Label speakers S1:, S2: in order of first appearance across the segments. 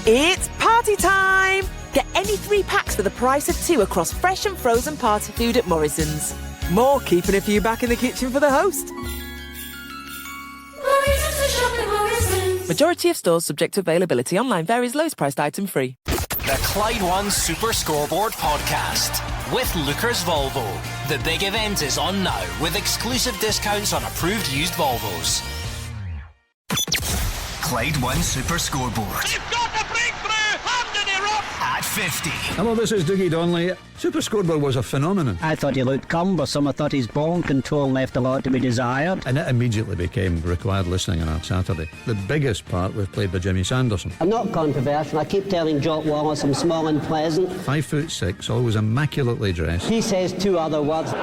S1: It's party time! Get any 3 packs for the price of 2 across fresh and frozen party food at Morrison's. More keeping a few back in the kitchen for the host. Majority of stores subject to availability. Online varies. Lowest priced item free.
S2: The Clyde One Super Scoreboard Podcast with Lookers Volvo. The big event is on now with exclusive discounts on approved used Volvos. Clyde One Super Scoreboard.
S3: You've got the breakthrough! Hand in the rough!
S2: At 50.
S4: Hello, this is Dougie Donnelly. Super Scoreboard was a phenomenon.
S5: I thought he looked cumbersome. I thought his ball control left a lot to be desired.
S4: And it immediately became required listening on a Saturday. The biggest part was played by Jimmy Sanderson.
S5: I'm not controversial. I keep telling Jock Wallace I'm small and pleasant.
S4: 5'6", always immaculately dressed.
S5: He says 2 other words.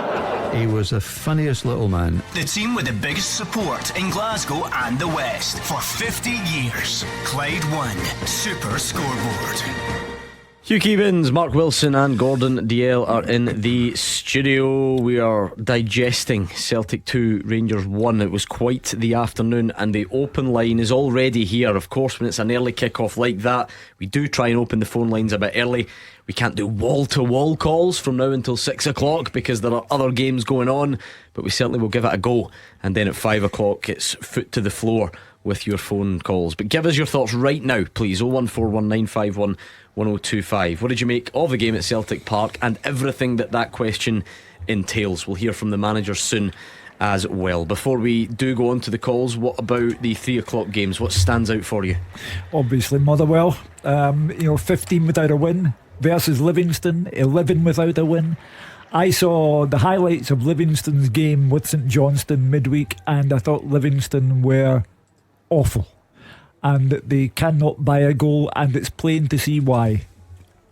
S4: He was the funniest little man.
S2: The team with the biggest support in Glasgow and the West for 50 years. Clyde One Super Scoreboard.
S6: Hugh Keevins, Mark Wilson and Gordon Dalziel are in the studio. We are digesting Celtic 2, Rangers 1. It was quite the afternoon and the open line is already here. Of course, when it's an early kick-off like that, we do try and open the phone lines a bit early. We can't do wall-to-wall calls from now until 6 o'clock because there are other games going on, but we certainly will give it a go. And then at 5 o'clock it's foot to the floor with your phone calls. But give us your thoughts right now, please. 01419511025. What did you make of the game at Celtic Park and everything that question entails? We'll hear from the manager soon as well. Before we do go on to the calls, what about the 3 o'clock games? What stands out for you?
S7: Obviously Motherwell, 15 without a win versus Livingston, 11 without a win. I saw the highlights of Livingston's game with St Johnstone midweek, and I thought Livingston were awful, and they cannot buy a goal, and it's plain to see why.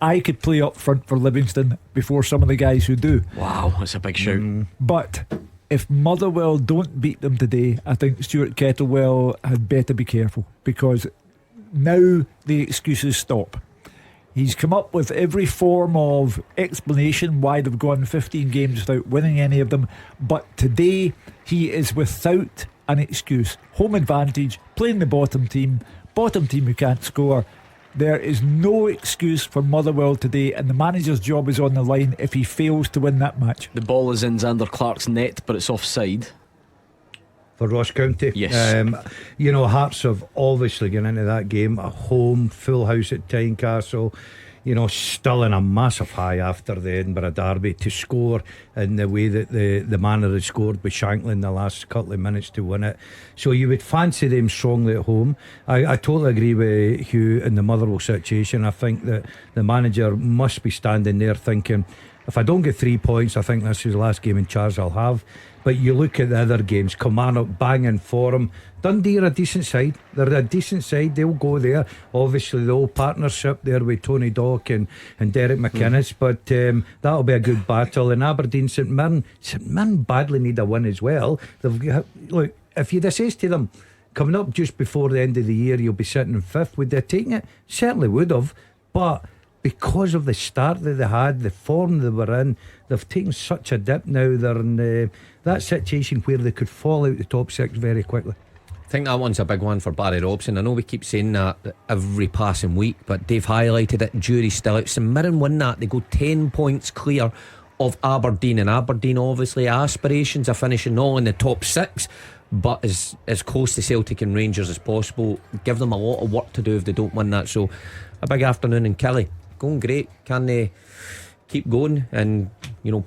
S7: I could play up front for Livingston before some of the guys who do.
S6: Wow, that's a big shout.
S7: But if Motherwell don't beat them today, I think Stuart Kettlewell had better be careful, because now the excuses stop. He's come up with every form of explanation why they've gone 15 games without winning any of them, but today he is without an excuse. Home advantage, playing the bottom team who can't score. There is no excuse for Motherwell today, and the manager's job is on the line if he fails to win that match.
S6: The ball is in Xander Clark's net, but it's offside
S8: for Ross County.
S6: Yes.
S8: Hearts have obviously gone into that game at home, full house at Tynecastle, still in a massive high after the Edinburgh derby, to score in the way that the manner had scored with Shankland in the last couple of minutes to win it. So you would fancy them strongly at home. I totally agree with Hugh in the Motherwell situation. I think that the manager must be standing there thinking, if I don't get 3 points, I think this is the last game in charge I'll have. But you look at the other games, Kilmarnock banging for him. Dundee are a decent side. They're a decent side. They'll go there. Obviously the old partnership there with Tony Dock and Derek McInnes. But that'll be a good battle. And Aberdeen, St Mirren badly need a win as well. Look, if you'd have said to them, coming up just before the end of the year you'll be sitting in 5th, would they have taken it? Certainly would have. But because of the start that they had, the form they were in, they've taken such a dip now. They're in that situation where they could fall out the top 6 very quickly.
S9: I think that one's a big one for Barry Robson. I know we keep saying that every passing week, but Dave highlighted it. Jury's still out. St Mirren win that, they go 10 points clear of Aberdeen, and Aberdeen obviously aspirations of finishing all in the top 6, but as close to Celtic and Rangers as possible. Give them a lot of work to do if they don't win that. So a big afternoon in Kelly. Going great. Can they keep going and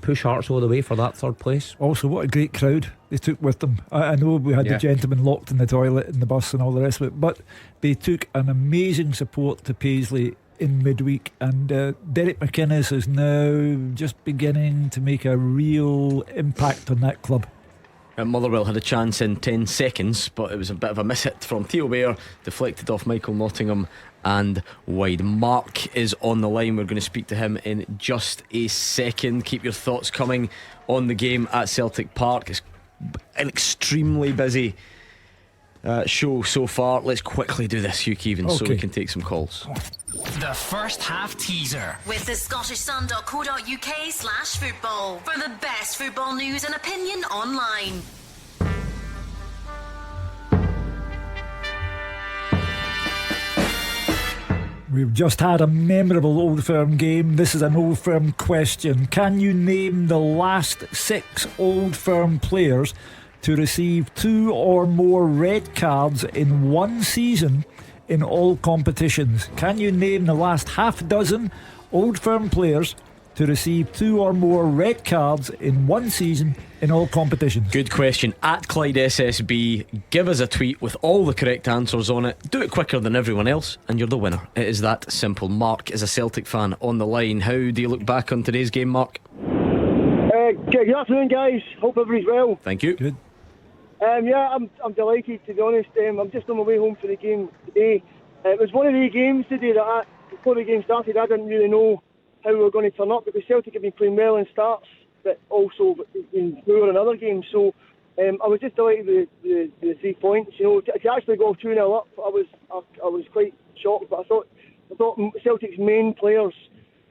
S9: push Hearts all the way for that 3rd place?
S7: Also, what a great crowd they took with them. I know we had the gentleman locked in the toilet in the bus and all the rest of it, but they took an amazing support to Paisley in midweek, and Derek McInnes is now just beginning to make a real impact on that club.
S6: Motherwell had a chance in 10 seconds, but it was a bit of a miss hit from Theo Bair, deflected off Michael Nottingham and wide. Mark is on the line. We're going to speak to him in just a second. Keep your thoughts coming on the game at Celtic Park. It's an extremely busy show so far. Let's quickly do this, Hugh Keevins, so we can take some calls.
S2: The first half teaser
S10: with the scottishsun.co.uk/football for the best football news and opinion online.
S7: We've just had a memorable Old Firm game. This is an Old Firm question. Can you name the last 6 Old Firm players to receive 2 or more red cards in one season in all competitions? Can you name the last half dozen Old Firm players to receive 2 or more red cards in one season in all competitions?
S6: Good question. At Clyde SSB, give us a tweet with all the correct answers on it. Do it quicker than everyone else and you're the winner. It is that simple. Mark is a Celtic fan on the line. How do you look back on today's game, Mark?
S11: Good afternoon, guys. Hope everybody's well.
S6: Thank you.
S7: Good.
S11: Yeah, I'm delighted, to be honest. I'm just on my way home for the game today. It was one of the games today that before the game started, I didn't really know how we were going to turn up, because Celtic have been playing well in starts, but also been poor in other games. So I was just delighted with the 3 points. You know, to actually go 2-0 up, I was quite shocked. But I thought Celtic's main players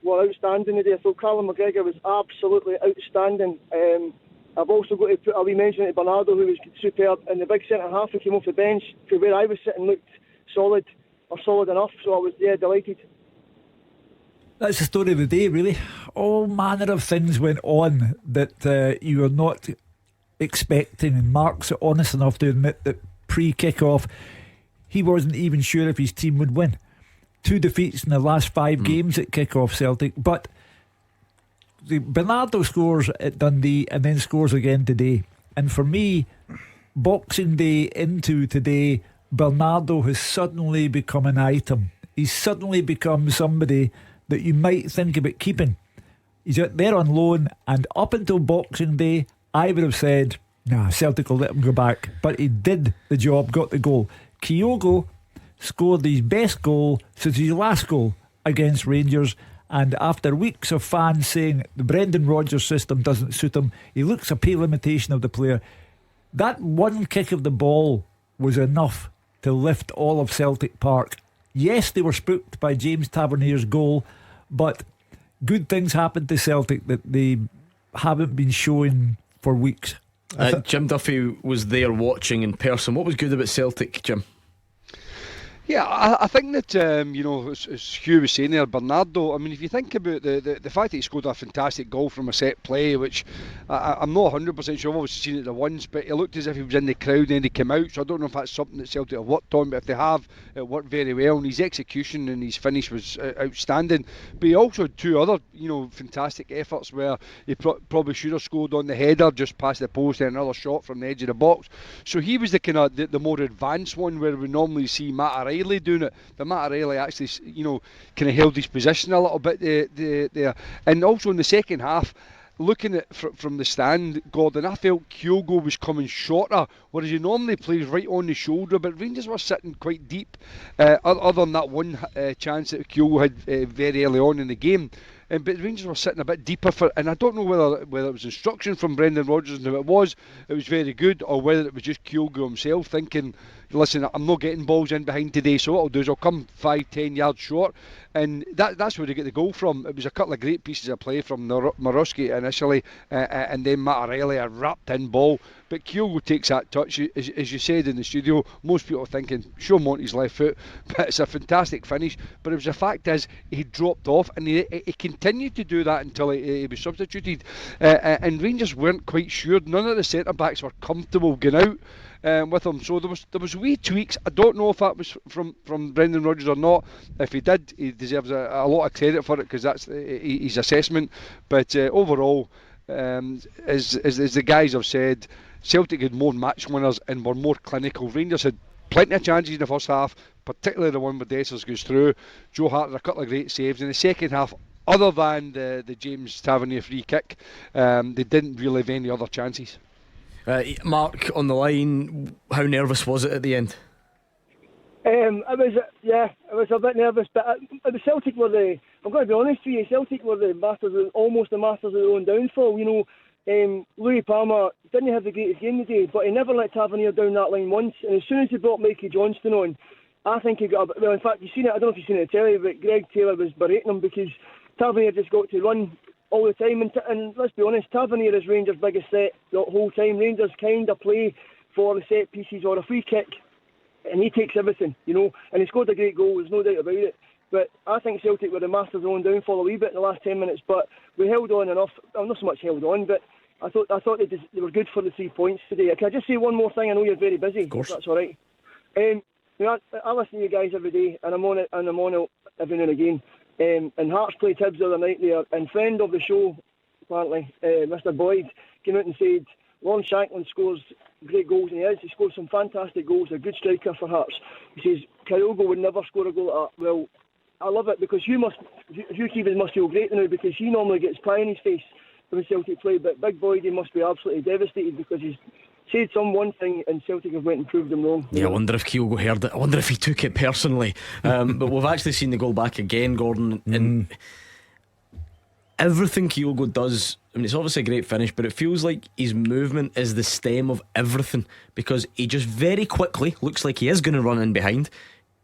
S11: were outstanding today. I thought Callum McGregor was absolutely outstanding. I've also got to put a wee mention to Bernardo, who was superb, and the big centre half who came off the bench to where I was sitting looked solid enough. So I was delighted.
S7: That's the story of the day, really. All manner of things went on that you were not expecting, and Mark's honest enough to admit that pre-kick-off he wasn't even sure if his team would win. 2 defeats in the last 5 games at kick-off, Celtic. But Bernardo scores at Dundee and then scores again today, and for me, Boxing Day into today, Bernardo has suddenly become an item. He's suddenly become somebody that you might think about keeping. He's out there on loan, and up until Boxing Day I would have said, nah, Celtic will let him go back, but he did the job, got the goal. Kyogo scored his best goal since his last goal against Rangers, and after weeks of fans saying the Brendan Rodgers system doesn't suit him, he looks a pale imitation of the player. That one kick of the ball was enough to lift all of Celtic Park. Yes, they were spooked by James Tavernier's goal, but good things happened to Celtic that they haven't been showing for weeks.
S6: Jim Duffy was there watching in person. What was good about Celtic, Jim?
S12: Yeah, I think that, you know, as Hugh was saying there, Bernardo, I mean, if you think about the fact that he scored a fantastic goal from a set play, which I'm not 100% sure, I've obviously seen it the once, but it looked as if he was in the crowd and then he came out, so I don't know if that's something that Celtic have worked on, but if they have, it worked very well, and his execution and his finish was outstanding. But he also had 2 other, you know, fantastic efforts where he probably should have scored on the header just past the post and another shot from the edge of the box. So he was the kind of the more advanced one, where we normally see Matt O'Reilly doing it. But Matt O'Reilly actually, you know, kind of held his position a little bit there. And also in the second half, looking at from the stand, Gordon, I felt Kyogo was coming shorter, whereas he normally plays right on the shoulder, but Rangers were sitting quite deep, other than that one chance that Kyogo had very early on in the game. But Rangers were sitting a bit deeper and I don't know whether it was instruction from Brendan Rodgers, and if it was very good, or whether it was just Kyogo himself thinking, listen, I'm not getting balls in behind today, so what I'll do is I'll come 5-10 yards short, and that's where they get the goal from. It was a couple of great pieces of play from Maroski initially, and then Matt O'Reilly, a wrapped in ball. But Kyogo takes that touch, as you said in the studio. Most people are thinking, show Monty's left foot, but it's a fantastic finish. But it was the fact is, he dropped off, and he continued to do that until he was substituted. And Rangers weren't quite sure. None of the centre backs were comfortable going out with him. So there was wee tweaks. I don't know if that was from Brendan Rodgers or not. If he did, he deserves a lot of credit for it, because that's his assessment. But overall, as the guys have said, Celtic had more match winners and were more clinical. Rangers had plenty of chances in the first half, particularly the one where Dessers goes through. Joe Hart had a couple of great saves. In the second half, other than the James Tavernier free kick, they didn't really have any other chances.
S6: Mark on the line, how nervous was it at the end?
S11: I was a bit nervous, but the Celtic were I'm going to be honest with you, Celtic were almost the masters of their own downfall. You know, Louis Palmer didn't have the greatest game today, but he never let Tavernier down that line once, and as soon as he brought Mikey Johnston on, I think he got in fact, you've seen it, I don't know if you've seen it on telly, but Greg Taylor was berating him because Tavernier just got to run all the time, and let's be honest, Tavernier is Rangers' biggest threat the whole time. Rangers kind of play for the set pieces or a free kick, and he takes everything, you know, and he scored a great goal, there's no doubt about it. But I think Celtic were the masters of their own downfall a wee bit in the last 10 minutes. But we held on enough. Well, not so much held on, but I thought they were good for the 3 points today. Can I just say one more thing? I know you're very busy.
S6: Of course.
S11: If that's all right. I listen to you guys every day, and I'm on it every now and again. And Hearts played Hibs the other night there, and friend of the show, apparently, Mr. Boyd, came out and said Lon Shanklin scores great goals, and he scored some fantastic goals. A good striker for Hearts. He says Kyogo would never score a goal like that. Well, I love it because Hugh Keevins must feel great now because he normally gets pie in his face when Celtic play, but Big Boyd, he must be absolutely devastated because he's said one thing and Celtic have went and proved them wrong.
S6: Yeah, I wonder if Kyogo heard it. I wonder if he took it personally. But we've actually seen the goal back again, Gordon, and everything Kyogo does, I mean, it's obviously a great finish, but it feels like his movement is the stem of everything because he just very quickly looks like he is going to run in behind.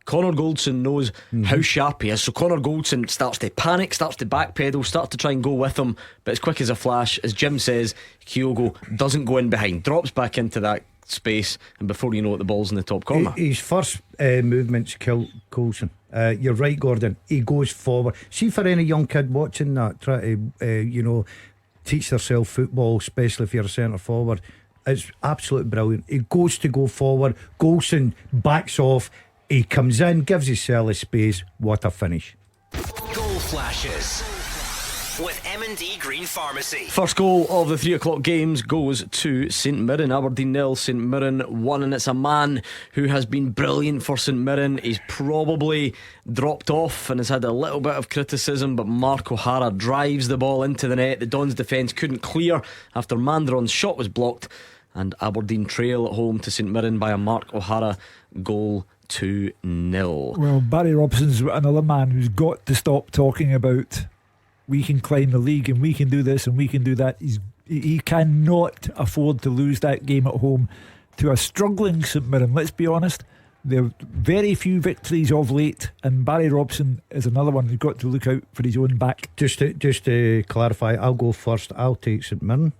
S6: Connor Goldson knows how sharp he is, so Connor Goldson starts to panic, starts to backpedal, starts to try and go with him, but as quick as a flash, as Jim says, Kyogo doesn't go in behind, drops back into that space, and before you know it, the ball's in the top corner.
S8: His first movements kill Coulson. You're right, Gordon. He goes forward. See, for any young kid watching that, try to teach themselves football, especially if you're a centre forward, it's absolutely brilliant. He goes to go forward, Goulson backs off, he comes in, gives himself a space. What a finish.
S2: Goal flashes with M&D Green Pharmacy.
S6: First goal of the 3 o'clock games goes to St Mirren. Aberdeen 0, St Mirren 1, and it's a man who has been brilliant for St Mirren. He's probably dropped off and has had a little bit of criticism, but Mark O'Hara drives the ball into the net. The Dons defence couldn't clear after Mandron's shot was blocked, and Aberdeen trail at home to St Mirren by a Mark O'Hara goal 2-0.
S7: Well, Barry Robson's another man who's got to stop talking about we can climb the league and we can do this and we can do that. He cannot afford to lose that game at home to a struggling St Mirren. Let's be honest, there are very few victories of late, and Barry Robson is another one who's got to look out for his own back.
S8: Just to clarify, I'll go first. I'll take St Mirren,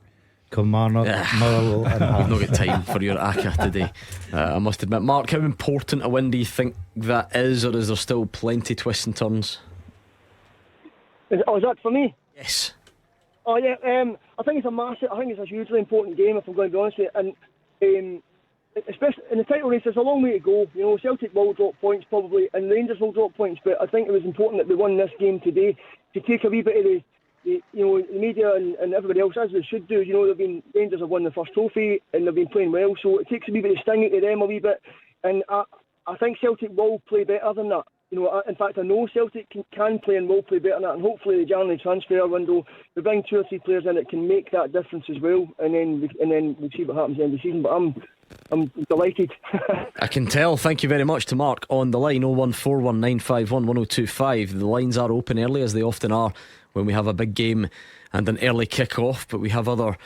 S8: Kilmarnock, Motherwell, and
S6: I've not got time for your ACCA today, I must admit. Mark, how important a win do you think that is, or is there still plenty twists and turns?
S11: Is that for me?
S6: Yes.
S11: Oh yeah, I think it's a hugely important game, if I'm going to be honest with you. And especially in the title race, there's a long way to go. You know, Celtic will drop points probably, and Rangers will drop points. But I think it was important that we won this game today to take a wee bit of the media and everybody else, as they should do. You know, Rangers have won the first trophy and they've been playing well, so it takes a wee bit of sting out of them a wee bit. And I think Celtic will play better than that. You know, in fact, I know Celtic can play and will play better than that, and hopefully the January transfer window, we bring 2 or 3 players in that can make that difference as well, and then we'll see what happens at the end of the season. But I'm delighted.
S6: I can tell. Thank you very much to Mark on the line. 01419511025. The lines are open early, as they often are when we have a big game and an early kick-off, but we have other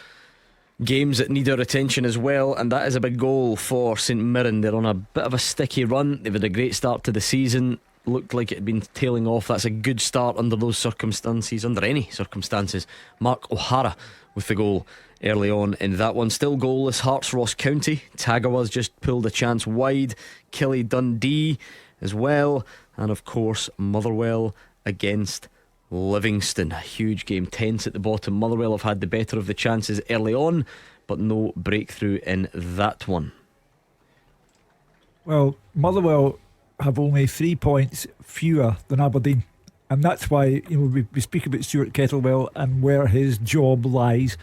S6: games that need our attention as well, and that is a big goal for St Mirren. They're on a bit of a sticky run. They've had a great start to the season, looked like it had been tailing off. That's a good start under those circumstances, under any circumstances. Mark O'Hara with the goal early on in that one. Still goalless Hearts Ross County. Tagawa's just pulled a chance wide. Killie Dundee as well, and of course Motherwell against Livingston. A huge game, tense at the bottom. Motherwell have had the better of the chances early on, but no breakthrough in that one.
S7: Well, Motherwell have only 3 points fewer than Aberdeen, and that's why, you know, we speak about Stuart Kettlewell and where his job lies.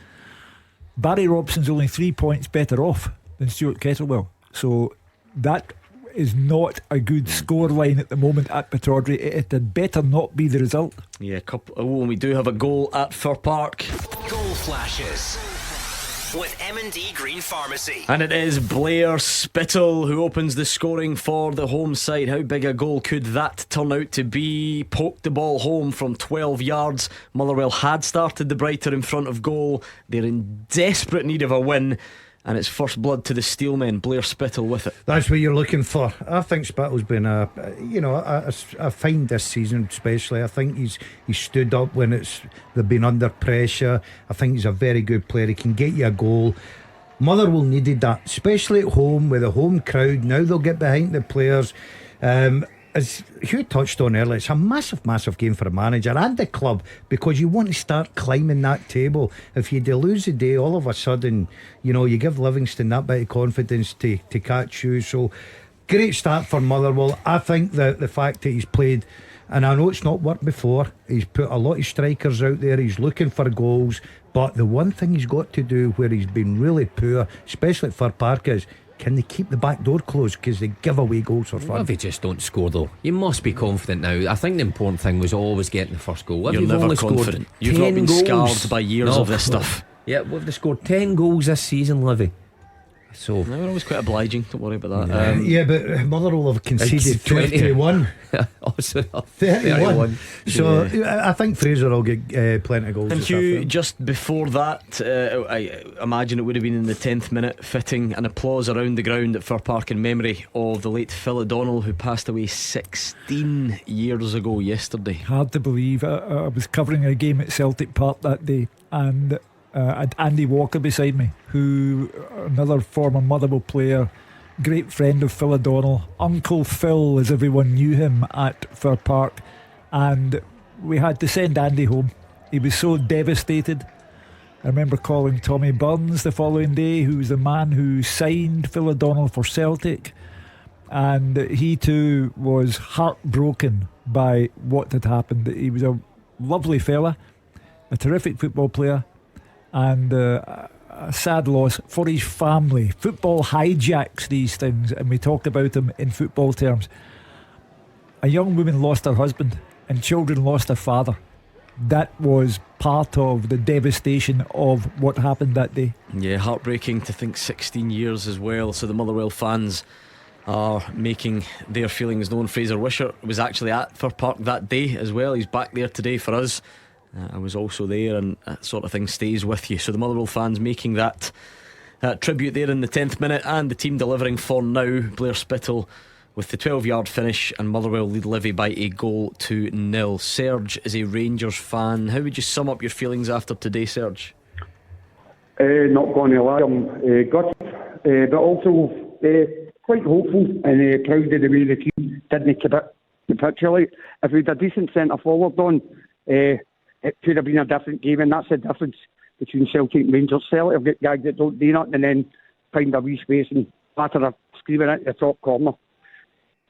S7: Barry Robson's only 3 points better off than Stuart Kettlewell, so that is not a good scoreline at the moment at Pittodrie. It had better not be the result.
S6: Yeah, and we do have a goal at Fir Park.
S2: Goal flashes with M&D Green Pharmacy.
S6: And it is Blair Spittle who opens the scoring for the home side. How big a goal could that turn out to be? Poked the ball home from 12 yards. Motherwell had started the brighter in front of goal. They're in desperate need of a win, and it's first blood to the Steelmen. Blair Spittle with it.
S8: That's what you're looking for. I think Spittle's been a fine this season, especially. I think he's stood up when they've been under pressure. I think he's a very good player. He can get you a goal. Motherwell needed that, especially at home with a home crowd. Now they'll get behind the players. as Hugh touched on earlier, it's a massive game for a manager and the club, because you want to start climbing that table. If you lose the day, all of a sudden, you give Livingston that bit of confidence to catch you. So great start for Motherwell. I think that the fact that he's played, and I know it's not worked before, he's put a lot of strikers out there, he's looking for goals, but the one thing he's got to do where he's been really poor, especially at Fir Park, is can they keep the back door closed, because they give away goals for fun.
S9: What if they just don't score though? You must be confident now. I think the important thing was always getting the first goal.
S6: You're never confident. You've not been scarred by years of this stuff.
S9: Yeah, well, they scored 10 goals this season, Livy. So
S6: no, we're always quite obliging. Don't worry about that.
S8: Yeah, but Motherwell have conceded 21.
S9: Oh, sorry,
S8: 31. So I think Fraser will get plenty of goals.
S6: And Hugh, just before that, I imagine it would have been in the 10th minute, fitting an applause around the ground at Fir Park in memory of the late Phil O'Donnell, who passed away 16 years ago yesterday.
S7: Hard to believe. I was covering a game at Celtic Park that day, and I had Andy Walker beside me, who another former Motherwell player, great friend of Phil O'Donnell, Uncle Phil as everyone knew him at Fir Park, and we had to send Andy home. He was so devastated. I remember calling Tommy Burns the following day, who was the man who signed Phil O'Donnell for Celtic, and he too was heartbroken by what had happened. He was a lovely fella, a terrific football player, and a sad loss for his family. Football hijacks these things, and we talk about them in football terms. A young woman lost her husband, and children lost their father. That was part of the devastation of what happened that day.
S6: Yeah, heartbreaking to think 16 years as well. So the Motherwell fans are making their feelings known. Fraser Wisher was actually at Fir Park that day as well. He's back there today for us. I was also there, and that sort of thing stays with you. So the Motherwell fans making that tribute there in the 10th minute, and the team delivering for now. Blair Spittle with the 12-yard finish, and Motherwell lead Livy by a goal to 0. Serge is a Rangers fan. How would you sum up your feelings after today, Serge?
S13: Not going to lie, I'm gutted, but also quite hopeful and proud of the way the team didn't capitulate. If we had a decent centre forward on, it could have been a different game, and that's the difference between Celtic and Rangers. Celtic have got guys that don't do nothing and then find a wee space and batter a screaming at the top corner.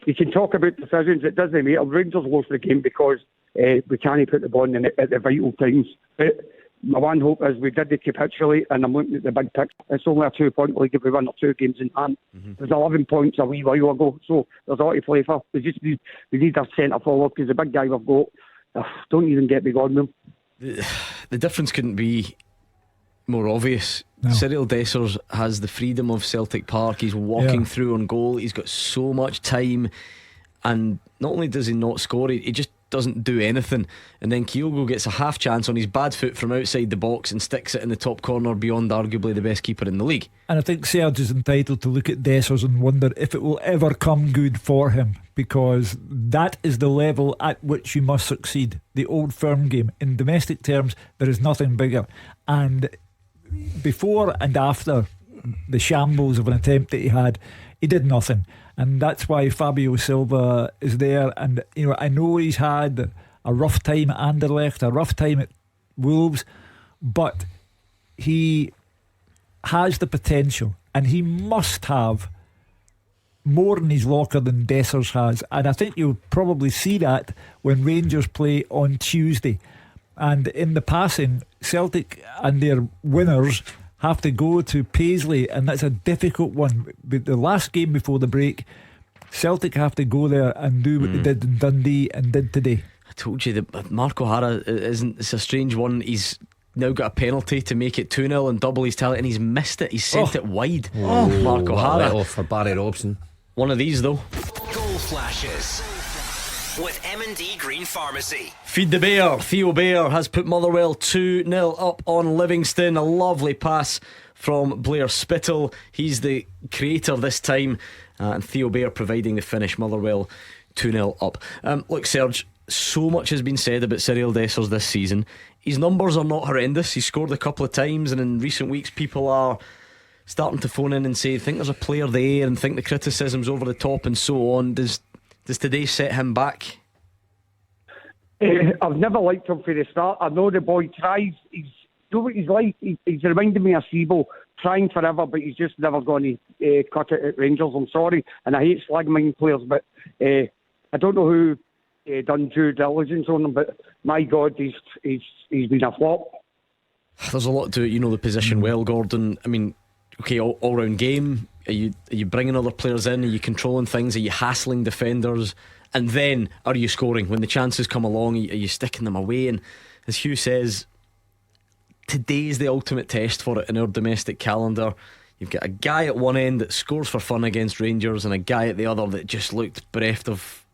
S13: You can talk about decisions, it doesn't matter. Rangers lost the game because we can't put the ball in at the vital times. But my one hope is we did capitulate, and I'm looking at the big picture. It's only a 2-point league if we win our 2 games in hand. There's 11 points a wee while ago, so there's a lot to play for. We need our centre forward, because the big guy we've got, don't even get me on them.
S6: The difference couldn't be more obvious. No. Cyril Dessers has the freedom of Celtic Park. He's walking through on goal. He's got so much time, and not only does he not score, he just doesn't do anything. And then Kyogo gets a half chance on his bad foot from outside the box and sticks it in the top corner beyond arguably the best keeper in the league.
S7: And I think Serge is entitled to look at Dessers and wonder if it will ever come good for him, because that is the level at which you must succeed. The Old Firm game. In domestic terms, there is nothing bigger. And before and after the shambles of an attempt that he did nothing. And that's why Fabio Silva is there. And I know he's had a rough time at Anderlecht, a rough time at Wolves, but he has the potential, and he must have more in his locker than Dessers has. And I think you'll probably see that when Rangers play on Tuesday. And in the passing, Celtic and their winners have to go to Paisley, and that's a difficult one. But the last game before the break, Celtic have to go there and do what they did in Dundee and did today.
S6: I told you that Mark O'Hara it's a strange one. He's now got a penalty to make it 2-0 and double his tally, and he's missed it. He's sent it wide. Mark O'Hara
S9: off for Barry Robson.
S6: One of these though.
S2: Goal flashes with M&D Green Pharmacy.
S6: Feed the Bear. Theo Bair has put Motherwell 2-0 up on Livingston. A lovely pass from Blair Spittle. He's the creator this time, and Theo Bair providing the finish. Motherwell 2-0 up. Look, Serge, so much has been said about Cyril Dessers this season. His numbers are not horrendous. He scored a couple of times, and in recent weeks people are starting to phone in and say, think there's a player there, and think the criticism's over the top and so on. Does Does today set him back?
S13: I've never liked him from the start. I know the boy tries. You know what he's like? He's reminded me of Sibo, trying forever, but he's just never going to cut it at Rangers. I'm sorry, and I hate slagging players, but I don't know who done due diligence on him, but my God, he's been a flop.
S6: There's a lot to it. You know the position well, Gordon. I mean, okay, all round game. Are you bringing other players in? Are you controlling things? Are you hassling defenders? And then are you scoring when the chances come along? Are you sticking them away? And as Hugh says, today's the ultimate test for it in our domestic calendar. You've got a guy at one end that scores for fun against Rangers, and a guy at the other that just looked bereft of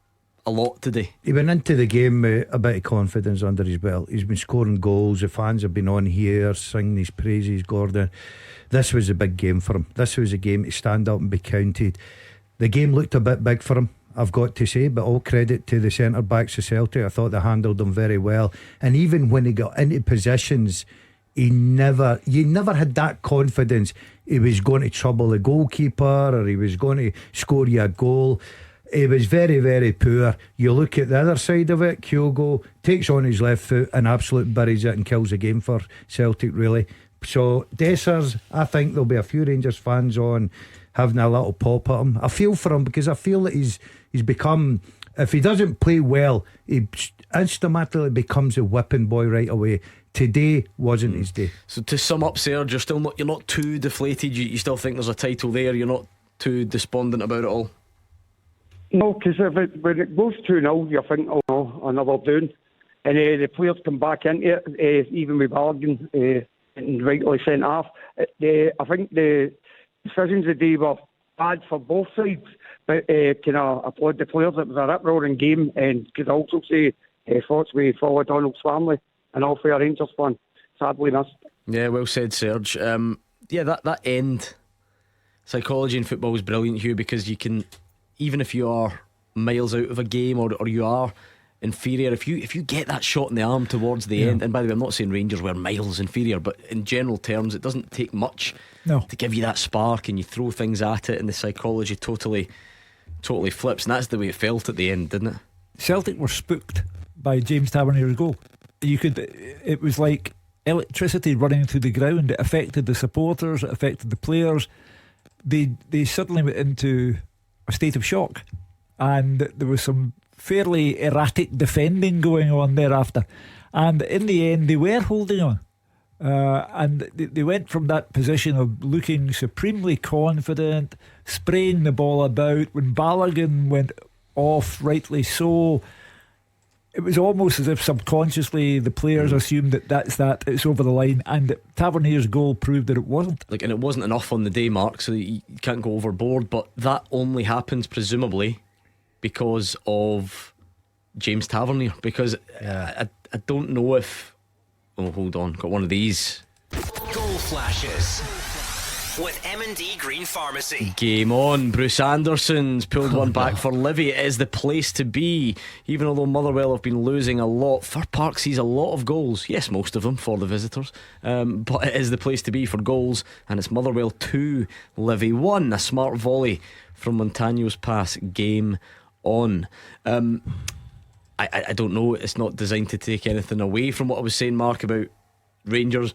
S6: a lot today.
S8: He went into the game with a bit of confidence under his belt. He's been scoring goals. The fans have been on here singing his praises, Gordon. This was a big game for him. This was a game to stand up and be counted. The game looked a bit big for him, I've got to say, but all credit to the centre backs of Celtic. I thought they handled them very well. And even when he got into positions, you never had that confidence he was going to trouble the goalkeeper or he was going to score you a goal. He was very, very poor. You look at the other side of it, Kyogo takes on his left foot and absolutely buries it and kills the game for Celtic, really. So Dessers, I think there'll be a few Rangers fans on having a little pop at him. I feel for him because I feel that he's become, if he doesn't play well, he instantly becomes a whipping boy right away. Today wasn't his day. So
S6: to sum up, Serge, you're not too deflated. You still think there's a title there. You're not too despondent about it all.
S13: No, because when it goes 2-0, you think, oh no, another doing, and the players come back into it, even with Bargain and rightly sent off. I think the decisions today were bad for both sides, but can I applaud the players? It was a rip-roaring game, and could also say thoughts with Paul O'Donnell's family and all fair Rangers fan. Sadly missed.
S6: Yeah, well said, Serge. That end psychology in football is brilliant, Hugh, because you can, even if you are miles out of a game or you are inferior, if you get that shot in the arm towards the end, and by the way, I'm not saying Rangers were miles inferior, but in general terms, it doesn't take much to give you that spark, and you throw things at it, and the psychology totally flips, and that's the way it felt at the end, didn't it?
S7: Celtic were spooked by James Tavernier's goal. It was like electricity running through the ground. It affected the supporters, it affected the players. They suddenly went into a state of shock, and there was some fairly erratic defending going on thereafter, and in the end they were holding on, and they went from that position of looking supremely confident, spraying the ball about. When Balogun went off, rightly so, it was almost as if subconsciously the players assumed that it's over the line, and Tavernier's goal proved that it wasn't.
S6: And it wasn't enough on the day, Mark, so you can't go overboard, but that only happens presumably because of James Tavernier, because I don't know if hold on, got one of these
S2: Goal flashes with M&D Green Pharmacy.
S6: Game on. Bruce Anderson's pulled one back for Livy. It is the place to be. Even although Motherwell have been losing a lot, Fir Park sees a lot of goals. Yes, most of them for the visitors, but it is the place to be for goals. And it's Motherwell 2, Livy 1. A smart volley from Montagno's pass. Game on. I don't know. It's not designed to take anything away from what I was saying, Mark, about Rangers.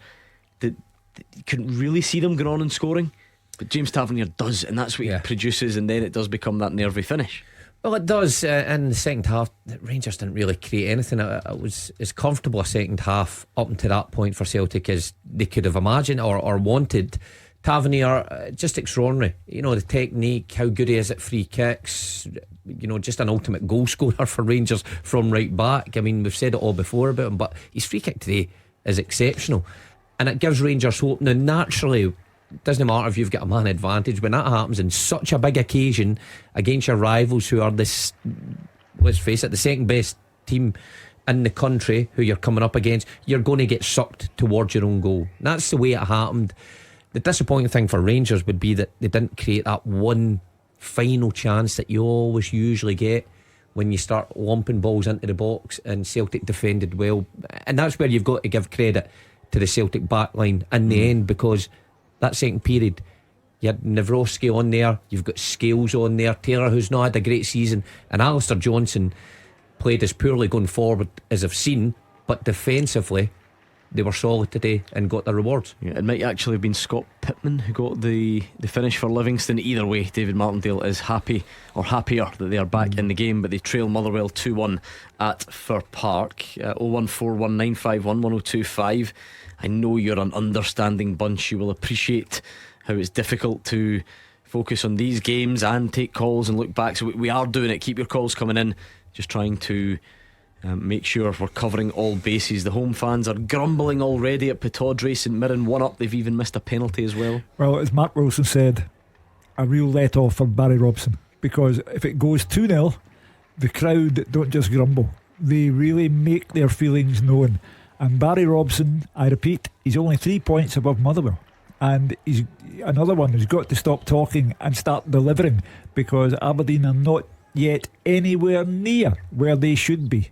S6: You couldn't really see them going on and scoring, but James Tavernier does, and that's what he produces, and then it does become that nervy finish.
S9: Well, it does. In the second half, the Rangers didn't really create anything. It was as comfortable a second half up until that point for Celtic as they could have imagined or wanted. Tavernier, just extraordinary. You know, the technique, how good he is at free kicks. You know, just an ultimate goal scorer for Rangers from right back. I mean, we've said it all before about him, but his free kick today is exceptional, and it gives Rangers hope. Now, naturally, it doesn't matter if you've got a man advantage when that happens in such a big occasion against your rivals, who are this, let's face it, the second best team in the country, who you're coming up against. You're going to get sucked towards your own goal. That's the way it happened. The disappointing thing for Rangers would be that they didn't create that one final chance that you always usually get when you start lumping balls into the box, and Celtic defended well, and that's where you've got to give credit to the Celtic backline in the end, because that second period, You had Navrosky on there, you've got Scales on there, Taylor, who's not had a great season, and Alistair Johnson played as poorly going forward as I've seen, but defensively they were solid today and got their rewards.
S6: Yeah, it might actually have been Scott Pittman who got the finish for Livingston. Either way, David Martindale is happy, or happier, that they are back in the game, but they trail Motherwell 2-1 at Fir Park. 01419511025. I know you're an understanding bunch. You will appreciate how it's difficult to focus on these games and take calls and look back, so we are doing it. Keep your calls coming in, just trying to make sure we're covering all bases. The home fans are grumbling already at Pittodrie. St Mirren 1 up, they've even missed a penalty as well.
S7: Well, as Mark Wilson said, a real let off for Barry Robson, because if it goes 2-0, the crowd don't just grumble, they really make their feelings known. And Barry Robson, I repeat, he's only 3 points above Motherwell, and he's another one who's got to stop talking and start delivering, because Aberdeen are not yet anywhere near where they should be.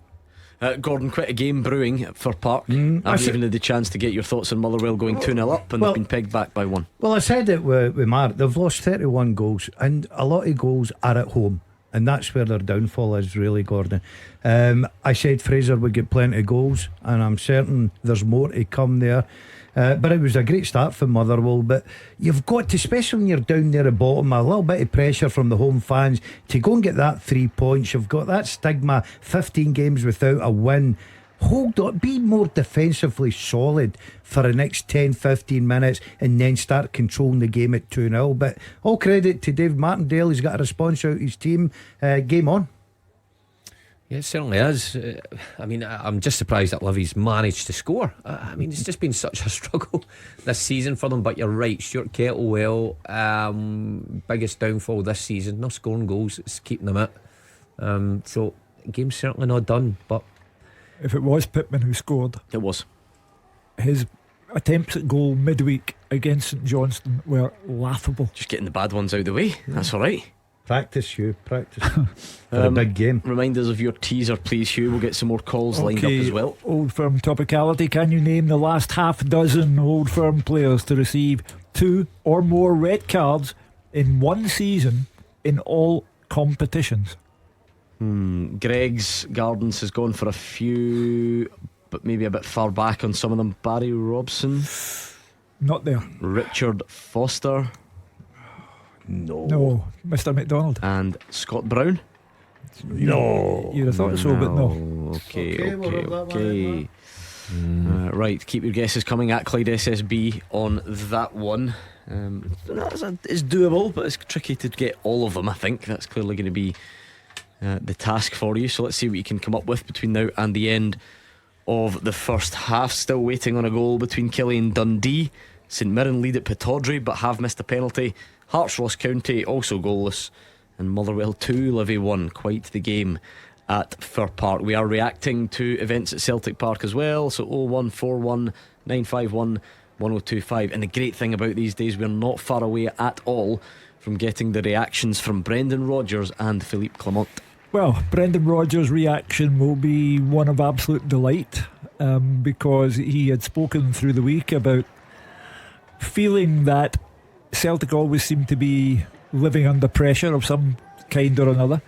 S6: Gordon, quite a game brewing at Fir Park. I've even had the chance to get your thoughts on Motherwell going 2-0 up, and they've been pegged back by 1.
S8: Well, I said it with Mark, they've lost 31 goals, and a lot of goals are at home, and that's where their downfall is, really, Gordon. I said Fraser would get plenty of goals, and I'm certain there's more to come there. But it was a great start for Motherwell. But you've got to, especially when you're down there at bottom, a little bit of pressure from the home fans to go and get that 3 points. You've got that stigma, 15 games without a win. Hold on, be more defensively solid for the next 10-15 minutes, and then start controlling the game at 2-0. But all credit to Dave Martindale, he's got a response out his team. Game on.
S9: Yeah, it certainly is. I mean, I'm just surprised that Livy's managed to score. I mean, it's just been such a struggle this season for them. But you're right, Stuart Kettlewell, biggest downfall this season, not scoring goals, it's keeping them out. So the game's certainly not done. But
S7: if it was Pittman who scored,
S6: it was.
S7: His attempts at goal midweek against St Johnstone were laughable.
S6: Just getting the bad ones out of the way, that's alright.
S8: Practice, Hugh, practice for a big game.
S6: Remind us of your teaser, please, Hugh. We'll get some more calls lined up as well.
S7: Old Firm topicality. Can you name the last half dozen Old Firm players to receive 2 or more red cards in one season in all competitions?
S6: Greg's Gardens has gone for a few, but maybe a bit far back on some of them. Barry Robson,
S7: not there.
S6: Richard Foster,
S7: no. Mr. McDonald.
S6: And Scott Brown.
S7: No, you'd have thought so, but no.
S6: Okay. Right, keep your guesses coming at Clyde SSB on that one. It's doable, but it's tricky to get all of them. I think that's clearly going to be the task for you. So let's see what you can come up with between now and the end of the first half. Still waiting on a goal between Killie and Dundee. St Mirren lead at Pittodrie but have missed a penalty. Hearts Ross County also goalless, and Motherwell 2, Livy 1. Quite the game at Fir Park. We are reacting to events at Celtic Park as well, so 0141 951 1025. And the great thing about these days, we're not far away at all from getting the reactions from Brendan Rodgers and Philippe Clement.
S7: Well, Brendan Rodgers' reaction will be one of absolute delight, because he had spoken through the week about feeling that Celtic always seem to be living under pressure of some kind or another.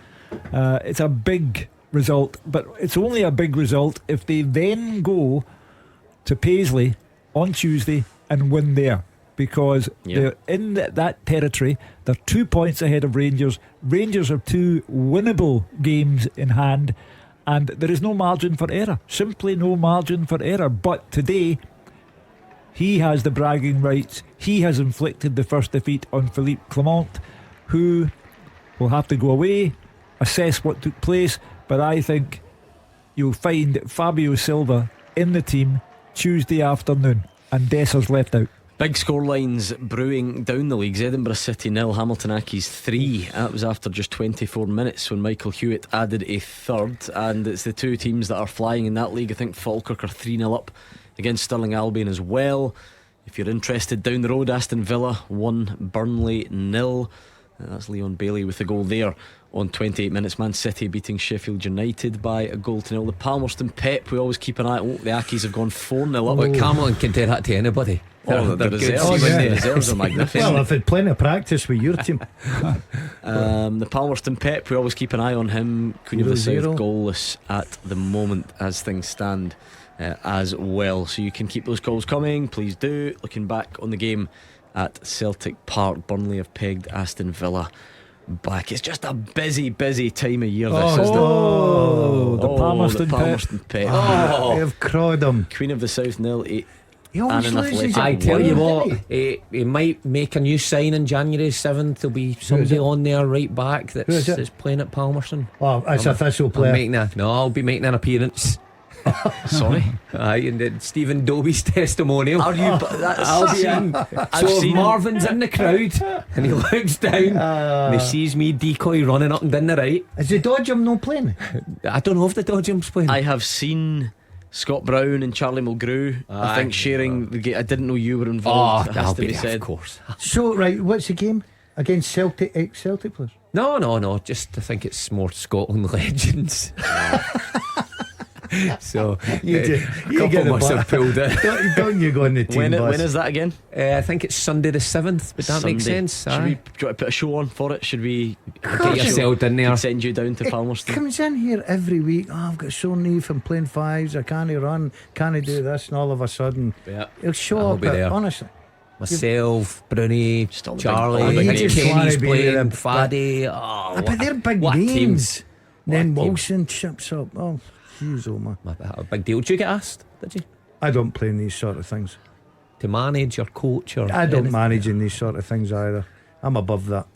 S7: It's a big result, but it's only a big result if they then go to Paisley on Tuesday and win there, because they're in that territory. They're 2 points ahead of Rangers. Rangers have 2 winnable games in hand, and there is no margin for error, simply no margin for error. But today he has the bragging rights. He has inflicted the first defeat on Philippe Clement, who will have to go away, assess what took place. But I think you'll find Fabio Silva in the team Tuesday afternoon, and Dessers left out.
S6: Big scorelines brewing down the leagues. Edinburgh City 0, Hamilton Accies 3. That was after just 24 minutes when Michael Hewitt added a third. And it's the two teams that are flying in that league. I think Falkirk are 3-0 up against Stirling Albion as well. If you're interested, down the road, Aston Villa 1, Burnley 0. That's Leon Bailey with the goal there on 28 minutes. Man City beating Sheffield United by a goal to nil. The Palmerston Pep, we always keep an eye. Oh, the Ackies have gone 4-0 up.
S9: But Cameron can do that to anybody.
S6: The reserves, the reserves are magnificent.
S8: Well, I've had plenty of practice with your team.
S6: The Palmerston Pep, we always keep an eye on him. Queen of the South
S8: 0-0.
S6: goalless at the moment as things stand as well. So you can keep those calls coming, please do. Looking back on the game at Celtic Park, Burnley have pegged Aston Villa back. It's just a busy time of year this, isn't it?
S7: The Palmerston
S6: Pep.
S8: They've crowed him.
S6: Queen of the South 0-8.
S8: He always loses.
S9: I tell you what, he might make a new sign on January 7th. There'll be somebody on there right back that's playing at Palmerston.
S8: Oh, it's a Thistle player.
S9: I'll be making an appearance.
S6: Sorry?
S9: And Stephen Dobie's testimonial.
S6: Are you?
S9: I'll be in. So if Marvin's in the crowd and he looks down and he sees me decoy running up and down the right.
S8: Is the Dodgem not playing?
S9: I don't know if the Dodgem's playing.
S6: I have seen Scott Brown and Charlie Mulgrew, I think, sharing the game. I didn't know you were involved. It has to be said.
S9: Of course.
S8: So, right, what's the game? Against Celtic, ex-Celtic players?
S9: No. Just I think it's more Scotland legends. So
S8: you
S9: couple must have pulled it.
S8: Don't you go in the team bus?
S6: When is that again?
S9: I think it's Sunday the 7th. Would that make sense?
S6: Should we put a show on for it? Should we
S9: get yourself in there?
S6: Send you down to Palmerston.
S8: Comes in here every week. I've got sore knee from playing fives. I can't run. Can't do this. And all of a sudden, he'll show up. Honestly,
S9: myself, Bruni, Charlie,
S8: Kenny's
S9: playing, Faddy.
S8: But they're big names. Then Wilson chips up. Oh, jeez, oh man.
S9: A big deal. Did you get asked? Did you?
S8: I don't play in these sort of things.
S9: To manage or coach or
S8: I don't manage in these sort of things either. I'm above that.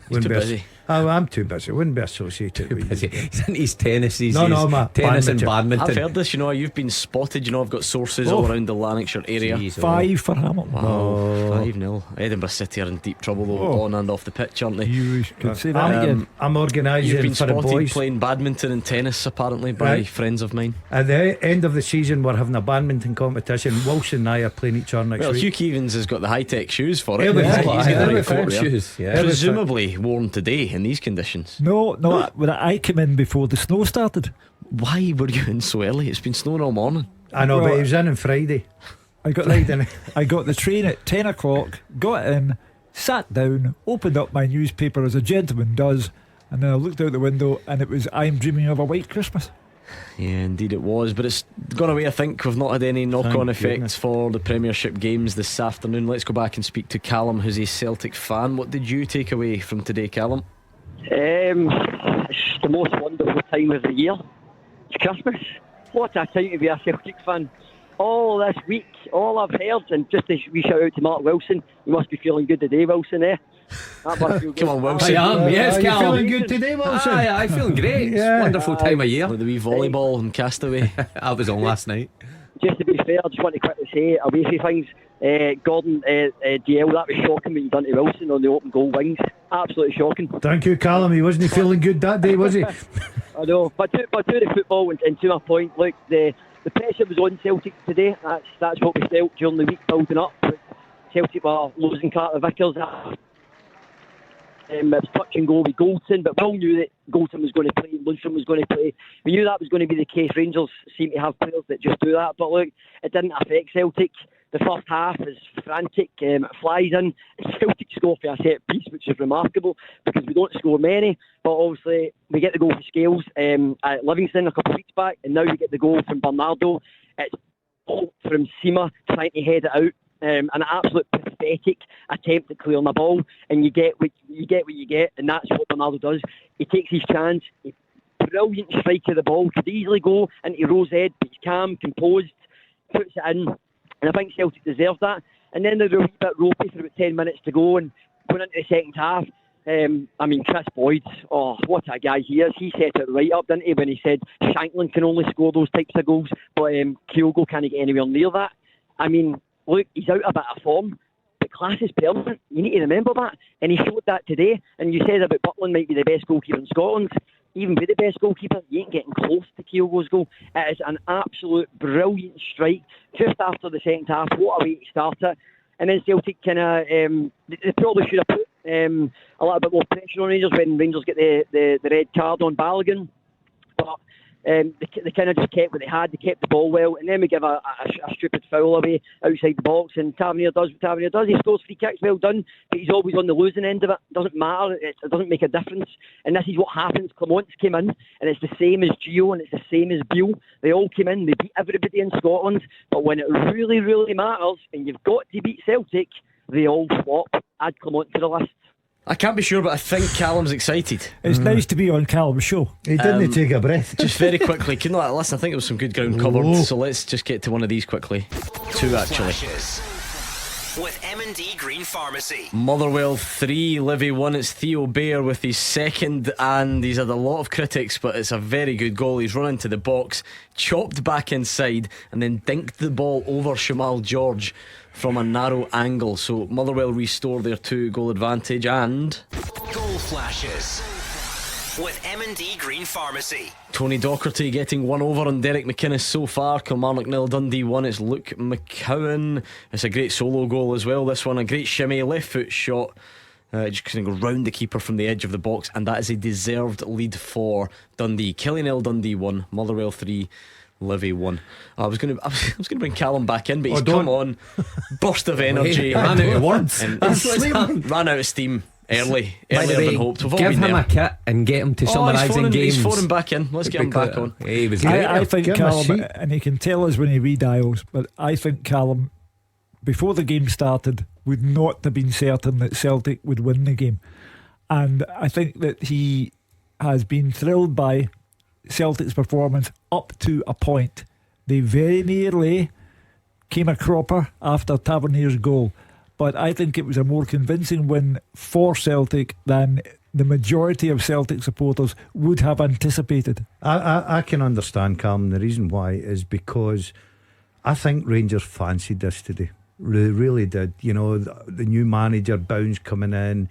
S6: He's too busy.
S8: I'm too busy. Wouldn't be associated with you.
S9: He's in his tennis.
S8: Tennis
S9: and badminton.
S6: I've heard this. You've been spotted. I've got sources all around the Lanarkshire area.
S7: Jeez, 5 for Hamilton.
S6: Wow, 5-0. Edinburgh City are in deep trouble though, on and off the pitch, aren't they?
S7: You could say that again.
S8: I'm organising
S6: You've been
S8: for the
S6: spotted
S8: boys
S6: playing badminton and tennis apparently by friends of mine.
S8: At the end of the season, we're having a badminton competition. Wilson and I are playing each other next week.
S6: Hugh Keevins has got the high-tech shoes for it.
S8: He's
S6: got the right coat
S9: shoes.
S6: Presumably worn today in these conditions.
S7: No. When I came in before the snow started.
S6: Why were you in so early? It's been snowing all morning.
S8: I know, but he was in on Friday.
S7: I got the train at 10 o'clock, got in, sat down, opened up my newspaper as a gentleman does, and then I looked out the window and it was I'm Dreaming of a White Christmas.
S6: Yeah, indeed it was. But it's gone away, I think. We've not had any knock-on effects for the Premiership games this afternoon. Let's go back and speak to Callum, who's a Celtic fan. What did you take away from today, Callum?
S14: It's the most wonderful time of the year. It's Christmas. What a time to be a Celtic fan. All this week, all I've heard, and just a wee shout out to Mark Wilson. You must be feeling good today, Wilson, eh? That must feel good.
S6: Come on, Wilson.
S9: I am, yes, Callum.
S8: Feeling good today, Wilson?
S9: I'm feeling great. It's a wonderful time of year.
S6: With the wee volleyball and Castaway.
S9: I was on last night.
S14: Just to be fair, I just want to quickly say, away from things, Gordon, DL, that was shocking what you done to Wilson on the open goal wings. Absolutely shocking.
S8: Thank you, Callum. He wasn't feeling good that day, was he?
S14: I know, but to the football and to my point, look, the pressure was on Celtic today. That's what we felt during the week building up. Celtic were losing Carter Vickers. It was touch and go with Goldson, but we all knew that Goldson was going to play, Lundstrom was going to play. We knew that was going to be the case. Rangers seem to have players that just do that, but look, it didn't affect Celtic. The first half is frantic, it flies in, Celtic score for a set piece, which is remarkable because we don't score many, but obviously we get the goal for Scales at Livingston a couple of weeks back, and now we get the goal from Bernardo. It's all from Sima trying to head it out. An absolute pathetic attempt at clearing the ball, and you get what you get, and that's what Bernardo does. He takes his chance. Brilliant strike of the ball, could easily go into Rose's head, but he's calm, composed, puts it in, and I think Celtic deserves that. And then they're a wee bit ropey for about 10 minutes to go, and going into the second half. Chris Boyd, what a guy he is. He set it right up, didn't he, when he said Shanklin can only score those types of goals, but Kyogo can't get anywhere near that. Look, he's out a bit of form, but class is permanent. You need to remember that. And he showed that today. And you said about Butland might be the best goalkeeper in Scotland. Even with the best goalkeeper, you ain't getting close to Kyogo's goal. It is an absolute brilliant strike just after the second half. What a way to start it. And then Celtic they probably should have put a little bit more pressure on Rangers when Rangers get the red card on Balogun. But they kind of just kept what they had. They kept the ball well, and then we give a stupid foul away outside the box, and Tavernier does what Tavernier does. He scores free kicks, well done, but he's always on the losing end of it. Doesn't matter, it doesn't make a difference. And this is what happens. Clement's came in, and it's the same as Gio, and it's the same as Beale. They all came in, they beat everybody in Scotland, but when it really, really matters, and you've got to beat Celtic, they all flop. Add Clement to the list.
S6: I can't be sure, but I think Callum's excited.
S7: It's nice to be on Callum's show.
S8: He didn't take a breath.
S6: Just very quickly, listen, I think there was some good ground covered, so let's just get to one of these quickly. Two actually.
S2: With M&D Green Pharmacy.
S6: Motherwell 3, Livy 1. It's Theo Bayer with his second, and he's had a lot of critics, but it's a very good goal. He's run into the box, chopped back inside, and then dinked the ball over Shamal George from a narrow angle. So Motherwell restore their 2-goal advantage. And
S2: Goal flashes with M&D Green Pharmacy.
S6: Tony Docherty getting one over on Derek McInnes so far. Kilmarnock 0, Dundee 1. It's Luke McCowan. It's a great solo goal as well. This one, a great shimmy, left foot shot, just going to go round the keeper from the edge of the box, and that is a deserved lead for Dundee. Killie 0, Dundee 1. Motherwell 3, Livy 1. I was going to bring Callum back in, but he's come on, burst of energy,
S9: ran out of words,
S6: and ran out of steam earlier than hoped.
S9: Give him a kit and get him to summarising games.
S6: He's phoning back in. Let's get him back on.
S9: He was great.
S7: I think Callum, and he can tell us when he redials, but I think Callum, before the game started, would not have been certain that Celtic would win the game, and I think that he has been thrilled by Celtic's performance up to a point. They very nearly came a cropper after Tavernier's goal, but I think it was a more convincing win for Celtic than the majority of Celtic supporters would have anticipated.
S8: I can understand, Calm. The reason why is because I think Rangers fancied this today. They really did. You know, the new manager, Bounce, coming in,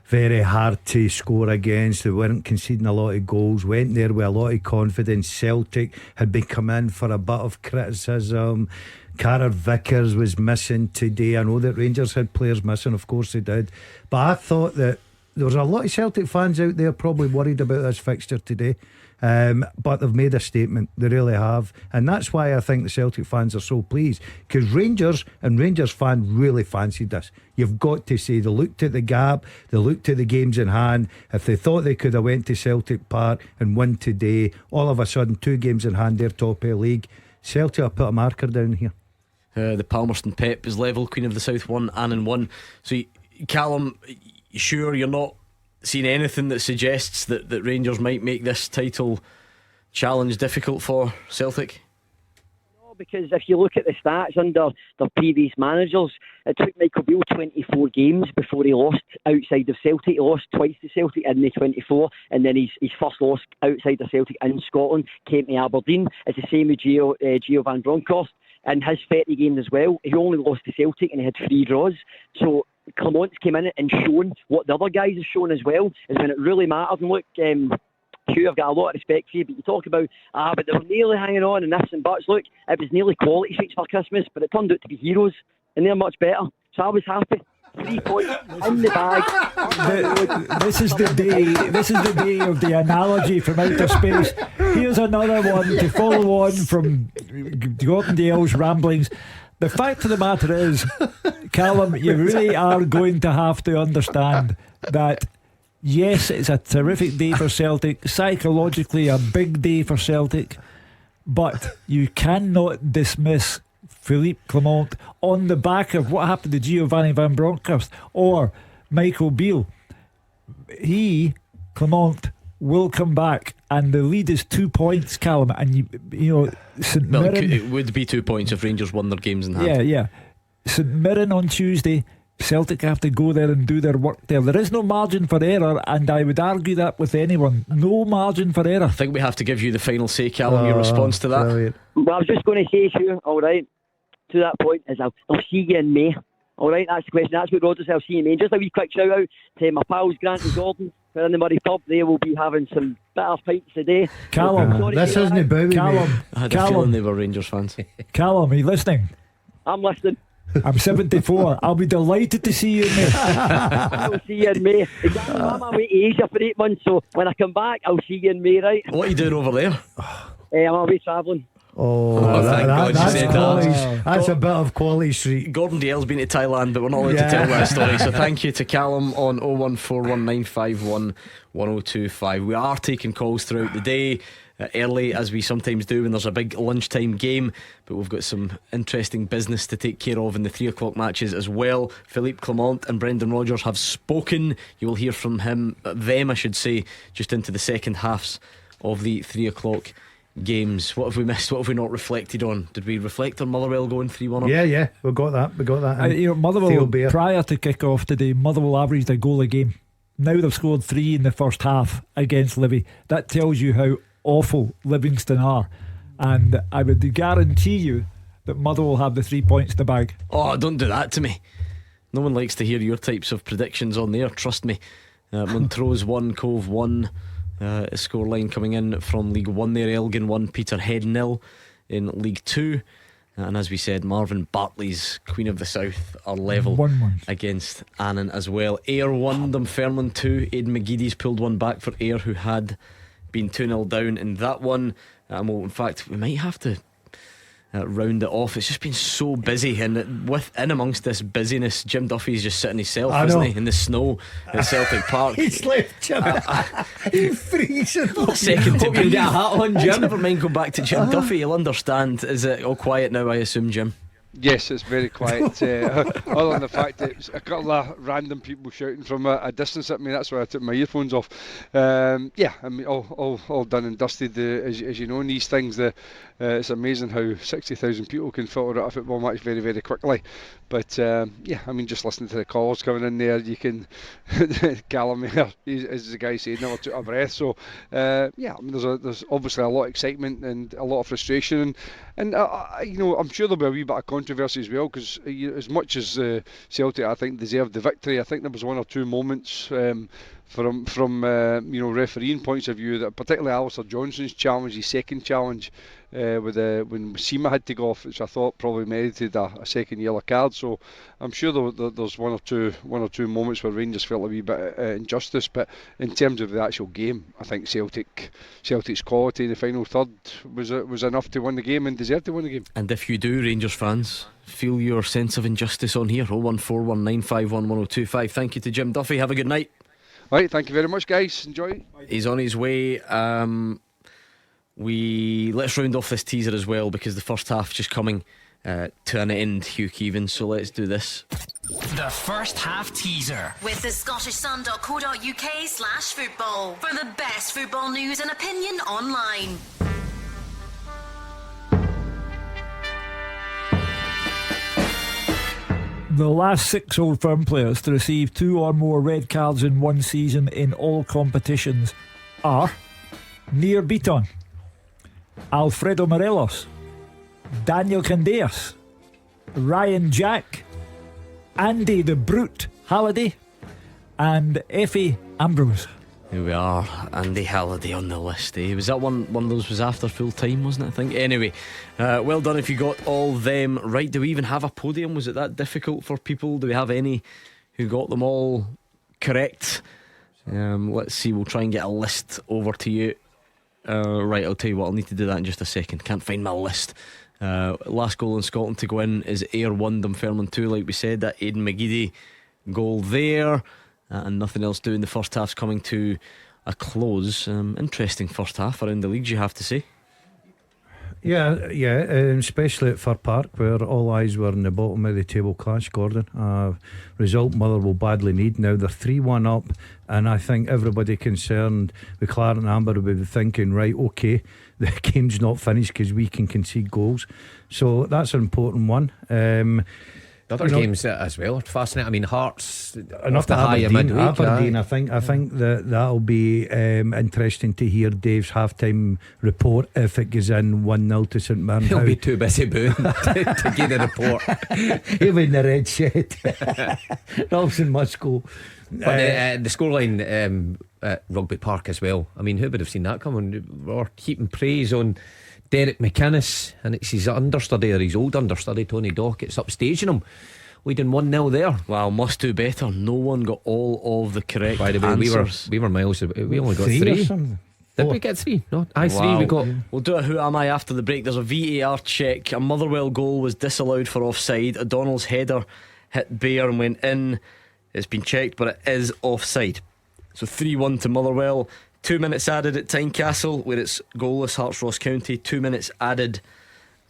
S8: very hard to score against. They weren't conceding a lot of goals, went there with a lot of confidence. Celtic had been come in for a bit of criticism. Cara Vickers was missing today. I know that Rangers had players missing, of course they did, but I thought that there was a lot of Celtic fans out there probably worried about this fixture today. But they've made a statement, they really have, and that's why I think the Celtic fans are so pleased, because Rangers and Rangers fans really fancied this. You've got to say they looked at the gap, they looked at the games in hand. If they thought they could have went to Celtic Park and won today, all of a sudden 2 games in hand, they're top of the league. Celtic have put a marker down here.
S6: The Palmerston Pep is level, Queen of the South 1, Annan 1. So Callum, sure you're not seen anything that suggests that Rangers might make this title challenge difficult for Celtic?
S14: No, because if you look at the stats under their previous managers, it took Michael Beale 24 games before he lost outside of Celtic. He lost twice to Celtic in the 24, and then his first loss outside of Celtic in Scotland came to Aberdeen. It's the same with Gio Van Bronckhorst. In his 30 games as well, he only lost to Celtic and he had 3 draws. So Clement's came in and shown what the other guys have shown as well, is when it really matters. And look, Hugh, I've got a lot of respect for you, but you talk about but they were nearly hanging on and ifs and buts. Look, it was nearly quality streaks for Christmas, but it turned out to be heroes, and they're much better. So I was happy. 3 points in the bag.
S7: This is the day of the analogy from outer space. Here's another one to follow on from Gordon Dale's ramblings. The fact of the matter is, Callum, you really are going to have to understand that yes, it's a terrific day for Celtic, psychologically a big day for Celtic, but you cannot dismiss Philippe Clement on the back of what happened to Giovanni Van Bronckhorst or Michael Beale. Clement will come back, and the lead is 2 points, Callum. And you know, St Mirren,
S6: it would be 2 points if Rangers won their games in hand.
S7: Yeah. St Mirren on Tuesday. Celtic have to go there and do their work there. There is no margin for error, and I would argue that with anyone. No margin for error.
S6: I think we have to give you the final say, Callum, your response to that.
S8: Brilliant.
S14: Well, I was just going to say, Hugh, alright, to that point, is I'll see you in May. Alright, that's the question. That's what Rogers, I'll see you in May. Just a wee quick shout out to my pals Grant and Gordon. We're in the Murray pub. They will be having some better pints today.
S7: Callum,
S8: this isn't about me.
S6: I had a feeling they were Rangers fans.
S7: Callum, are you listening?
S14: I'm listening.
S7: I'm 74. I'll be delighted to see you in May.
S14: I'll see you in May. Exactly. I'm away to Asia for 8 months, so when I come back, I'll see you in May, right?
S6: What are you doing over there?
S14: I'm away travelling.
S6: Thank God you said that.
S8: That's a bit of quality street.
S6: Gordon Dalziel's been to Thailand, but we're not allowed to tell that story. So thank you to Callum on 01419511025. We are taking calls throughout the day, early as we sometimes do when there's a big lunchtime game, but we've got some interesting business to take care of in the 3 o'clock matches as well. Philippe Clement and Brendan Rodgers have spoken. You will hear from them I should say, just into the second halves of the 3 o'clock games. What have we missed? What have we not reflected on? Did we reflect on Motherwell going 3-1 up?
S8: Yeah, we got that.
S7: Motherwell, prior to kick-off today, Motherwell averaged a goal a game. Now they've scored 3 in the first half against Livy. That tells you how awful Livingston are, and I would guarantee you that Motherwell will have the 3 points to bag.
S6: Oh, don't do that to me. No one likes to hear your types of predictions on there, trust me. Montrose 1, Cove 1. A scoreline coming in from League 1 there. Elgin 1, Peterhead 0 in League 2. And as we said, Marvin Bartley's Queen of the South are level
S7: 1-1
S6: against Annan as well. Ayr 1, Dunfermline 2. Aidan McGeady's pulled one back for Ayr, who had been 2-0 down in that one. Well, in fact, we might have to round it off. It's just been so busy, and in amongst this busyness, Jim Duffy's just sitting himself, isn't he, in the snow at Celtic Park.
S8: He's left Jim. He's freezing.
S6: Second to
S9: get a hat on, Jim.
S6: Never mind, go back to Jim Duffy. You'll understand. Is it all quiet now, I assume, Jim?
S12: Yes, it's very quiet. Other than the fact that it's a couple of random people shouting from a distance at me, that's why I took my earphones off. I mean, all done and dusted. As you know, in these things, it's amazing how 60,000 people can filter out a football match very, very quickly. But I mean, just listening to the calls coming in there, you can Callum here, as the guy said, never took a breath. So I mean, there's obviously a lot of excitement and a lot of frustration, and I'm sure there'll be a wee bit of controversy as well, because as much as Celtic, I think, deserved the victory, I think there was one or two moments from refereeing points of view, that particularly Alistair Johnson's challenge, his second challenge, when Seema had to go off, which I thought probably merited a second yellow card. So I'm sure there's one or two moments where Rangers felt a wee bit injustice, but in terms of the actual game, I think Celtic's quality in the final third was enough to win the game and deserved to win the game.
S6: And if you do, Rangers fans, feel your sense of injustice on here, 01419511025. Thank you to Jim Duffy. Have a good night.
S12: Right, thank you very much, guys. Enjoy.
S6: He's on his way. Let's round off this teaser as well, because the first half just coming to an end, Hugh Keevins. So let's do this.
S2: The first half teaser
S10: with the scottishsun.co.uk/football for the best football news and opinion online.
S7: The last 6 Old Firm players to receive 2 or more red cards in one season in all competitions are Nir Biton, Alfredo Morelos, Daniel Candeias, Ryan Jack, Andy the Brute Halliday, and Effie Ambrose.
S6: Here we are, Andy Halliday on the list. Was that one of those was after full time, wasn't it, I think? Anyway, well done if you got all them right. Do we even have a podium? Was it that difficult for people? Do we have any who got them all correct? Let's see, we'll try and get a list over to you. Right, I'll tell you what, I'll need to do that in just a second. Can't find my list. Last goal in Scotland to go in is Ayr 1, Dunfermline 2, like we said. That Aidan McGeady goal there. And nothing else doing. The first half's coming to a close. Interesting first half around the leagues, you have to say.
S8: Yeah, especially at Fir Park, where all eyes were in the bottom of the table clash, Gordon. Result Motherwell badly need. Now they're 3-1 up, and I think everybody concerned with Clark and Amber will be thinking, right, okay, the game's not finished because we can concede goals. So that's an important one.
S9: The other games as well are fascinating. I mean, Hearts
S8: enough to Aberdeen. I think that'll be interesting to hear Dave's halftime report if it goes in 1-0 to St Mirren.
S9: He'll be too busy booing to get a report.
S8: He'll be in the red shed. Robson must go.
S9: But the scoreline at Rugby Park as well. I mean, who would have seen that coming? We're heaping praise on Derek McInnes, and it's his understudy, or his old understudy, Tony Dockett's upstaging him, leading 1-0 there.
S6: Wow, must do better. No one got all of the correct
S9: By the way,
S6: answers.
S9: we were miles. We only got 3. Did we get 3? No,
S6: Wow.
S9: 3 we got.
S6: We'll do a who am I after the break. There's a VAR check. A Motherwell goal was disallowed for offside. O'Donnell's header hit Bayer and went in. It's been checked, but it is offside. So 3-1 to Motherwell. 2 minutes added at Tynecastle, where it's goalless. Hearts Ross County. 2 minutes added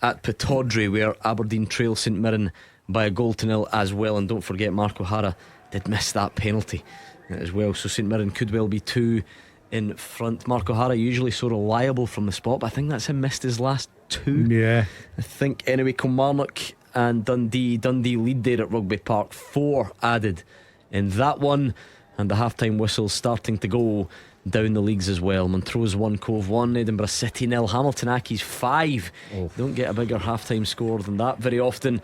S6: at Pittodrie, where Aberdeen trail St Mirren by a 1-0 as well. And don't forget, Mark O'Hara did miss that penalty as well, so St Mirren could well be 2 in front. Mark O'Hara usually so reliable from the spot, but I think that's him missed his last 2.
S8: Yeah,
S6: I think. Anyway, Kilmarnock and Dundee lead there at Rugby Park. 4 added in that one, and the half-time whistle starting to go down the leagues as well. Montrose 1, Cove 1, Edinburgh City 0, Hamilton Accies 5. Don't get a bigger half-time score than that very often.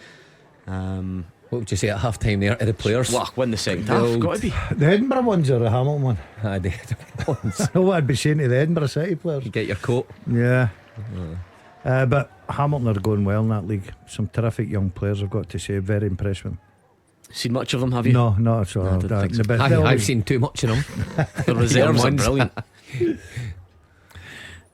S9: What would you say at half time there to the players?
S6: Well, win the second half. Got to be
S8: the Edinburgh ones or the Hamilton one?
S9: The Edinburgh ones.
S8: I know what I'd be saying to the Edinburgh City players.
S9: You get your coat.
S8: Yeah. But Hamilton are going well in that league. Some terrific young players, I've got to say. Very impressed with them.
S6: Seen much of them, have you?
S8: No, not at all.
S9: I've seen too much of them.
S6: The reserves are brilliant.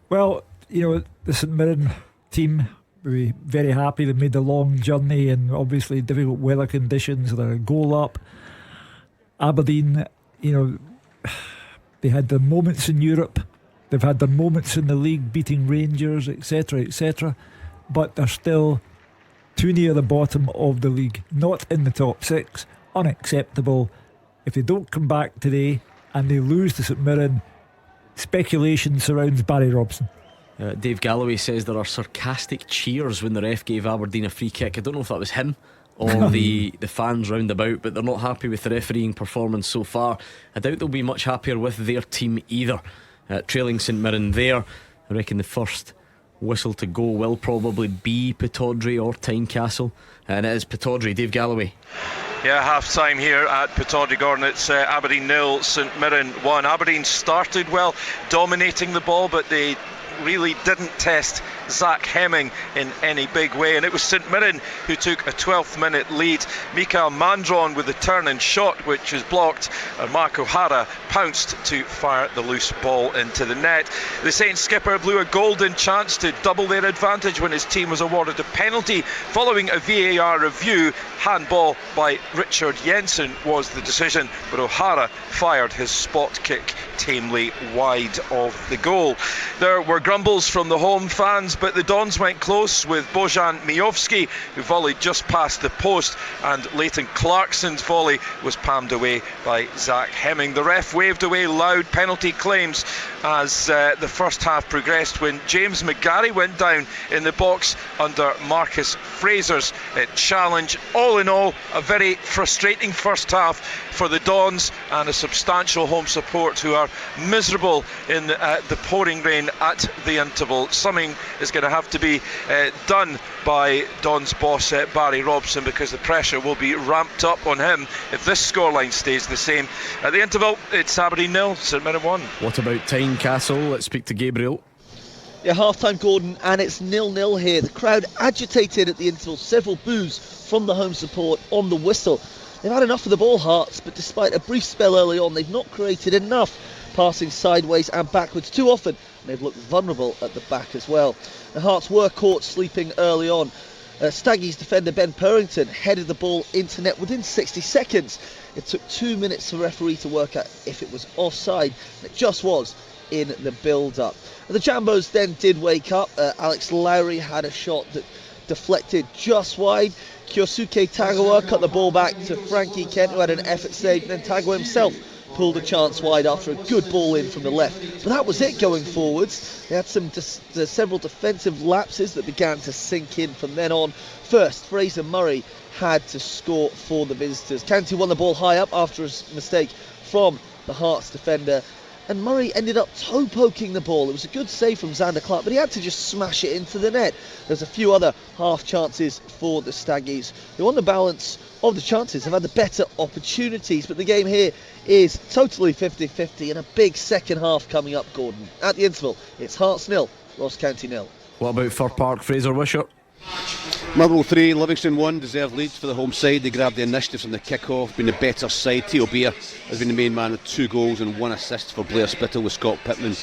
S7: Well, the St Mirren team, we were very happy. They made the long journey and obviously difficult weather conditions. They're a goal up. Aberdeen, they had their moments in Europe. They've had their moments in the league, beating Rangers, etc., etc. But they're still too near the bottom of the league, not in the top 6. Unacceptable. If they don't come back today and they lose to St Mirren, speculation surrounds Barry Robson.
S6: Dave Galloway says there are sarcastic cheers when the ref gave Aberdeen a free kick. I don't know if that was him or the fans round about, but they're not happy with the refereeing performance so far. I doubt they'll be much happier with their team either. Trailing St Mirren there, I reckon the first whistle to go will probably be Pittodrie or Tynecastle, and it is Pittodrie. Dave Galloway.
S15: Yeah, half time here at Pittodrie, Gordon. It's Aberdeen 0, St Mirren 1. Aberdeen started well, dominating the ball, but they really didn't test Zach Hemming in any big way, and it was St Mirren who took a 12th minute lead. Mikael Mandron with the turn and shot, which was blocked, and Mark O'Hara pounced to fire the loose ball into the net. The Saints skipper blew a golden chance to double their advantage when his team was awarded a penalty following a VAR review. Handball by Richard Jensen was the decision, but O'Hara fired his spot kick tamely wide of the goal. There were grumbles from the home fans, but the Dons went close with Bojan Mijovski, who volleyed just past the post, and Leighton Clarkson's volley was palmed away by Zach Hemming. The ref waved away loud penalty claims as the first half progressed, when James McGarry went down in the box under Marcus Fraser's challenge. All in all, a very frustrating first half for the Dons and a substantial home support who are miserable in the pouring rain at the interval. Something is going to have to be done by Dons boss Barry Robson, because the pressure will be ramped up on him if this scoreline stays the same. At the interval, it's Aberdeen 0, St Mirren 1.
S6: What about Tynecastle? Let's speak to Gabriel.
S16: Yeah, half-time, Gordon, and it's 0-0 here. The crowd agitated at the interval, several boos from the home support on the whistle. They've had enough of the ball, Hearts, but despite a brief spell early on, they've not created enough, passing sideways and backwards too often, and they've looked vulnerable at the back as well. The Hearts were caught sleeping early on. Staggies defender Ben Purrington headed the ball into net within 60 seconds. It took 2 minutes for the referee to work out if it was offside, and it just was in the build-up. The Jambos then did wake up. Alex Lowry had a shot that deflected just wide. Kyosuke Tagawa cut the ball back to Frankie Kent, who had an effort save, and then Tagawa himself pulled a chance wide after a good ball in from the left. But that was it going forwards. They had several defensive lapses that began to sink in from then on. First, Fraser Murray had to score for the visitors. Canty won the ball high up after a mistake from the Hearts defender and Murray ended up toe poking the ball. It was a good save from Xander Clark, but he had to just smash it into the net. There's a few other half chances for the Staggies, who on the balance of the chances have had the better opportunities, but the game here is totally 50-50 and a big second half coming up, Gordon. At the interval, it's Hearts 0, Ross County 0.
S6: What about Fir Park, Fraser Wishart?
S17: Motherwell 3, Livingston 1, deserved leads for the home side. They grabbed the initiative from the kick-off, been the better side. Theo Beer has been the main man with 2 goals and 1 assist for Blair Spittle, with Scott Pittman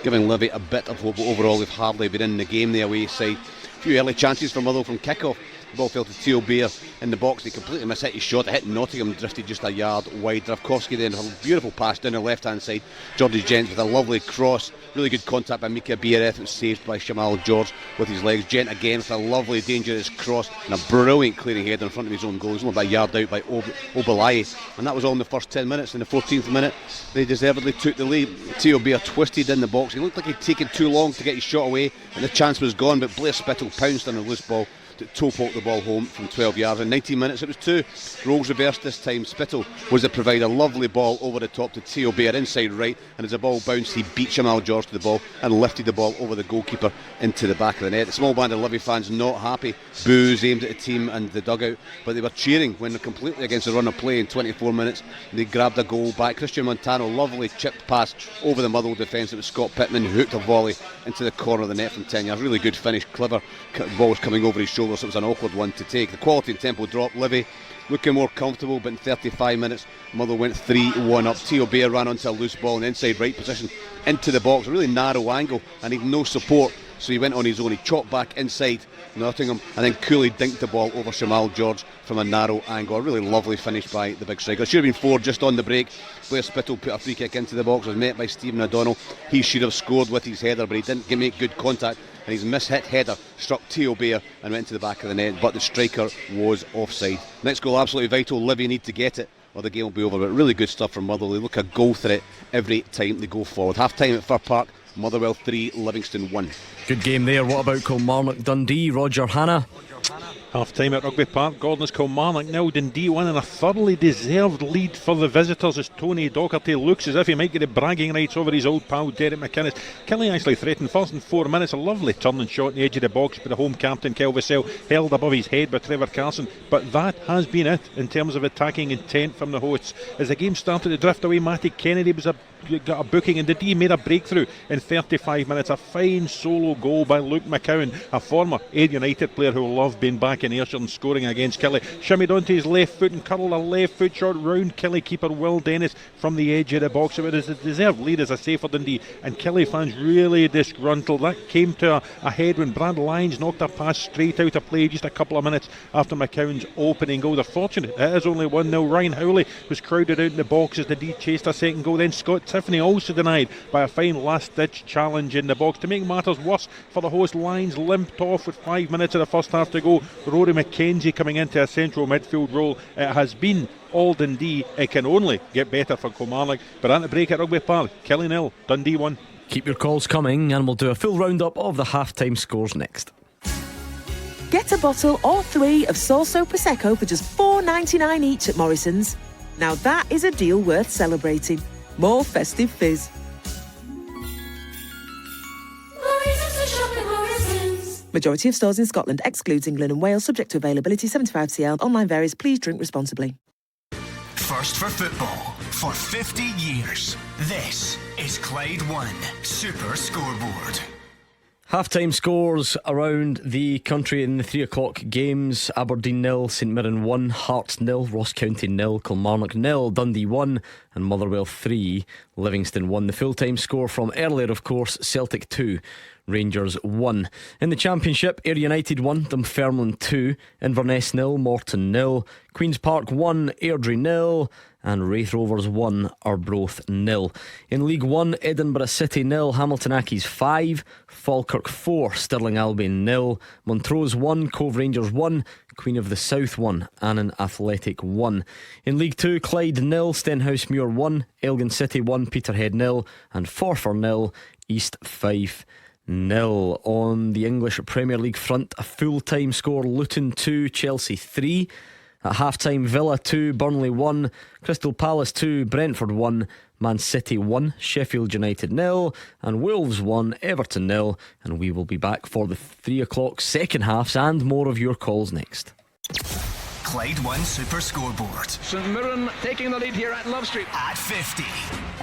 S17: giving Livy a bit of hope, but overall they've hardly been in the game, the away side. A few early chances for Motherwell from kick-off. The ball fell to Theo Beer in the box. He completely mishit his shot. It hit Nottingham, drifted just a yard wide. Dravkovsky then had a beautiful pass down the left-hand side. Georgie Gent with a lovely cross. Really good contact by Mika Biereth. It was saved by Shamal George with his legs. Gent again with a lovely, dangerous cross and a brilliant clearing header in front of his own goal. He's only about a yard out by Obalaye. And that was all in the first 10 minutes. In the 14th minute, they deservedly took the lead. Theo Beer twisted in the box. He looked like he'd taken too long to get his shot away, and the chance was gone, but Blair Spittle pounced on a loose ball to toe-poke the ball home from 12 yards. In 19 minutes it was 2. Roles reversed this time. Spittle was the provider. Lovely ball over the top to Theo Beer inside right, and as the ball bounced he beat Shamal George to the ball and lifted the ball over the goalkeeper into the back of the net. The small band of Livy fans not happy. Boos aimed at the team and the dugout, but they were cheering when they're completely against the run of play in 24 minutes. They grabbed a goal back. Christian Montano, lovely chipped pass over the Motherwell defence. It was Scott Pittman who hooked a volley into the corner of the net from 10 yards. Really good finish, clever. The ball was coming over his shoulder, so it was an awkward one to take. The quality and tempo dropped. Livy looking more comfortable, but in 35 minutes Motherwell went 3-1 up. Theo Beer ran onto a loose ball in the inside right position into the box, a really narrow angle, and he'd no support, so he went on his own. He chopped back inside Nottingham and then coolly dinked the ball over Shamal George from a narrow angle. A really lovely finish by the big striker. It should have been 4 just on the break. Blair Spittle put a free kick into the box, was met by Stephen O'Donnell. He should have scored with his header, but he didn't make good contact, and his mishit header struck Theo Beer and went to the back of the net, but the striker was offside. Next goal absolutely vital. Livy need to get it or the game will be over, but really good stuff from Motherwell. They look a goal threat every time they go forward. Half time at Fir Park, Motherwell 3, Livingston 1.
S6: Good game there. What about Kilmarnock Dundee? Roger Hannah.
S18: Half time at Rugby Park, Gordon's Kilmarnock 0, Dundee 1, and a thoroughly deserved lead for the visitors as Tony Docherty looks as if he might get the bragging rights over his old pal Derek McInnes. Kelly actually threatened first in 4 minutes, a lovely turning shot in the edge of the box, but the home captain Kelvisell held above his head by Trevor Carson. But that has been it in terms of attacking intent from the hosts. As the game started to drift away, Matty Kennedy got a booking, and Dundee made a breakthrough in 35 minutes. A fine solo goal by Luke McCowan, a former Ayr United player who loved being back in Ayrshire and scoring against Kelly. Shimmied onto his left foot and curled a left foot shot round Kelly keeper Will Dennis from the edge of the box. It was a deserved lead, as I say, for Dundee, and Kelly fans really disgruntled. That came to a head when Brad Lyons knocked a pass straight out of play just a couple of minutes after McCowan's opening goal. They're fortunate it is only 1-0. Ryan Howley was crowded out in the box as Dundee chased a second goal. Then Scott Tiffany also denied by a fine last-ditch challenge in the box. To make matters worse for the host, Lyons limped off with 5 minutes of the first half to go. Rory McKenzie coming into a central midfield role. It has been all Dundee. It can only get better for Kilmarnock. But at the break at Rugby Park, Kelly 0, Dundee 1.
S6: Keep your calls coming, and we'll do a full roundup of the half-time scores next.
S1: Get a bottle or 3 of Sorso Prosecco for just $4.99 each at Morrison's. Now that is a deal worth celebrating. More festive fizz. Majority of stores in Scotland, excludes England and Wales, subject to availability. 75cl. Online varies. Please drink responsibly.
S2: First for football for 50 years. This is Clyde One Super Scoreboard.
S6: Half-time scores around the country in the 3 o'clock games. Aberdeen 0, St Mirren 1, Hearts 0, Ross County 0, Kilmarnock 0, Dundee 1 and Motherwell 3, Livingston 1. The full-time score from earlier, of course, Celtic 2, Rangers 1. In the Championship, Ayr United 1, Dunfermline 2, Inverness 0, Morton 0, Queen's Park 1, Airdrie 0 and Wraith Rovers 1, Arbroath 0. In League 1, Edinburgh City 0, Hamilton Accies 5, Falkirk 4, Stirling Albion 0, Montrose 1, Cove Rangers 1, Queen of the South 1, Annan Athletic 1. In League 2, Clyde 0, Stenhousemuir 1, Elgin City 1, Peterhead 0 and Forfar 0, East Fife 0. On the English Premier League front, a full-time score: Luton 2, Chelsea 3. At half-time, Villa 2, Burnley 1, Crystal Palace 2, Brentford 1, Man City 1, Sheffield United 0, and Wolves 1, Everton 0. And we will be back for the 3 o'clock second halves and more of your calls next.
S2: Clyde One Super Scoreboard.
S3: St Mirren taking the lead here at Love Street.
S2: At 50.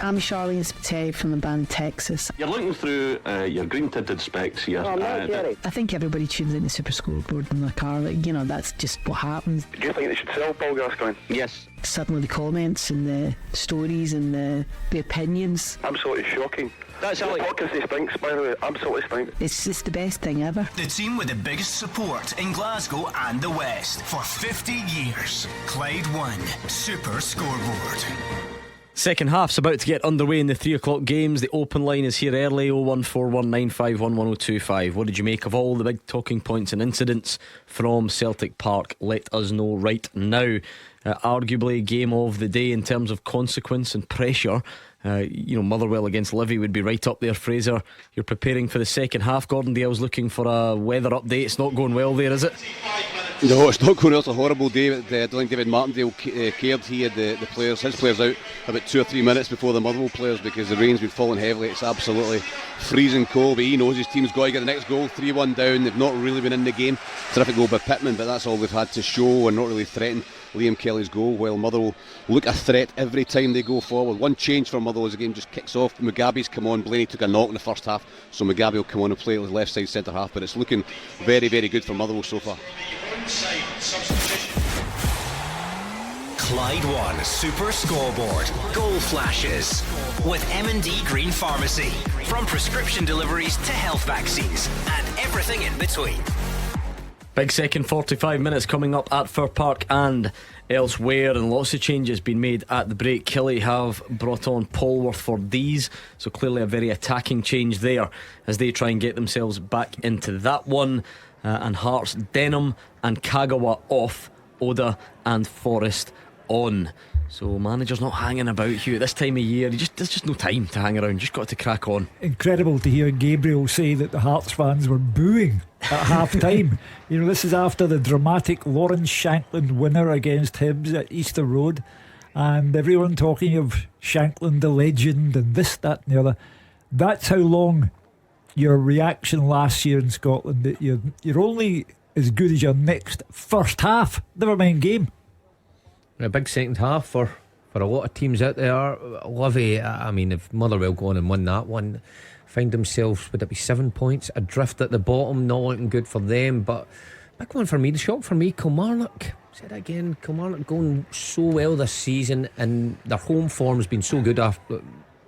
S19: I'm Charlene Spiteri from the band Texas.
S20: You're looking through your green tinted specs here.
S19: I think everybody tunes in the Super Scoreboard in the car. Like, you know, that's just what happens.
S20: Do you think they should sell Paul Gascoigne? Yes.
S19: Suddenly the comments and the stories and the opinions.
S20: Absolutely shocking. That's how podcast stinks, by the way. Absolutely stinks.
S19: It's just the best thing ever.
S2: The team with the biggest support in Glasgow and the West for 50 years. Clyde One Super Scoreboard.
S6: Second half's about to get underway in the 3 o'clock games. The open line is here early, 01419511025. What did you make of all the big talking points and incidents from Celtic Park? Let us know right now. Arguably game of the day in terms of consequence and pressure. Motherwell against Livy would be right up there. Fraser, you're preparing for the second half. Gordon Dale's looking for a weather update. It's not going well there, is it?
S17: No, it's not going well. It's a horrible day. I don't think David Martindale cared. He had his players out about 2 or 3 minutes before the Motherwell players because the rain's been falling heavily. It's absolutely freezing cold, but he knows his team's got to get the next goal. 3-1 down. They've not really been in the game. Terrific goal by Pittman, but that's all they've had to show and not really threaten Liam Kelly's goal, while Motherwell look a threat every time they go forward. One change for Motherwell as the game just kicks off. Mugabe's come on. Blaney took a knock in the first half, so Mugabe will come on and play at the left side centre half, but it's looking very, very good for Motherwell so far.
S2: Clyde One Super Scoreboard. Goal flashes with M&D Green Pharmacy. From prescription deliveries to health vaccines and everything in between.
S6: Big second 45 minutes coming up at Fir Park and elsewhere, and lots of changes been made at the break. Killie have brought on Polworth for these, so clearly a very attacking change there as they try and get themselves back into that one. And Hearts, Denham and Kagawa off, Oda and Forrest on. So managers not hanging about, Hugh, at this time of year. There's just no time to hang around. Just got to crack on.
S7: Incredible to hear Gabriel say that the Hearts fans were booing at half time. This is after the dramatic Lawrence Shankland winner against Hibs at Easter Road, and everyone talking of Shankland the legend and this, that and the other. That's how long your reaction last year in Scotland, that you're only as good as your next first half, never mind game.
S9: A big second half for a lot of teams out there. Livy, I mean, if Motherwell go on and win that one, find themselves, would it be 7 points adrift at the bottom? Not looking good for them. But big one for me, the shock for me, Kilmarnock. Said again, Kilmarnock going so well this season, and their home form's been so good after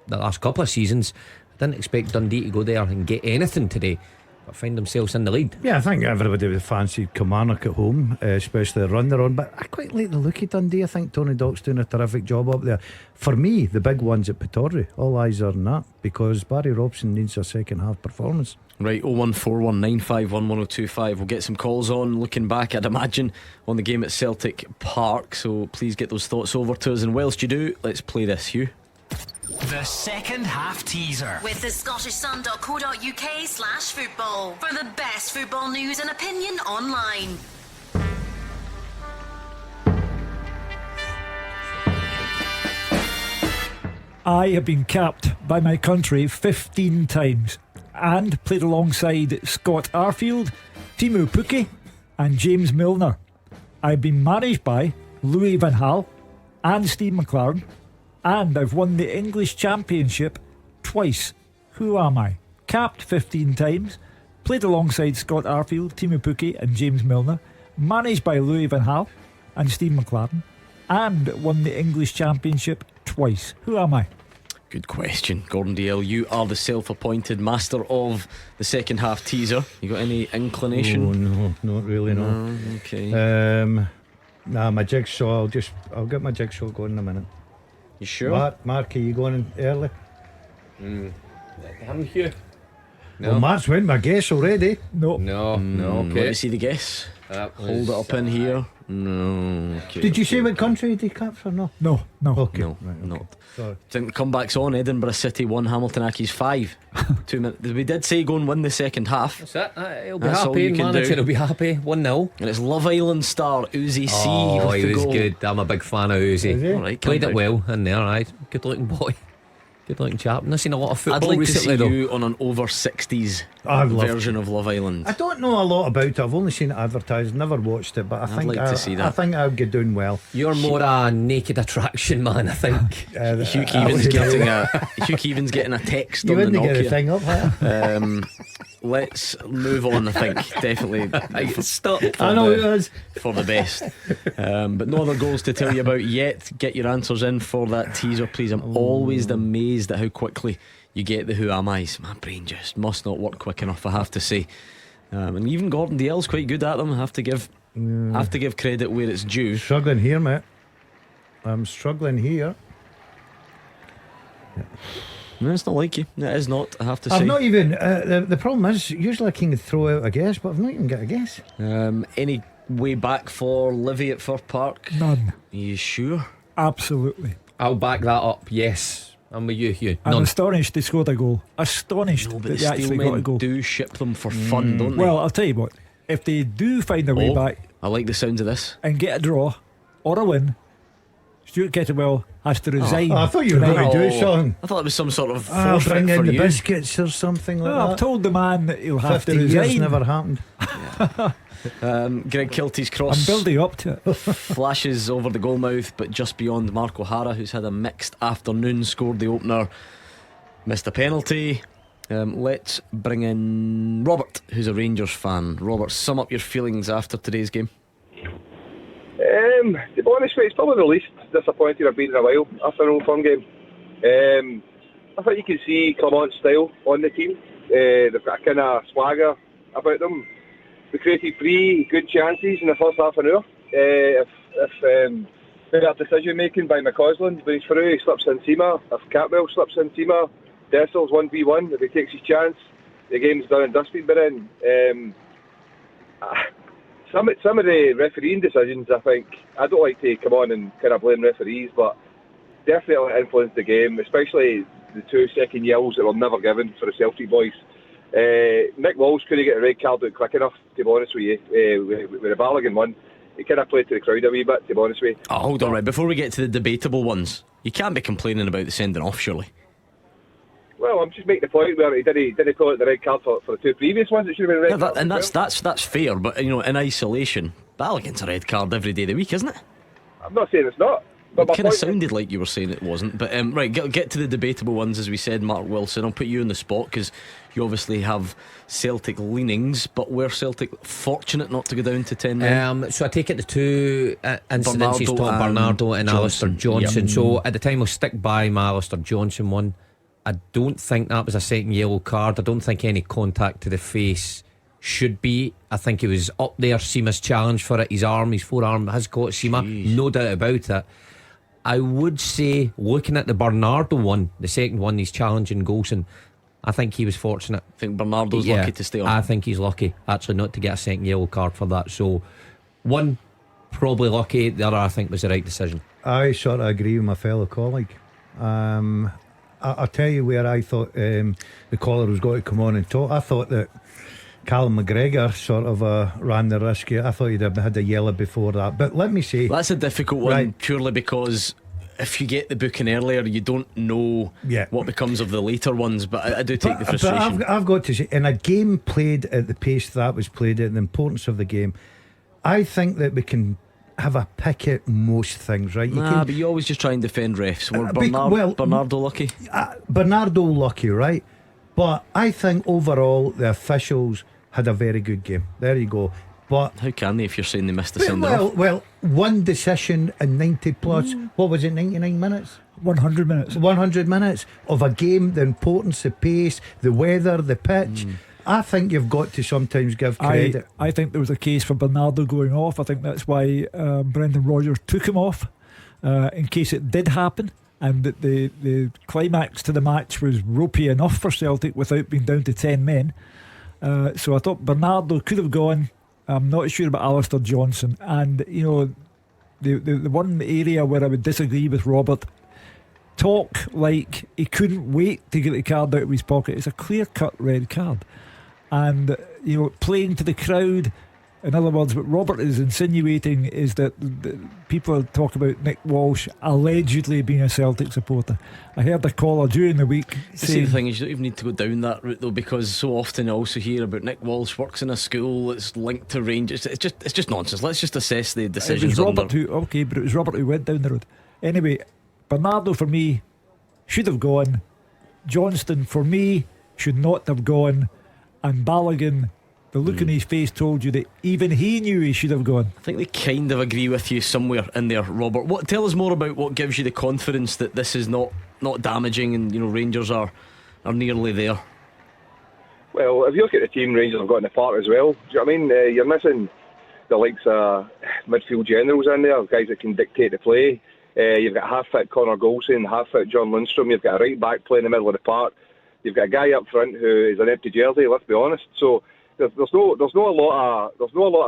S9: the last couple of seasons. I didn't expect Dundee to go there and get anything today, but find themselves in the lead.
S8: Yeah, I think everybody would fancy Kilmarnock at home, especially the run they're on. But I quite like the look of Dundee. I think Tony Dock's doing a terrific job up there. For me, the big one's at Pittodrie. All eyes are on that, because Barry Robson needs a second half performance.
S6: Right, 01419511025. We'll get some calls on, looking back, I'd imagine, on the game at Celtic Park. So please get those thoughts over to us. And whilst you do, let's play this, Hugh.
S2: The second half teaser
S10: with the scottishsun.co.uk/football for the best football news and opinion online.
S7: I have been capped by my country 15 times and played alongside Scott Arfield, Timo Pukki and James Milner. I've been managed by Louis van Gaal and Steve McLaren, and I've won the English Championship twice. Who am I? Capped 15 times, played alongside Scott Arfield, Timo Pukki and James Milner, managed by Louis van Gaal and Steve McLaren, and won the English Championship twice. Who am I?
S6: Good question, Gordon Dale. You are the self-appointed master of the second half teaser. You got any inclination?
S8: Oh, no, not really, no.
S6: Okay.
S8: My jigsaw, I'll get my jigsaw going in a minute.
S6: You sure?
S8: Mark, are you going in early?
S9: I'm Hugh.
S8: No. Well, Mark's went my guess already.
S9: No.
S6: Okay. Let me see the guess. Hold it up in here. No. Okay,
S8: Did you say what country he capped for? No.
S7: Okay.
S6: No,
S8: right, okay.
S6: not.
S8: Sorry.
S6: Think comebacks on. Edinburgh City 1, Hamilton Accies 5. 2 minutes. We did say go and win the second half.
S9: That's it. He'll be
S6: That's
S9: happy. Manager will be happy. 1-0.
S6: And it's Love Island star Uzi C.
S9: Oh,
S6: with
S9: he
S6: the
S9: was
S6: goal.
S9: good. I'm a big fan of Uzi.
S6: All right,
S9: played
S6: calm
S9: it
S6: down.
S9: well in there, right? Good looking boy. Good looking chap. I've seen a lot of
S6: I'd
S9: football
S6: like
S9: recently,
S6: to see
S9: though.
S6: you on an over 60s
S8: I'd love
S6: version of Love Island.
S8: I don't know a lot about it. I've only seen it advertised, never watched it, but I think
S6: like to see that.
S8: I think I'll get doing well.
S9: You're more a naked attraction man, I think.
S6: Hugh Keevins getting a text
S8: You
S6: on the
S8: wouldn't
S6: Nokia.
S8: get a thing up, huh?
S6: Let's move on. I think definitely
S9: stop.
S8: I know it is
S6: for the best, but no other goals to tell you about yet. Get your answers in for that teaser, please. I'm always amazed at how quickly you get the who am I's. My brain just must not work quick enough, I have to say. And even Gordon Dalziel's quite good at them. I have to give credit where it's due.
S8: Struggling here, mate. I'm struggling here.
S6: No, it's not like you. It is not, I have to say.
S8: I've not even the problem is usually I can throw out a guess, but I've not even got a guess.
S6: Any way back for Livy at Firth Park?
S7: None.
S6: Are you sure?
S7: Absolutely.
S9: I'll back that up. Yes, I'm with you, Hugh.
S7: I'm
S9: None.
S7: astonished they scored a goal. Astonished
S6: No, but
S7: that
S6: the
S7: they actually got a
S6: Steelmen
S7: goal.
S6: do ship them for fun, don't they?
S7: Well, I'll tell you what. If they do find their way back,
S6: I like the sound of this,
S7: and get a draw or a win, Stuart Kettlewell has to resign.
S8: I thought you were going to do something.
S6: I thought it was some sort of
S8: I'll
S6: forfeit
S8: bring
S6: for
S8: in the
S6: you.
S8: biscuits or something like that.
S7: I've told the man that he'll have
S8: 50
S7: to
S8: years
S7: resign.
S8: never happened.
S6: Greg Kilty's cross.
S7: I'm building up to it.
S6: Flashes over the goalmouth, but just beyond. Mark O'Hara, who's had a mixed afternoon, scored the opener, missed a penalty. Let's bring in Robert, who's a Rangers fan. Robert, sum up your feelings after today's game.
S21: To be honest with you, it's probably the least disappointed I've been in a while after an Old Firm game. I think you can see Clement's style on the team. They've got a kind of swagger about them. We created 3 good chances in the first half an hour. If better decision making by McCausland, but he's through, he slips in Seema. If Catwell slips in Seema, Dessel's 1v1. If he takes his chance, the game's done and dusted by then. Some of the refereeing decisions, I think, I don't like to come on and kind of blame referees, but definitely influenced the game, especially the 2 second yells that were never given for the Celtic boys. Nick Walsh couldn't get a red card out quick enough, to be honest with you, with the Balogun one. He kind of played to the crowd a wee bit, to be honest with you.
S6: Oh, hold on, right, before we get to the debatable ones, you can't be complaining about the sending off, surely.
S21: Well, I'm just making the point where he didn't call it the red card for the 2 previous ones. It should have been a red card.
S6: And that's fair, but in isolation, Balogun's a red card every day of the week, isn't it?
S21: I'm not saying it's not. But
S6: It kind of sounded like you were saying it wasn't. But right, get to the debatable ones, as we said. Mark Wilson, I'll put you on the spot because you obviously have Celtic leanings, but were Celtic fortunate not to go down to 10 men?
S9: So I take it the 2 incidents he's talking, Bernardo and Alistair Johnson.
S6: Yep.
S9: So at the time I'll stick by my Alistair Johnson one. I don't think that was a second yellow card. I don't think any contact to the face should be. I think he was up there. Seema's challenge for it. His forearm has caught Seema. No doubt about it. I would say, looking at the Bernardo one, the second one, he's challenging Golson, I think he was fortunate.
S6: I think Bernardo's lucky to stay on.
S9: I think he's lucky actually not to get a second yellow card for that. So one, probably lucky. The other, I think, was the right decision.
S8: I sort of agree with my fellow colleague. I'll tell you where I thought the caller was going to come on and talk. I thought that Callum McGregor sort of ran the risk here. I thought he'd have had a yellow before that. But let me say,
S6: that's a difficult one, purely because if you get the booking earlier, you don't know what becomes of the later ones. But I do take the frustration.
S8: But I've got to say, in a game played at the pace that was played at, the importance of the game, I think that we can have a pick at most things, right?
S6: But you always just try and defend refs. Were Bernardo lucky?
S8: Bernardo lucky, right? But I think overall the officials had a very good game. There you go. But
S6: how can they if you're saying they missed the sender off?
S8: Well, one decision in 90 plus, what was it, 99 minutes?
S7: 100 minutes.
S8: 100 minutes of a game, the importance, the pace, the weather, the pitch. I think you've got to sometimes give credit.
S7: I think there was a case for Bernardo going off. I think that's why Brendan Rodgers took him off in case it did happen, and that the climax to the match was ropey enough for Celtic without being down to 10 men. So I thought Bernardo could have gone. I'm not sure about Alistair Johnson. And the one area where I would disagree with Robert, talk like he couldn't wait to get the card out of his pocket. It's a clear-cut red card. And playing to the crowd, In other words, what Robert is insinuating is that people talk about Nick Walsh allegedly being a Celtic supporter. I heard a caller during the week
S6: See, the thing is, you don't even need to go down that route though, because so often I also hear about Nick Walsh works in a school that's linked to Rangers. It's just nonsense. Let's just assess the decisions.
S7: It was Robert but it was Robert who went down the road. Anyway, Bernardo for me should have gone. Johnston for me should not have gone, and Balogun, the look in his face told you that even he knew he should have gone.
S6: I think they kind of agree with you somewhere in there, Robert. Tell us more about what gives you the confidence that this is not damaging, and Rangers are nearly there.
S21: Well, if you look at the team Rangers have got in the park as well, do you know what I mean? You're missing the likes of midfield generals in there, guys that can dictate the play. You've got half-fit Connor Goldson, half-fit John Lundstrom. You've got a right back playing in the middle of the park. You've got a guy up front who is an empty jersey, let's be honest. So there's no a lot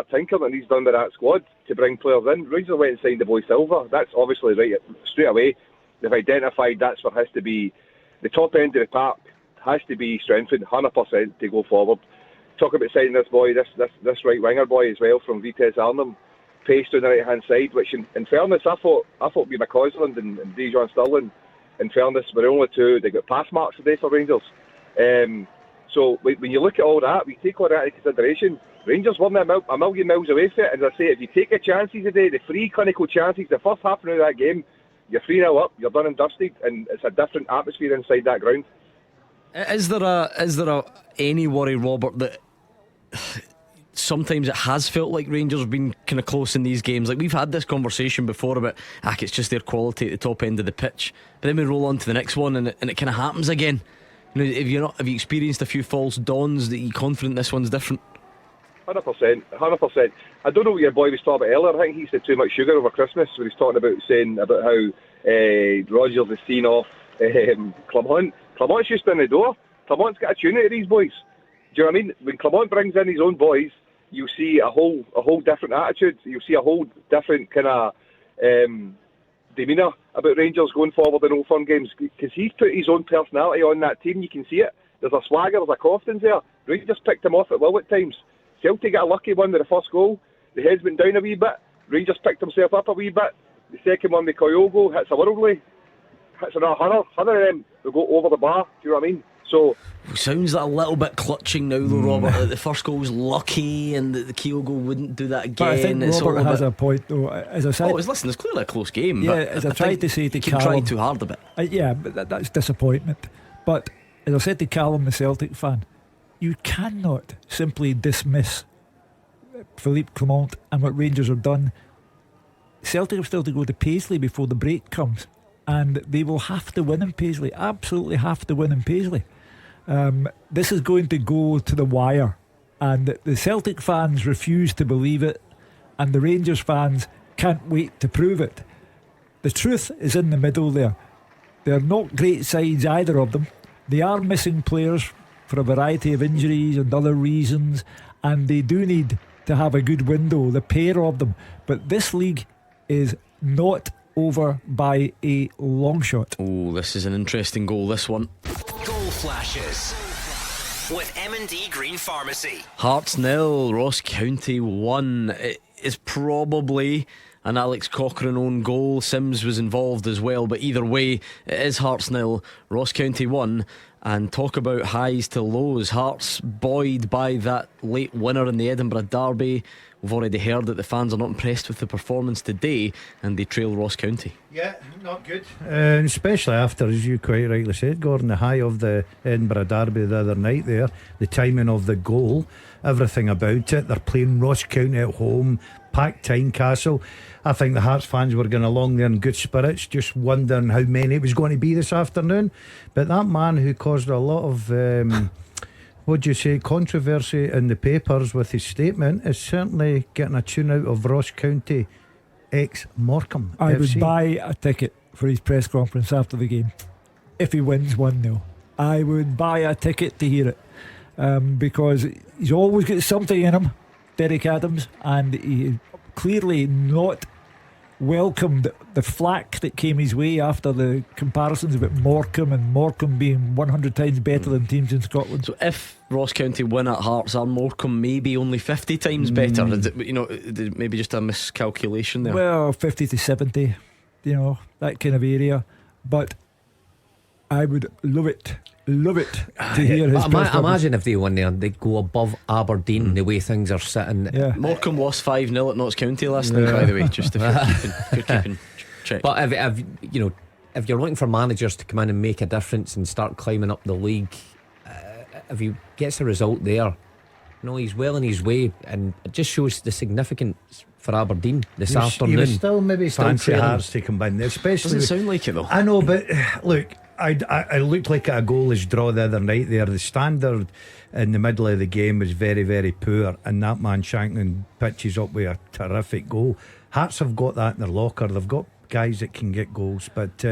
S21: of tinkering that needs done by that squad to bring players in. Rangers went and signed the boy Silva. That's obviously right straight away. They've identified that's what has to be the top end of the park has to be strengthened 100% to go forward. Talk about signing this boy, this right winger boy as well from Vitesse Arnhem, pace down the right hand side. Which in fairness, I thought it'd be McCausland and Dejan Sterling. In fairness, were the only two that got pass marks today for Rangers. So when you look at all that, we take all that into consideration. Rangers weren't a million miles away from it. As I say, if you take the chances today, the three clinical chances, the first half an hour of that game, you're 3-0 up, you're done and dusted, and it's a different atmosphere inside that ground.
S6: Is there any worry, Robert, that sometimes it has felt like Rangers have been kind of close in these games? Like, we've had this conversation before about it's just their quality at the top end of the pitch, but then we roll on to the next one and it kind of happens again. Have you experienced a few false dawns that you're confident this one's different?
S21: 100%. I don't know what your boy was talking about earlier. I think he said too much sugar over Christmas when he's talking about how Rodgers has seen off Clermont. Clermont's just in the door. Clermont's got a tune out of these boys. Do you know what I mean? When Clermont brings in his own boys, you see a whole different attitude. You see a whole different kind of demeanour about Rangers going forward in Old Firm games, because he's put his own personality on that team. You can see it. There's a swagger, there's a confidence there. Rangers picked him off at will at times. Celtic got a lucky one with the first goal. The heads went down a wee bit. Rangers picked himself up a wee bit. The second one with Kyogo hits a worldly. Hits another 100 of them will go over the bar. Do you know what I mean? So
S6: sounds like a little bit clutching now though, Robert. The first goal was lucky and the Kyogo wouldn't do that again.
S7: But I think Robert has a point though. As I said,
S6: listen, it's clearly a close game.
S7: Yeah, as I tried to say to Callum,
S6: try too hard a bit.
S7: Yeah, but that's disappointment. But as I said to Callum, the Celtic fan, you cannot simply dismiss Philippe Clement and what Rangers have done. Celtic have still to go to Paisley before the break comes, and they will have to win in Paisley. Absolutely have to win in Paisley. This is going to go to the wire, and the Celtic fans refuse to believe it, and the Rangers fans can't wait to prove it. The truth is in the middle there. They're not great sides, either of them. They are missing players for a variety of injuries and other reasons, and they do need to have a good window, the pair of them. But this league is not over by a long shot.
S6: Oh, this is an interesting goal, this one.
S2: Goal flashes with M&D Green Pharmacy.
S6: Hearts 0, Ross County 1. It is probably an Alex Cochrane own goal. Sims was involved as well, but either way, it is Hearts 0, Ross County 1. And talk about highs to lows. Hearts buoyed by that late winner in the Edinburgh Derby. We've already heard that the fans are not impressed with the performance today, and they trail Ross County.
S8: Yeah, not good. Especially after, as you quite rightly said, Gordon, the high of the Edinburgh Derby the other night there, the timing of the goal, everything about it. They're playing Ross County at home, packed Tynecastle. I think the Hearts fans were going along there in good spirits, just wondering how many it was going to be this afternoon. But that man who caused a lot of controversy in the papers with his statement is certainly getting a tune out of Ross County ex Morecambe
S7: I
S8: FC.
S7: would buy a ticket for his press conference after the game if he wins 1-0. I would buy a ticket to hear it, because he's always got something in him, Derek Adams, and he clearly not welcomed the flack that came his way after the comparisons about Morecambe and Morecambe being 100 times better than teams in Scotland.
S6: So if Ross County win at Hearts, are Morecambe maybe only 50 times better? Is it, maybe just a miscalculation there?
S7: Well, 50 to 70, that kind of area. But I would love it to hear his
S9: imagine if they won there, they'd go above Aberdeen the way things are sitting.
S6: Morecambe lost 5-0 at Notts County last night, by the way, just if you're keeping check.
S9: But if you're looking for managers to come in and make a difference and start climbing up the league, if he gets a result there, he's well in his way, and it just shows the significance for Aberdeen this afternoon.
S8: You would still maybe fancy Hearts to combine there, especially.
S6: Doesn't sound like it though.
S8: I know, but look, I looked like a goalless draw the other night there. The standard in the middle of the game was very, very poor, and that man Shankland pitches up with a terrific goal. Hearts have got that in their locker. They've got guys that can get goals, but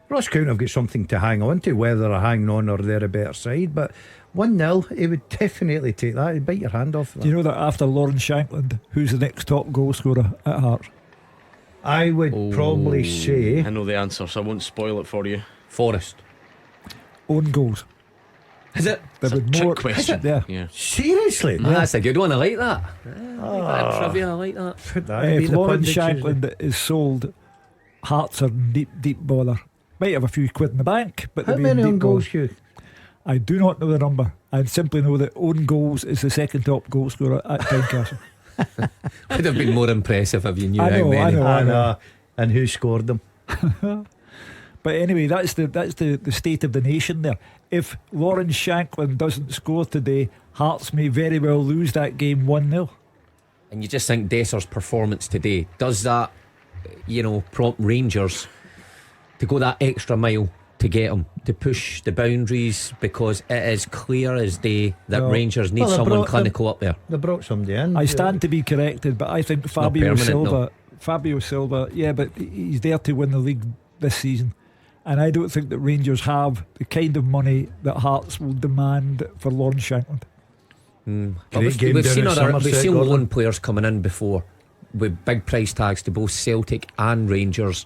S8: Ross County have got something to hang on to, whether they're hanging on or they're a better side. But 1-0, he would definitely take that. He'd bite your hand off.
S7: Do you know that after Lawrence Shankland, who's the next top goal scorer at Hearts?
S8: I would probably say,
S6: I know the answer, so I won't spoil it for you.
S9: Forrest.
S7: Own goals.
S9: Is it?
S7: There would
S6: Trick
S7: more
S6: question.
S7: Yeah.
S8: Seriously?
S9: That's a good one. I like that. Trivia, I like that.
S7: If Lawrence Shankland is sold, Hearts are in deep bother. Might have a few quid in the bank, but
S8: how many own goals, Hugh?
S7: I do not know the number. I simply know that own goals is the second top goal scorer at Tynecastle.
S9: Would have been more impressive if you knew
S7: I
S9: how many.
S7: I know.
S8: And who scored them?
S7: But anyway, that's the state of the nation there. If Lawrence Shankland doesn't score today, Hearts may very well lose that game 1-0.
S9: And you just think Desser's performance today, does that prompt Rangers to go that extra mile to get him, to push the boundaries, because it is clear as day that Rangers need someone clinical up there.
S8: They brought somebody in.
S7: I stand to be corrected, but I think Fabio Silva, yeah, but he's there to win the league this season, and I don't think that Rangers have the kind of money that Hearts will demand for Lawrence Shankland.
S9: We've seen loan players coming in before with big price tags to both Celtic and Rangers,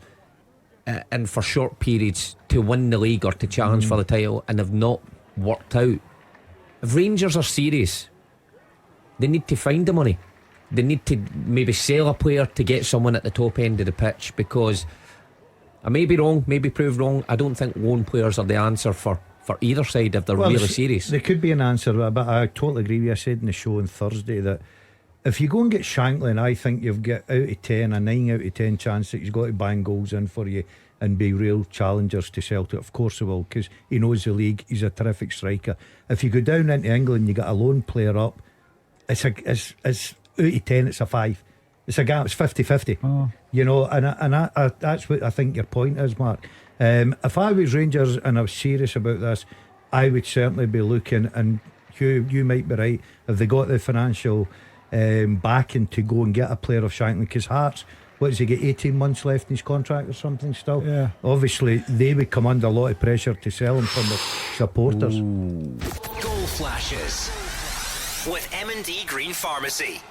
S9: and for short periods to win the league or to challenge for the title, and have not worked out. If Rangers are serious, they need to find the money. They need to maybe sell a player to get someone at the top end of the pitch, because I may be wrong, maybe proved wrong. I don't think loan players are the answer for either side if they're really serious.
S8: There could be an answer, but I totally agree with you. I said in the show on Thursday that if you go and get Shankland, I think you've got a 9 out of 10 chance that he's got to bang goals in for you and be real challengers to Celtic. Of course he will, because he knows the league. He's a terrific striker. If you go down into England, you got a lone player up, it's out of 10, it's a 5. It's a gap. It's 50-50. And that's what I think your point is, Mark. If I was Rangers and I was serious about this, I would certainly be looking, and Hugh, you might be right, if they got the financial backing to go and get a player of Shankland, because Hearts, what does he get, 18 months left in his contract or something still?
S7: Yeah.
S8: Obviously they would come under a lot of pressure to sell him from the supporters.
S2: Goal flashes with M&D Green Pharmacy.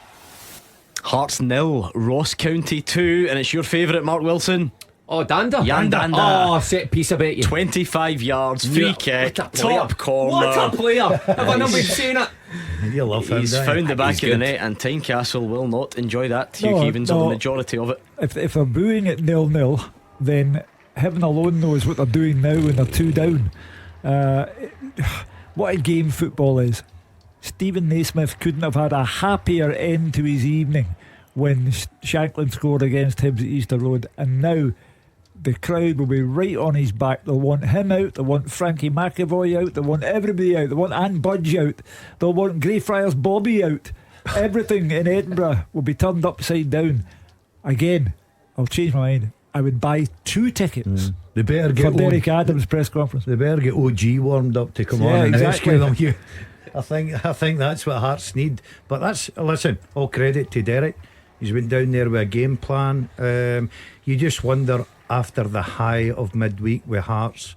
S6: Hearts 0, Ross County 2, and it's your favourite, Mark Wilson.
S9: Oh, Danda.
S6: Jan Danda.
S9: Oh, set piece, I bet you.
S6: 25 yards, free kick, top corner.
S9: What a player. Have I not been saying it?
S8: You love him.
S6: He's found the back of the net, and Tynecastle will not enjoy that. Hugh Keevins on the majority of it.
S7: If they're booing at 0-0, then heaven alone knows what they're doing now when they're 2 down. What a game football is. Stephen Naismith couldn't have had a happier end to his evening when Shankland scored against Hibs at Easter Road, and now the crowd will be right on his back. They'll want him out, they'll want Frankie McAvoy out, they'll want everybody out, they'll want Anne Budge out, they'll want Greyfriars Bobby out. Everything in Edinburgh will be turned upside down. Again, I'll change my mind. I would buy 2 tickets
S8: They better get
S7: for Derek Adams' press conference.
S8: They better get OG warmed up to come on and rescue them. I think that's what Hearts need. But listen, all credit to Derek. He's been down there with a game plan. You just wonder, after the high of midweek with Hearts,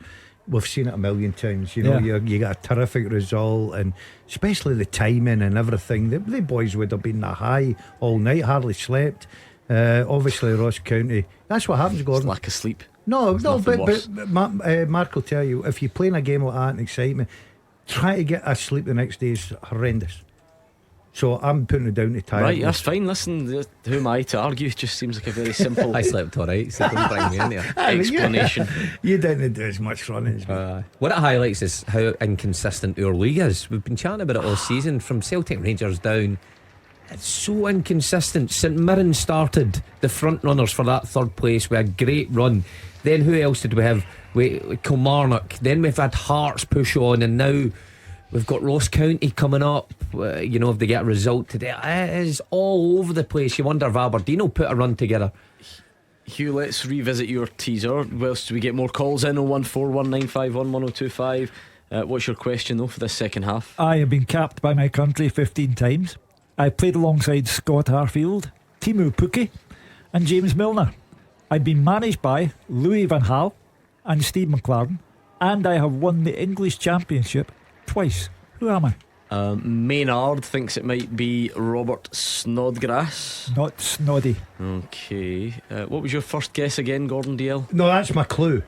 S8: we've seen it a million times. You got a terrific result, and especially the timing and everything. The boys would have been a high all night, hardly slept. Obviously, Ross County. That's what happens, Gordon.
S6: Lack of sleep.
S8: No,
S6: nothing worse.
S8: but Mark will tell you, if you're playing a game like that and excitement, try to get a sleep the next day is horrendous. So I'm putting it down to tiredness.
S6: Right, that's fine. Listen, who am I to argue? It just seems like a very simple.
S9: I slept alright, so don't bring me in here.
S6: Explanation.
S8: You didn't do as much running as me.
S9: What it highlights is how inconsistent our league is. We've been chatting about it all season, from Celtic, Rangers down. It's so inconsistent. St Mirren started the front runners for that third place with a great run. Then who else did we have? Kilmarnock. Then we've had Hearts push on, and now we've got Ross County coming up. If they get a result today, it is all over the place. You wonder if Aberdeen will put a run together.
S6: Hugh, let's revisit your teaser. Whilst we get more calls in, 01419511025. What's your question though for this second half?
S7: I have been capped by my country 15 times. I played alongside Scott Harfield, Timu Pukki and James Milner. I've been managed by Louis van Gaal and Steve McLaren, and I have won the English Championship twice. Who am I?
S6: Maynard thinks it might be Robert Snodgrass.
S7: Not Snoddy.
S6: Okay. What was your first guess again, Gordon DL?
S8: No, that's my clue.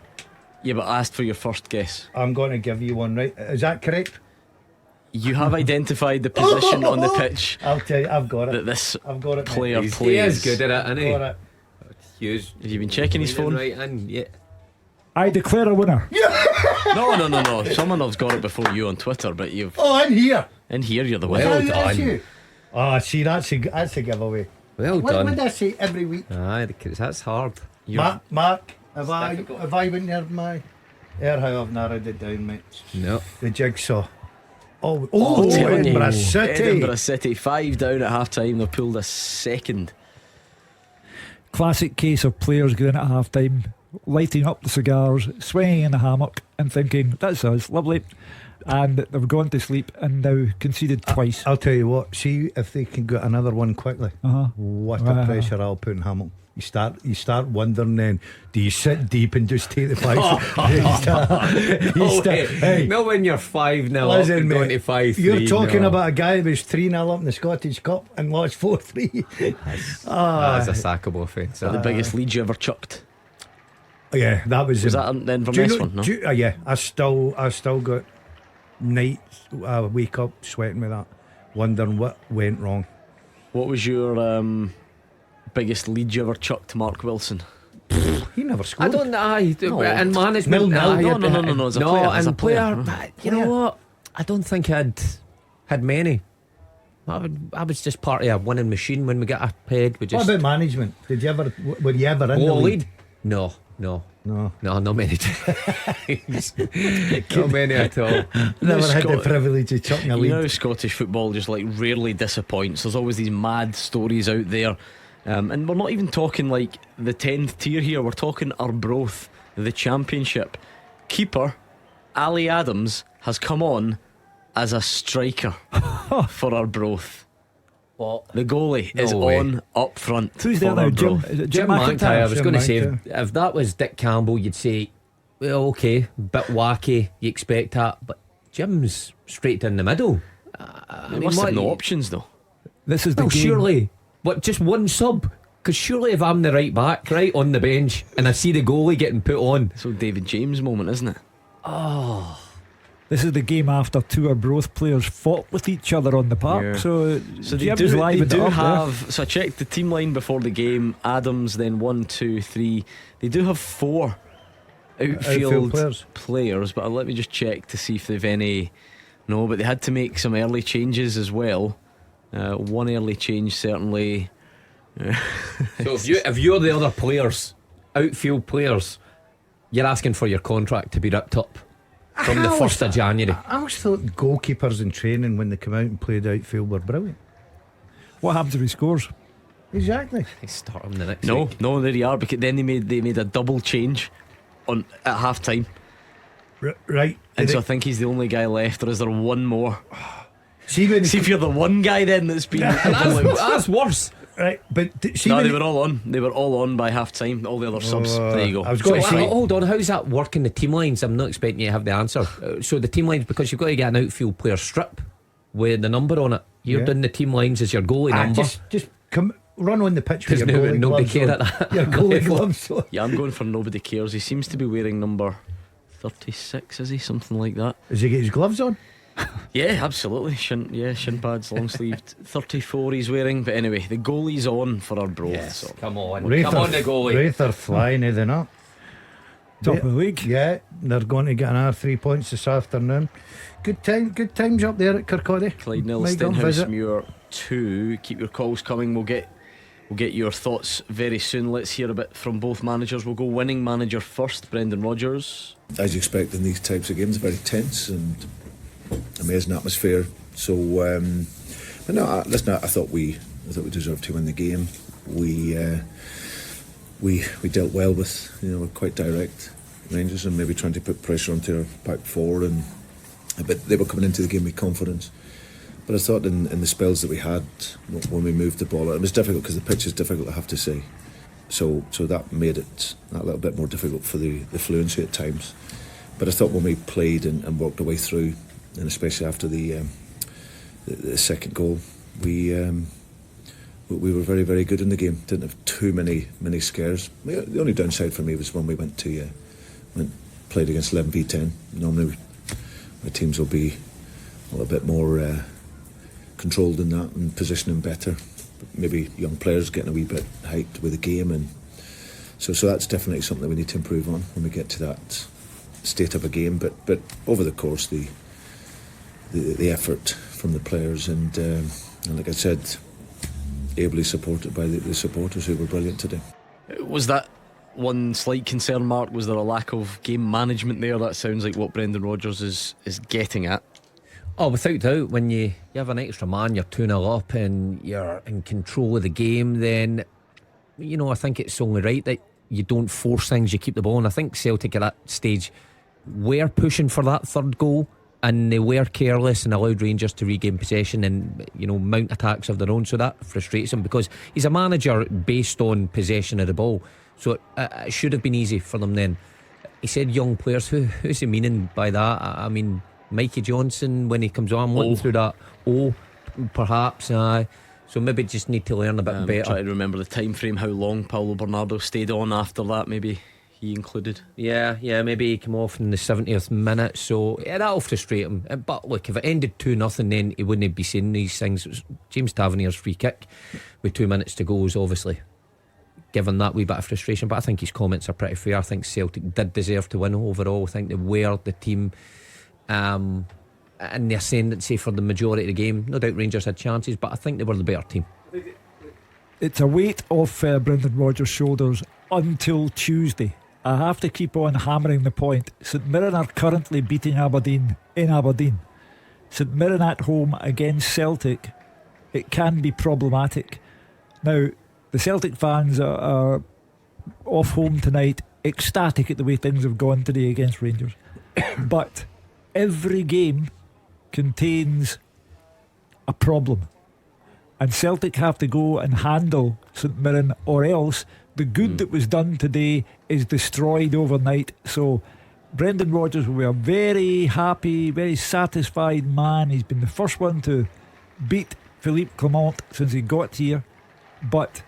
S6: Yeah, but I asked for your first guess.
S8: I'm going to give you one, right? Is that correct?
S6: You have identified the position on the pitch.
S8: I'll tell you, I've got it.
S6: That this
S8: I've got it,
S6: player
S8: mate.
S6: plays.
S9: He is good at it, isn't he?
S8: Got it.
S9: Hughes.
S6: Have you been checking his phone?
S9: Right in, yeah.
S7: I declare a winner.
S6: No. Someone has got it before you on Twitter, but you've.
S8: Oh, in here.
S6: In here, you're the winner.
S9: Well done.
S8: Oh, see, that's a giveaway.
S9: Well done.
S8: What would I say every week?
S9: Aye, that's hard.
S8: Mark, have I been near my? How I've narrowed it down, mate.
S9: No.
S8: The jigsaw. Edinburgh City.
S6: Edinburgh City, 5 down at half time. They've pulled a second.
S7: Classic case of players going at half time, lighting up the cigars, swinging in the hammock and thinking, that's us, lovely. And they've gone to sleep and now conceded twice.
S8: I'll tell you what, see if they can get another one quickly. What a pressure I'll put in Hamilton. You start wondering then, do you sit deep and just take the 5?
S9: Hey, not when you're 5-0 up and going to 5-3.
S8: You're talking about a guy who was 3-0 up in the Scottish Cup and lost 4-3.
S9: That's a sackable offence.
S6: The biggest lead you ever chucked?
S8: Yeah, that was
S6: that then from this one? No?
S8: Yeah, I still got nights I wake up sweating with that, wondering what went wrong.
S6: What was your biggest lead you ever chucked, Mark Wilson?
S8: He never scored.
S9: I don't know. In management,
S6: No. As a player,
S9: as a player. You know what? I don't think I'd had many. I was just part of a winning machine when we got ahead. What
S8: about management? Were you ever in the lead?
S9: No, not many times. Not many at all.
S8: Never had the privilege of chucking a lead.
S6: You know, Scottish football just like rarely disappoints. There's always these mad stories out there. And we're not even talking like the 10th tier here. We're talking Arbroath, the Championship. Keeper Ali Adams has come on as a striker for Arbroath.
S9: What?
S6: The goalie is on up front.
S7: Who's there now? Jim
S9: McIntyre. I was going to say, if that was Dick Campbell, you'd say, well, okay, bit wacky, you expect that, but Jim's straight in the middle.
S6: He must have no options though.
S7: This is the game.
S9: Surely, what, just one sub? Because surely if I'm the right back, right, on the bench, and I see the goalie getting put on.
S6: So David James moment, isn't it?
S9: Oh.
S7: This is the game after two Arbroath players fought with each other on the park.
S6: Yeah.
S7: So
S6: they do have. So I checked the team line before the game. Adams, then 1, 2, 3. They do have 4 outfield players, but let me just check to see if they've any. No, but they had to make some early changes as well. One early change certainly.
S9: So if you're the other players, outfield players, you're asking for your contract to be ripped up from the 1st of January.
S8: I always thought goalkeepers in training when they come out and played outfield were brilliant.
S7: What happens if he scores?
S8: Exactly.
S9: They start him the next
S6: week. No, there you are. Because then they made a double change at half time.
S8: Right.
S6: And so I think he's the only guy left, or is there one more?
S8: See
S6: if you're the one guy then that's been
S9: that's worse.
S8: Right, but
S6: they were all on. They were all on by half time. All the other subs. There you go.
S8: I was going to say,
S9: hold on. How's that work in the team lines? I'm not expecting you to have the answer. So the team lines, because you've got to get an outfield player strip with the number on it. You're doing the team lines as your goalie number.
S8: Just come. run on the pitch with
S9: Does
S8: your goalie
S9: nobody
S8: gloves
S9: care
S8: on.
S9: at that?
S8: Your goalie gloves on.
S6: Yeah, I'm going for nobody cares. He seems to be wearing number 36, is he? Something like that.
S8: Has he got his gloves on?
S6: Yeah, absolutely. Shin pads, long sleeved. 34 he's wearing. But anyway, the goalie's on for our Broth.
S9: Yes,
S6: So.
S9: come on.
S8: Wraith
S9: Come on, the goalie.
S8: Wraith are flying, are they not?
S7: Top of the league.
S8: Yeah, they're going to get another 3 points this afternoon. Good times up there at Kirkcaldy.
S6: Clyde nil,
S8: Might go and
S6: Stenhouse
S8: visit.
S6: Muir 2. Keep your calls coming. We'll get your thoughts very soon. Let's hear a bit from both managers. We'll go winning manager first. Brendan Rodgers.
S5: As you expect in these types of games, very tense and amazing atmosphere. So, but no, listen, I thought we deserved to win the game. We dealt well with, we're quite direct Rangers and maybe trying to put pressure onto our back four, but they were coming into the game with confidence. But I thought in the spells that we had when we moved the ball, it was difficult because the pitch is difficult, I have to say. So that made it a little bit more difficult for the fluency at times. But I thought when we played and worked our way through, and especially after the second goal, we were very, very good in the game. Didn't have too many scares. The only downside for me was when we played against 11v10. Normally my teams will be a little bit more controlled in that and positioning better. But maybe young players getting a wee bit hyped with the game, and so that's definitely something that we need to improve on when we get to that state of a game. But over the course, the effort from the players and like I said, ably supported by the supporters who were brilliant today.
S6: Was that one slight concern, Mark? Was there a lack of game management there? That sounds like what Brendan Rodgers is getting at.
S9: Oh, without doubt, when you have an extra man, you're 2-0 up and you're in control of the game, then I think it's only right that you don't force things, you keep the ball. And I think Celtic at that stage were pushing for that third goal, and they were careless and allowed Rangers to regain possession and mount attacks of their own. So that frustrates him, because he's a manager based on possession of the ball. So it should have been easy for them then. He said young players. Who's he meaning by that? I mean, Mikey Johnson, when he comes on, looking through that. Perhaps. So maybe just need to learn a bit better.
S6: Try to remember the time frame, how long Paulo Bernardo stayed on after that. Maybe he included.
S9: Yeah, maybe he came off in the 70th minute. So yeah, that'll frustrate him. But look, if it ended 2-0, then he wouldn't be saying these things. It was James Tavernier's free kick with 2 minutes to go was obviously given that wee bit of frustration. But I think his comments are pretty fair. I think Celtic did deserve to win overall. I think they were the team in the ascendancy for the majority of the game. No doubt Rangers had chances, but I think they were the better team.
S7: It's a weight off Brendan Rodgers' shoulders until Tuesday. I have to keep on hammering the point. St Mirren are currently beating Aberdeen in Aberdeen. St Mirren at home against Celtic, it can be problematic. Now, the Celtic fans are off home tonight, ecstatic at the way things have gone today against Rangers. But every game contains a problem, and Celtic have to go and handle St Mirren, or else the good that was done today is destroyed overnight. So Brendan Rodgers will be a very happy, very satisfied man. He's been the first one to beat Philippe Clement since he got here, but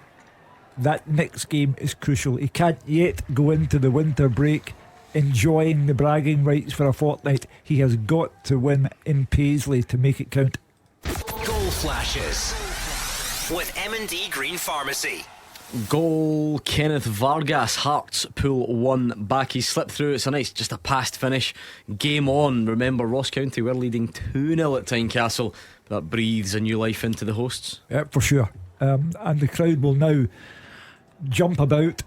S7: that next game is crucial. He can't yet go into the winter break enjoying the bragging rights for a fortnight. He has got to win in Paisley to make it count.
S2: Goal flashes with M&D Green Pharmacy.
S6: Goal, Kenneth Vargas, Hearts pull 1 back. He slipped through. It's a nice, just a past finish. Game on. Remember, Ross County were leading 2-0 at Tynecastle. That breathes a new life into the hosts.
S7: Yeah, for sure. And the crowd will now jump about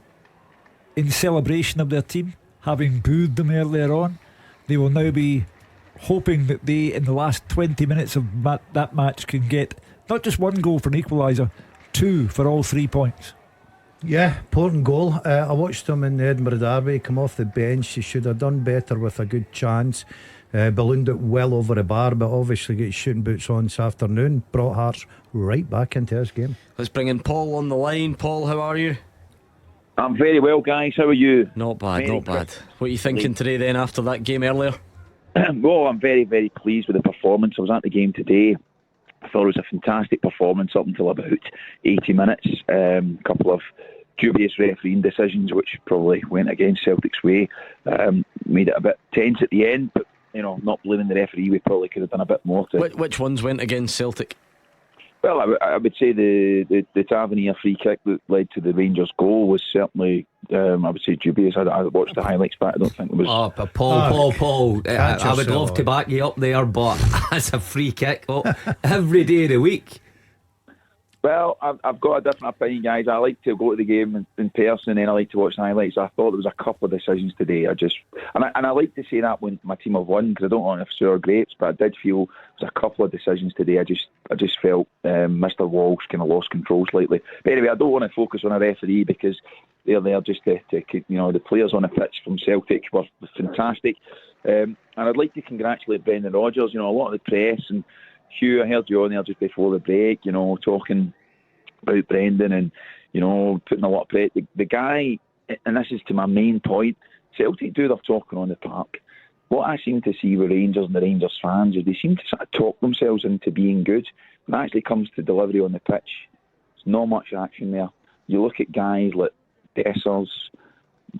S7: in celebration of their team, having booed them earlier on. They will now be hoping that they, in the last 20 minutes of that match, can get not just 1 goal for an equaliser, 2 for all 3 points.
S8: Yeah, important goal. I watched him in the Edinburgh Derby come off the bench. He should have done better with a good chance. Ballooned it well over the bar, but obviously got his shooting boots on this afternoon. Brought Hearts right back into this game.
S6: Let's bring in Paul on the line. Paul, how are you?
S22: I'm very well, guys. How are you?
S6: Not bad, not bad. What are you thinking today then after that game earlier?
S22: Well, I'm very, very pleased with the performance. I was at the game today. I thought it was a fantastic performance up until about 80 minutes. Couple of dubious refereeing decisions which probably went against Celtic's way, made it a bit tense at the end, but not blaming the referee, we probably could have done a bit more to...
S6: Which ones went against Celtic?
S22: Well, I would say the Tavernier free kick that led to the Rangers goal was certainly, I would say, dubious. I watched the highlights back. I don't think it was...
S9: Oh, but Paul, I would love to back you up there, but that's a free kick every day of the week.
S22: Well, I've got a different opinion, guys. I like to go to the game in person, and then I like to watch the highlights. I thought there was a couple of decisions today. I like to say that when my team have won, because I don't want to sour grapes, but I did feel there was a couple of decisions today. I just felt Mr. Walsh kind of lost control slightly. But anyway, I don't want to focus on a referee because they're there just to the players on the pitch from Celtic were fantastic. And I'd like to congratulate Brendan Rodgers. A lot of the press and Hugh, I heard you on there just before the break, talking about Brendan and, putting a lot of pressure. The guy, and this is to my main point, Celtic do their talking on the park. What I seem to see with Rangers and the Rangers fans is they seem to sort of talk themselves into being good. When it actually comes to delivery on the pitch, there's not much action there. You look at guys like Dessers,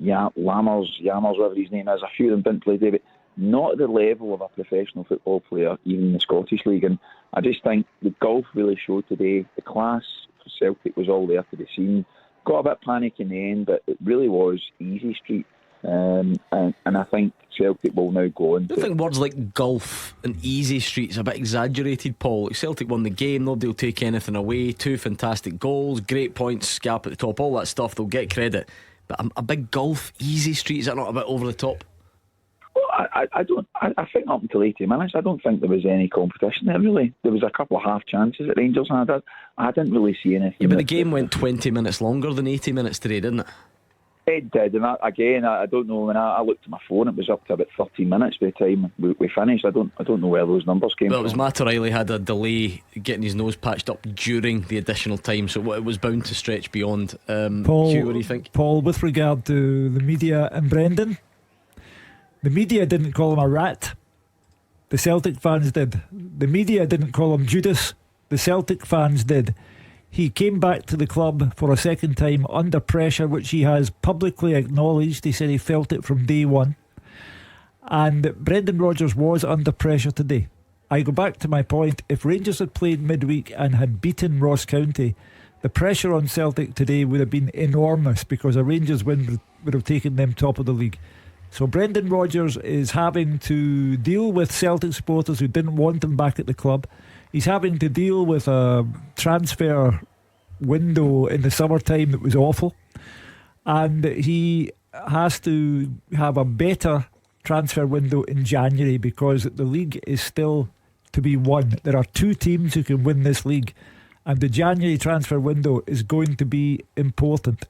S22: Lammers, whatever his name is, a few of them didn't play, David. Not at the level of a professional football player, even in the Scottish League. And I just think the golf really showed today. The class for Celtic was all there to be seen. Got a bit panic in the end, but it really was easy street. And I think Celtic will now go into...
S6: I think words like golf and easy street's a bit exaggerated, Paul. Celtic won the game, nobody will take anything away. 2 fantastic goals, great points, gap at the top, all that stuff, they'll get credit. But a big golf easy street, is that not a bit over the top?
S22: Well, I think up until 80 minutes, I don't think there was any competition there, really. There was a couple of half chances that Rangers had. I didn't really see anything.
S6: Yeah, but the game went 20 minutes longer than 80 minutes today, didn't it?
S22: It did, and I don't know. When I looked at my phone, it was up to about 13 minutes by the time we finished. I don't know where those numbers came from.
S6: Well, it was Matt O'Reilly had a delay getting his nose patched up during the additional time, so it was bound to stretch beyond.
S7: Paul,
S6: Hugh, what do you think?
S7: Paul, with regard to the media and Brendan, the media didn't call him a rat. The Celtic fans did. The media didn't call him Judas. The Celtic fans did. He came back to the club for a second time under pressure, which he has publicly acknowledged. He said he felt it from day one. And Brendan Rodgers was under pressure today. I go back to my point. If Rangers had played midweek and had beaten Ross County, the pressure on Celtic today would have been enormous because a Rangers win would have taken them top of the league. So Brendan Rodgers is having to deal with Celtic supporters who didn't want him back at the club. He's having to deal with a transfer window in the summertime that was awful, and he has to have a better transfer window in January because the league is still to be won. There are 2 teams who can win this league, and the January transfer window is going to be important.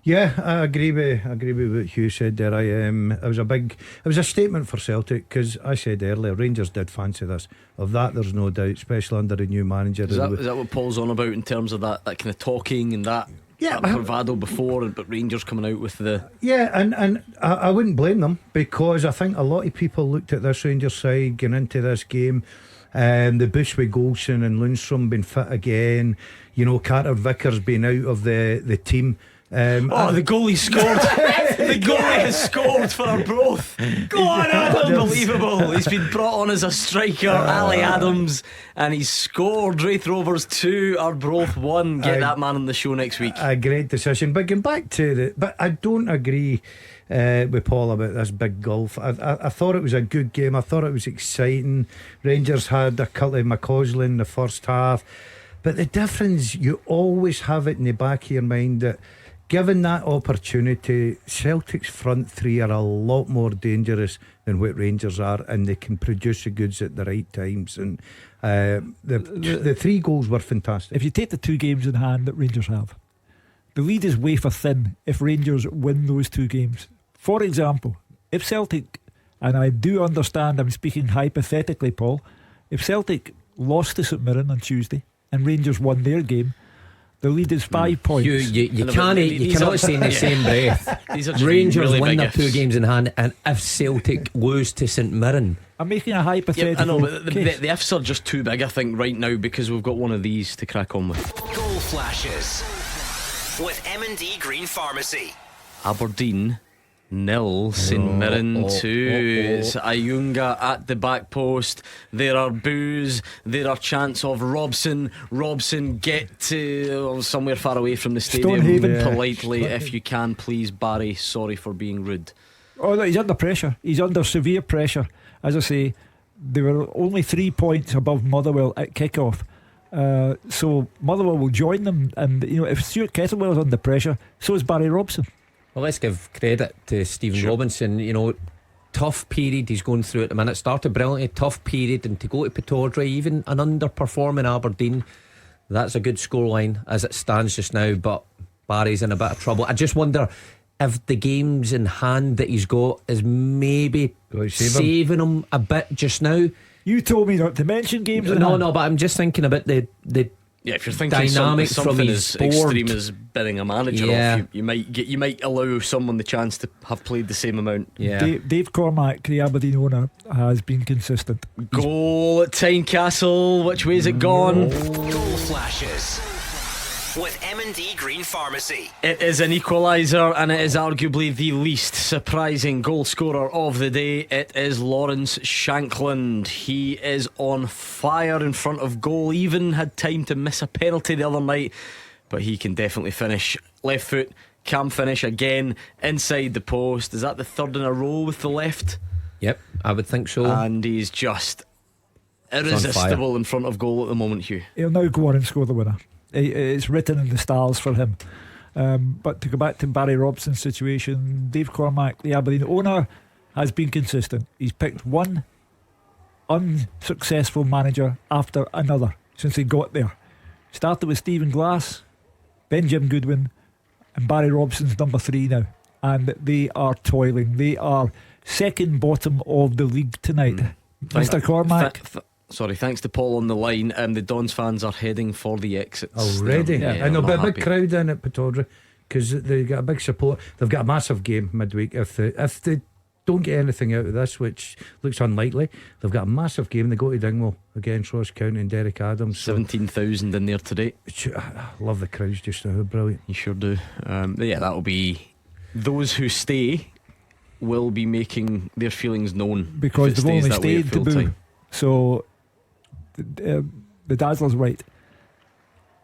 S8: Yeah, I agree with what Hugh said there. It was a statement for Celtic because I said earlier Rangers did fancy this. Of that there's no doubt, especially under a new manager.
S6: Is that what Paul's on about in terms of that kind of talking and that bravado before, but Rangers coming out with the...
S8: Yeah, and I wouldn't blame them because I think a lot of people looked at this Rangers side going into this game, the bush with Golson and Lundstrom being fit again, Carter Vickers being out of the team.
S6: The goalie scored. The goalie has scored for Arbroath. Go on, unbelievable. He's been brought on as a striker, Ali Adams, and he's scored. Wraith Rovers 2, Arbroath 1. Get that man on the show next week.
S8: A great decision. But going back to but I don't agree with Paul about this big golf. I thought it was a good game. I thought it was exciting. Rangers had a couple of McCausland in the first half, but the difference, you always have it in the back of your mind that given that opportunity, Celtic's front 3 are a lot more dangerous than what Rangers are, and they can produce the goods at the right times. And the 3 goals were fantastic.
S7: If you take the 2 games in hand that Rangers have, the lead is wafer thin if Rangers win those 2 games. For example, if Celtic, and I do understand I'm speaking hypothetically, Paul, if Celtic lost to St Mirren on Tuesday and Rangers won their game, The lead is 5 points.
S9: You cannot say in the same breath.
S6: These are
S9: Rangers
S6: really
S9: win
S6: big
S9: their
S6: ifs.
S9: 2 games in hand, and if Celtic lose to St Mirren,
S7: I'm making a hypothetical.
S6: I know, but the
S7: case.
S6: ifs are just too big, I think, right now, because we've got one of these to crack on with.
S2: Goal flashes with M&D Green Pharmacy.
S6: Aberdeen 0, St Mirren 2. It's Ayunga at the back post. There are boos. There are chants of Robson, get to somewhere far away from the stadium.
S7: Stonehaven.
S6: Politely, if you can, please, Barry. Sorry for being rude.
S7: Oh, no, he's under pressure. He's under severe pressure. As I say, they were only 3 points above Motherwell at kick-off. So Motherwell will join them, and if Stuart Kettlewell's under pressure, so is Barry Robson.
S9: well, let's give credit to Stephen Robinson. Tough period he's going through at the minute. Started brilliantly, tough period, and to go to Pittodrie, even an underperforming Aberdeen, that's a good scoreline as it stands just now. But Barry's in a bit of trouble. I just wonder if the games in hand that he's got is maybe saving him a bit just now.
S7: You told me not to mention games in hand.
S9: No, but I'm just thinking about the
S6: if you're thinking
S9: dynamic
S6: something
S9: from
S6: as
S9: his board.
S6: extreme as bidding a manager off, you might allow someone the chance to have played the same amount.
S7: Dave Cormack, the Aberdeen owner, has been consistent.
S6: Goal at Tynecastle. Which way has it gone?
S2: Goal flashes with M&D Green Pharmacy.
S6: It is an equaliser, and it is arguably the least surprising goal scorer of the day. It is Lawrence Shankland. He is on fire in front of goal. Even had time to miss a penalty the other night, but he can definitely finish. Left foot, can finish again inside the post. Is that the third in a row with the left?
S9: Yep, I would think so.
S6: And he's just irresistible in front of goal at the moment, Hugh.
S7: He'll now go on and score the winner. It's written in the stars for him. But to go back to Barry Robson's situation, Dave Cormack, the Aberdeen owner, has been consistent. He's picked one unsuccessful manager after another since he got there. Started with Stephen Glass, then Jim Goodwin, and Barry Robson's number 3 now. And they are toiling. They are second bottom of the league tonight. Mr. Cormack.
S6: Thanks to Paul on the line. The Dons fans are heading for the exits
S8: already. I know, but a big
S6: happy.
S8: crowd in at Pittodrie because they got a big support. They've got a massive game midweek. If they don't get anything out of this, which looks unlikely, they've got a massive game. They go to Dingwall against Ross County and Derek Adams.
S6: 17,000 in there today.
S8: I love the crowds just now. Brilliant.
S6: You sure do. That'll be those who stay will be making their feelings known
S7: because they've only stayed to boo. So the Dazzler's right.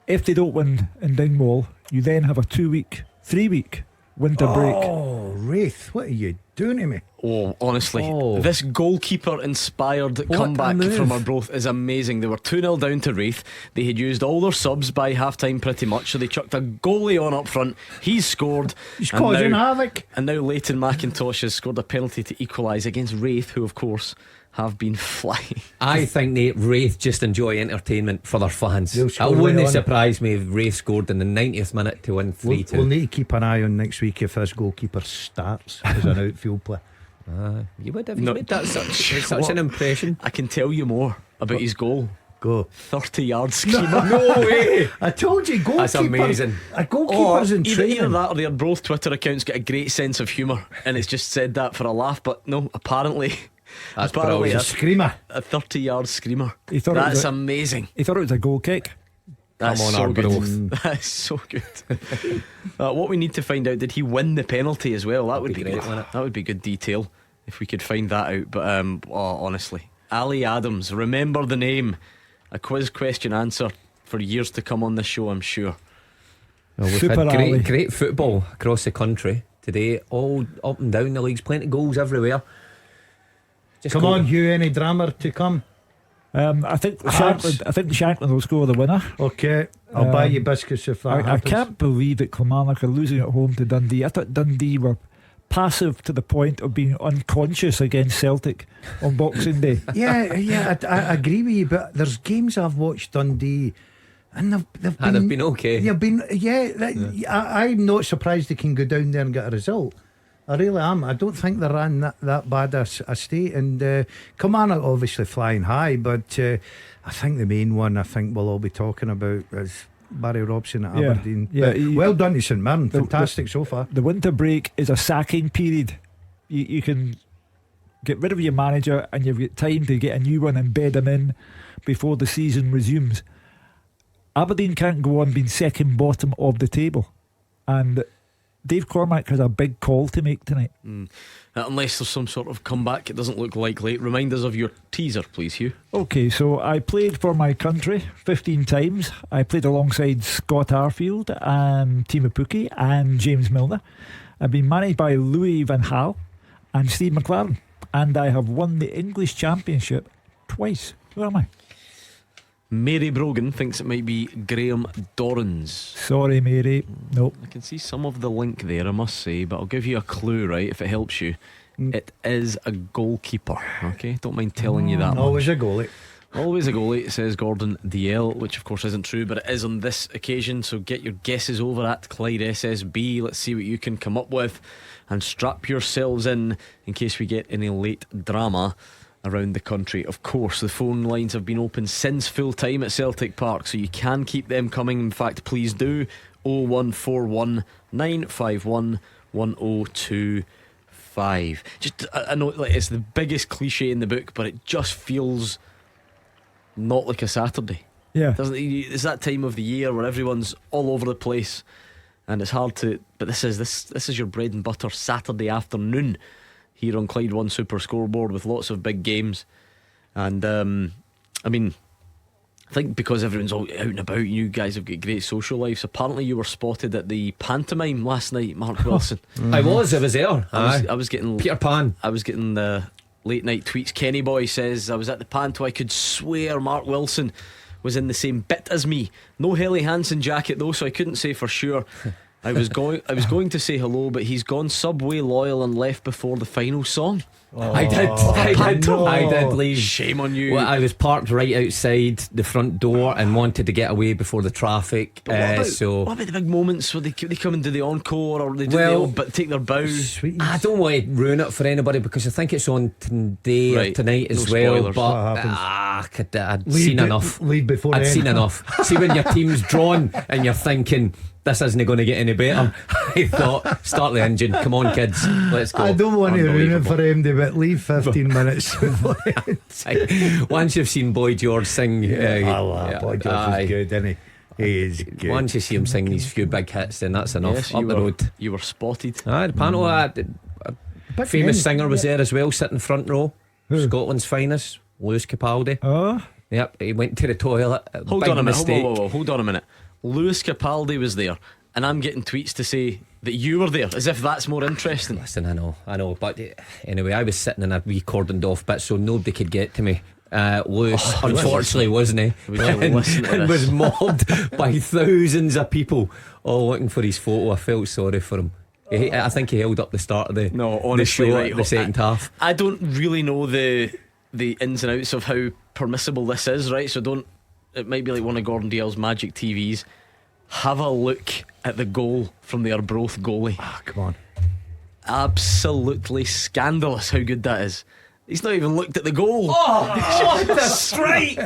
S7: If they don't win in Dingwall, you then have a 3-week winter break.
S8: Oh, Wraith, what are you doing to me?
S6: Oh, honestly, this goalkeeper inspired comeback from Arbroath is amazing. They were 2-0 down to Wraith. They had used all their subs by half time pretty much, so they chucked a goalie on up front. He's scored.
S8: He's causing havoc.
S6: And now Leighton McIntosh has scored a penalty to equalise against Wraith, who of course have been flying.
S9: I think the Wraith just enjoy entertainment for their fans. It
S8: on
S9: wouldn't
S8: it.
S9: surprise me if Wraith scored in the 90th minute to win 3-2.
S8: We'll need to keep an eye on next week if this goalkeeper starts as an outfield player.
S9: You would have made that such an impression.
S6: I can tell you more about his goal.
S8: Go
S6: 30-yard screamer.
S8: No way. I told you, goalkeeper.
S9: That's amazing.
S8: A goalkeeper's in training.
S6: Either that or the Arbroath Twitter account's got a great sense of humour, and it's just said that for a laugh. But no, apparently
S8: Apparently a screamer.
S6: A 30-yard screamer.
S7: That's
S6: amazing.
S7: He thought it was a goal kick.
S6: That's
S9: Come on,
S6: so
S9: Arbroath.
S6: good. That's so good. What we need to find out, did he win the penalty as well? That would be great. That would be good detail if we could find that out. But honestly, Ali Adams, remember the name. A quiz question answer for years to come on this show, I'm sure.
S9: Well, we've
S7: Super
S9: had great football across the country today, all up and down the leagues, plenty of goals everywhere.
S8: Come on, Hugh, any drama to come?
S7: I think Shankland will score the winner.
S8: Okay, I'll buy you biscuits if that
S7: I
S8: happens.
S7: can't believe that Kilmarnock are losing at home to Dundee. I thought Dundee were passive to the point of being unconscious against Celtic on Boxing Day.
S8: Yeah, I agree with you, but there's games I've watched Dundee and they've
S9: been okay.
S8: I'm not surprised they can go down there and get a result. I really am. I don't think they're in that bad a state. And Kilmarnock obviously flying high, but I think the main one we'll all be talking about is Barry Robson at
S7: Yeah.
S8: Aberdeen.
S7: Yeah,
S8: But well done to St Mirren. Fantastic so far.
S7: The winter break is a sacking period. You can get rid of your manager and you've got time to get a new one and bed him in before the season resumes. Aberdeen can't go on being second bottom of the table, and Dave Cormack has a big call to make tonight.
S6: Unless there's some sort of comeback, it doesn't look likely. Remind us of your teaser, please, Hugh.
S7: Okay, so I played for my country 15 times. I played alongside Scott Arfield and Timo Pukki and James Milner. I've been managed by Louis Van Gaal and Steve McLaren, and I have won the English Championship twice. Who am I?
S6: Mary Brogan thinks it might be Graham Dorrans.
S7: Sorry, Mary. Nope.
S6: I can see some of the link there, I must say, but I'll give you a clue, right, if it helps you. It is a goalkeeper, okay? Don't mind telling you that.
S8: Always a goalie.
S6: Always a goalie, says Gordon DL, which of course isn't true, but it is on this occasion. So get your guesses over at Clyde SSB. Let's see what you can come up with, and strap yourselves in case we get any late drama around the country. Of course, the phone lines have been open since full time at Celtic Park, so you can keep them coming. In fact, please do. 0141 951 1025. Just, I know like it's the biggest cliche in the book, but it just feels not like a Saturday.
S7: Yeah.
S6: Doesn't it? It's that time of the year where everyone's all over the place, and it's hard to. But this is your bread and butter Saturday afternoon here on Clyde One Super Scoreboard with lots of big games. And I mean, I think because everyone's all out and about, you guys have got great social lives. Apparently you were spotted at the pantomime last night, Mark Wilson.
S9: I was there.
S6: I was getting
S9: Peter Pan.
S6: I was getting the late night tweets. Kenny Boy says I was at the panto. I could swear Mark Wilson was in the same bit as me. No Helly Hansen jacket though, so I couldn't say for sure. I was going to say hello, but he's gone Subway loyal and left before the final song.
S9: I did leave.
S6: Shame on you.
S9: Well, I was parked right outside the front door and wanted to get away before the traffic.
S6: What about the big moments where they come and do the encore, or they do but take their bow?
S9: I don't want to ruin it for anybody because I think it's on today or tonight as
S6: No
S9: well.
S6: spoilers.
S9: But I'd seen enough.
S8: Lead before
S9: I'd
S8: the
S9: seen
S8: end.
S9: enough. See when your team's drawn and you're thinking this isn't going to get any better. I thought, start the engine. Come on, kids, let's go.
S8: I don't want to ruin it for him, but leave 15 minutes.
S9: Once you've seen Boy George sing,
S8: Boy George is good, isn't he? He is good.
S9: Once you see him sing these few big hits, then that's enough.
S6: Yes,
S9: up the road.
S6: You were spotted.
S9: The panel, a famous singer was there as well, sitting front row. Scotland's finest, Lewis Capaldi.
S7: Oh,
S9: yep, he went to the toilet.
S6: Hold on a minute. Hold on a minute. Lewis Capaldi was there, and I'm getting tweets to say that you were there, as if that's more interesting.
S9: Listen, I know, but anyway, I was sitting in a wee cordoned off bit, so nobody could get to me. Lewis, unfortunately, wasn't he? And was mobbed by thousands of people all looking for his photo. I felt sorry for him. I think he held up the start of the
S6: honestly,
S9: show
S6: right,
S9: the second half.
S6: I don't really know the ins and outs of how permissible this is, right? So it might be like one of Gordon Dale's magic TVs. Have a look at the goal from the Arbroath goalie.
S8: Come on.
S6: Absolutely scandalous how good that is. He's not even looked at the goal.
S9: Oh, what a strike!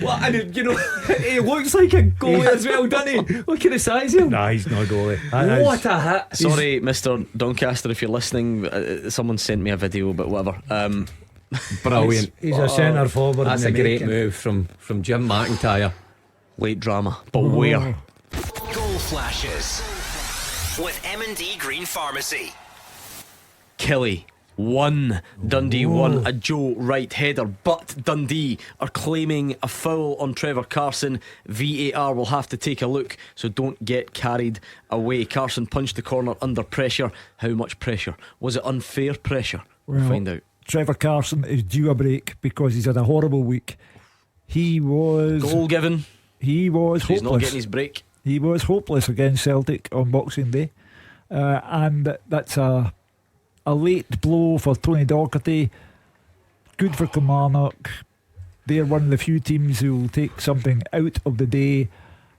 S9: Well, and he looks like a goalie as well, doesn't he? Look at the size of him.
S8: Nah, he's not a goalie.
S9: What a hit!
S6: Sorry, Mr. Doncaster, if you're listening. Someone sent me a video, but whatever.
S9: Brilliant.
S8: He's a centre forward.
S9: That's a great move from Jim McIntyre.
S6: Late drama, but where?
S2: Goal flashes with M&D Green Pharmacy.
S6: Kelly 1, Dundee 1. A Joe Wright header, but Dundee are claiming a foul on Trevor Carson. VAR will have to take a look, so don't get carried away. Carson punched the corner under pressure. How much pressure? Was it unfair pressure? We'll find out.
S7: Trevor Carson is due a break because he's had a horrible week. He was
S6: goal given.
S7: He was hopeless.
S6: He's not getting his break.
S7: He was hopeless against Celtic on Boxing Day, and that's a late blow for Tony Docherty. Good for Kilmarnock. They're one of the few teams who will take something out of the day.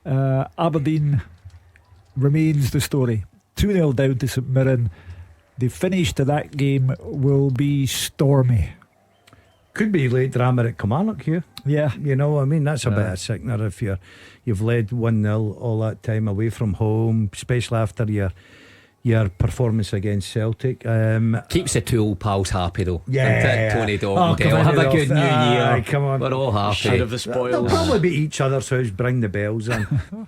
S7: Aberdeen remains the story. 2-0 down to St Mirren. The finish to that game will be stormy.
S8: Could be late drama at Kilmarnock here.
S7: Yeah.
S8: You know what I mean? That's a bit of a sickener if you've led 1-0 all that time away from home, especially after your performance against Celtic.
S9: Keeps the two old pals happy though.
S8: Yeah.
S9: Tony Dalziel. Have a good new year.
S8: Come on.
S9: We're all happy.
S6: Side of the spoils.
S8: They'll probably be each other's house, bring the bells in.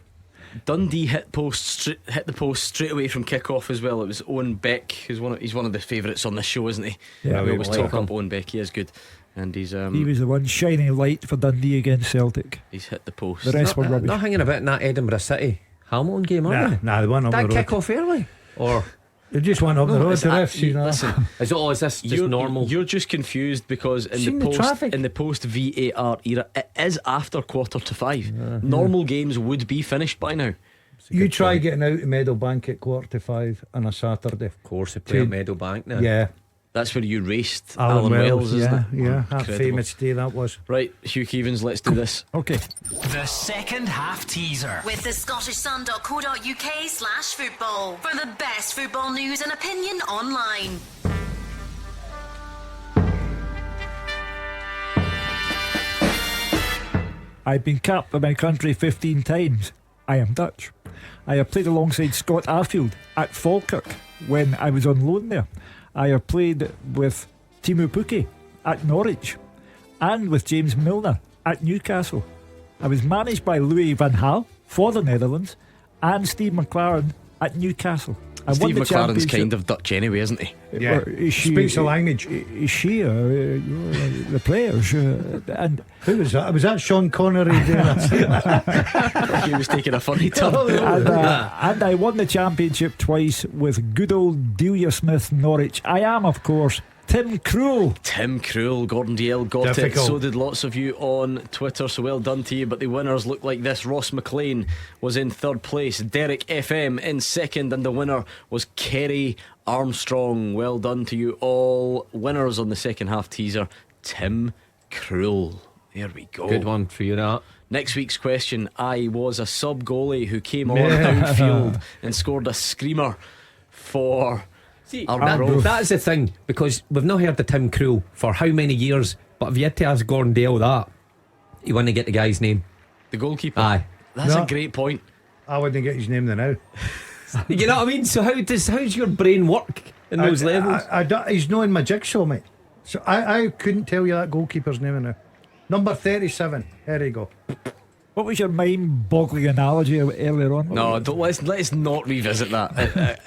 S6: Dundee hit the post straight away from kick-off as well. It was Owen Beck, he's one of the favourites on this show, isn't he?
S7: Yeah,
S6: we always
S7: like
S6: talk
S7: him.
S6: up Owen Beck. He is good, and he's
S7: he was the one shining light for Dundee against Celtic.
S6: He's hit the post.
S7: The rest were rubbish.
S9: Not hanging about in that Edinburgh City Hamilton game, are they?
S8: Nah, they went up
S9: That
S8: the road.
S9: kick off early, or
S8: they just went up the road. The refs,
S6: listen,
S9: is this just normal?
S6: You're just confused because in the post VAR era, it is after 4:45. Normal games would be finished by now.
S8: You try getting out of Meadowbank at 4:45 on a Saturday.
S9: Of course, they play at Meadowbank now.
S8: Yeah.
S6: That's where you raced
S8: Alan Wells,
S6: isn't it?
S8: Yeah, that
S6: Incredible.
S8: famous day that was.
S6: Right, Hugh Keevins, let's do this.
S7: Okay.
S2: The second half teaser.
S10: With the scottishsun.co.uk/football for the best football news and opinion online.
S7: I've been capped by my country 15 times. I am Dutch. I have played alongside Scott Arfield at Falkirk when I was on loan there. I have played with Timu Pukki at Norwich and with James Milner at Newcastle. I was managed by Louis van Gaal for the Netherlands and Steve McLaren at Newcastle. I won
S6: Steve
S7: the
S6: McLaren's
S7: championship.
S6: kind of Dutch anyway, isn't he?
S8: Yeah, speaks the language.
S7: Is she the players? And
S8: who was that? Was that Sean Connery doing that?
S6: He was taking a funny turn.
S7: and I won the championship twice with good old Delia Smith Norwich. I am, of course, Tim Krul.
S6: Tim Krul, Gordon Dalziel got
S8: Difficult.
S6: it. So did lots of you on Twitter. So well done to you. But the winners look like this. Ross McLean was in third place, Derek FM in second, and the winner was Kerry Armstrong. Well done to you all. Winners on the second half teaser, Tim Krul. There we go.
S9: Good one for you, that.
S6: Next week's question: I was a sub goalie who came on downfield and scored a screamer for.
S9: See, that is the thing, because we've not heard the Tim Krul for how many years, but if you had to ask Gordon Dale that, you want to get the guy's name.
S6: The goalkeeper.
S9: Aye.
S6: That's a great point.
S8: I wouldn't get his name now.
S9: You know what I mean? So how's your brain work in those levels?
S8: He's not in my jigsaw, mate. So I couldn't tell you that goalkeeper's name now. Number 37. There you go.
S7: What was your mind-boggling analogy earlier on?
S6: No, let's not revisit that.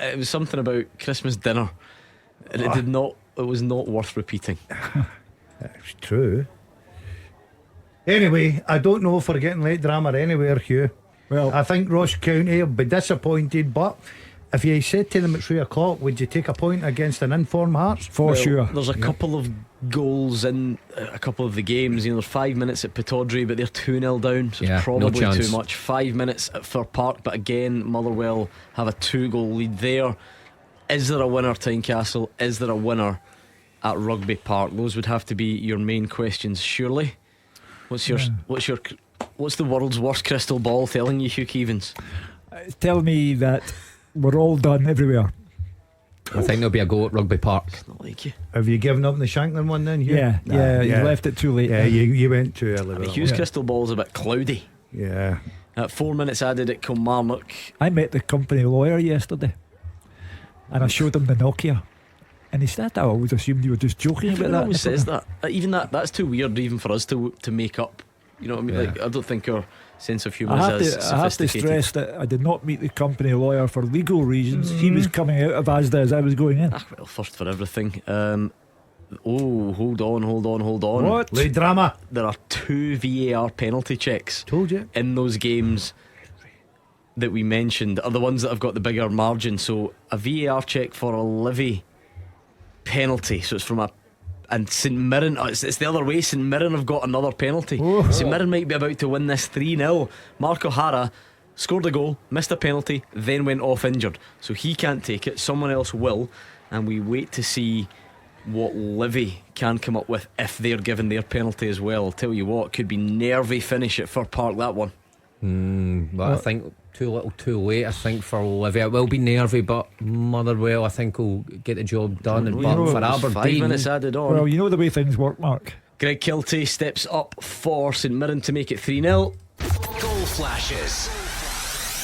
S6: It was something about Christmas dinner, and it was not worth repeating.
S8: It's true. Anyway, I don't know if we're getting late drama anywhere, Hugh.
S7: Well,
S8: I think Ross County will be disappointed, but if you said to them at 3 o'clock, would you take a point against an informed Hearts?
S7: For sure.
S6: There's a couple of goals in a couple of the games. You know, there's 5 minutes at Pittodrie, but they're 2-0 down, so it's probably too much. 5 minutes at Fir Park, but again, Motherwell have a 2-goal lead there. Is there a winner, Tynecastle? Is there a winner at Rugby Park? Those would have to be your main questions, surely. What's the world's worst crystal ball telling you, Hugh Keevins?
S7: Tell me that we're all done everywhere.
S9: I think there'll be a go at Rugby Park.
S6: It's not like you.
S8: Have you given up the Shanklin one then, Hugh?
S7: Yeah, you left it too late.
S8: Yeah, you went too early.
S6: I mean, Hugh's crystal ball's a bit cloudy.
S8: Yeah.
S6: 4 minutes added at Kilmarnock.
S7: I met the company lawyer yesterday, and I showed him the Nokia, and he said, I always assumed you were just joking about
S6: Everyone
S7: that.
S6: always says that. Even that's too weird even for us to make up. You know what I mean?
S9: Yeah.
S6: Like, I don't think our sense of humour
S7: I
S6: is
S7: have
S6: as
S7: to
S6: sophisticated.
S7: stress that I did not meet the company lawyer for legal reasons. He was coming out of Asda as I was going in.
S6: Well, first for everything. Hold on.
S7: What?
S8: Late drama.
S6: There are 2 VAR penalty checks.
S8: Told you.
S6: In those games that we mentioned are the ones that have got the bigger margin. So a VAR check for a Livy penalty. So it's from and St Mirren, it's the other way. St Mirren have got another penalty. St Mirren might be about to win this 3-0. Mark O'Hara scored a goal, missed a penalty, then went off injured, so he can't take it. Someone else will, and we wait to see what Livy can come up with if they're given their penalty as well. I'll tell you what, could be nervy finish at Fir Park, that one.
S9: But I think too little too late, I think, for Livy. It will be nervy, but Motherwell, I think, will get the job done. And but for Aberdeen,
S6: 5 minutes added on.
S7: Well, you know the way things work, Mark.
S6: Greg Kiltie steps up for St Mirren to make it 3-0.
S2: Goal flashes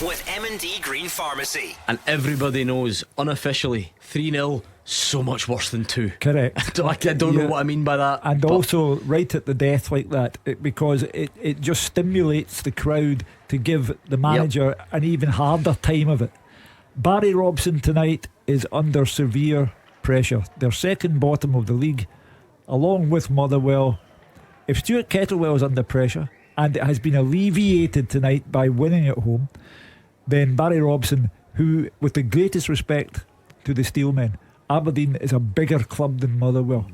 S2: with M&D Green Pharmacy.
S6: And everybody knows, unofficially, 3-0, so much worse than 2.
S7: Correct.
S6: I don't know what I mean by that.
S7: And also, right at the death like that, because it just stimulates the crowd to give the manager an even harder time of it. Barry Robson tonight is under severe pressure. They're second bottom of the league, along with Motherwell. If Stuart Kettlewell is under pressure, and it has been alleviated tonight by winning at home, then Barry Robson, who, with the greatest respect to the Steelmen, Aberdeen is a bigger club than Motherwell,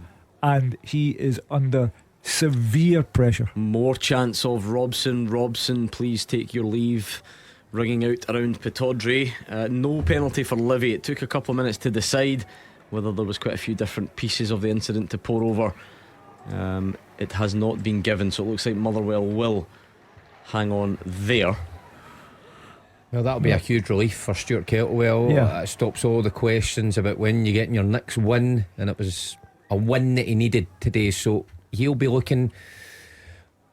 S7: and he is under severe pressure.
S6: More chance of Robson, please take your leave, ringing out around Pittodrie. No penalty for Livy. It took a couple of minutes to decide whether there was quite a few different pieces of the incident to pour over. It has not been given, so it looks like Motherwell will hang on there.
S9: Well, that'll be a huge relief for Stuart Kettlewell. It stops all the questions about when you're getting your next win, and it was a win that he needed today, so he'll be looking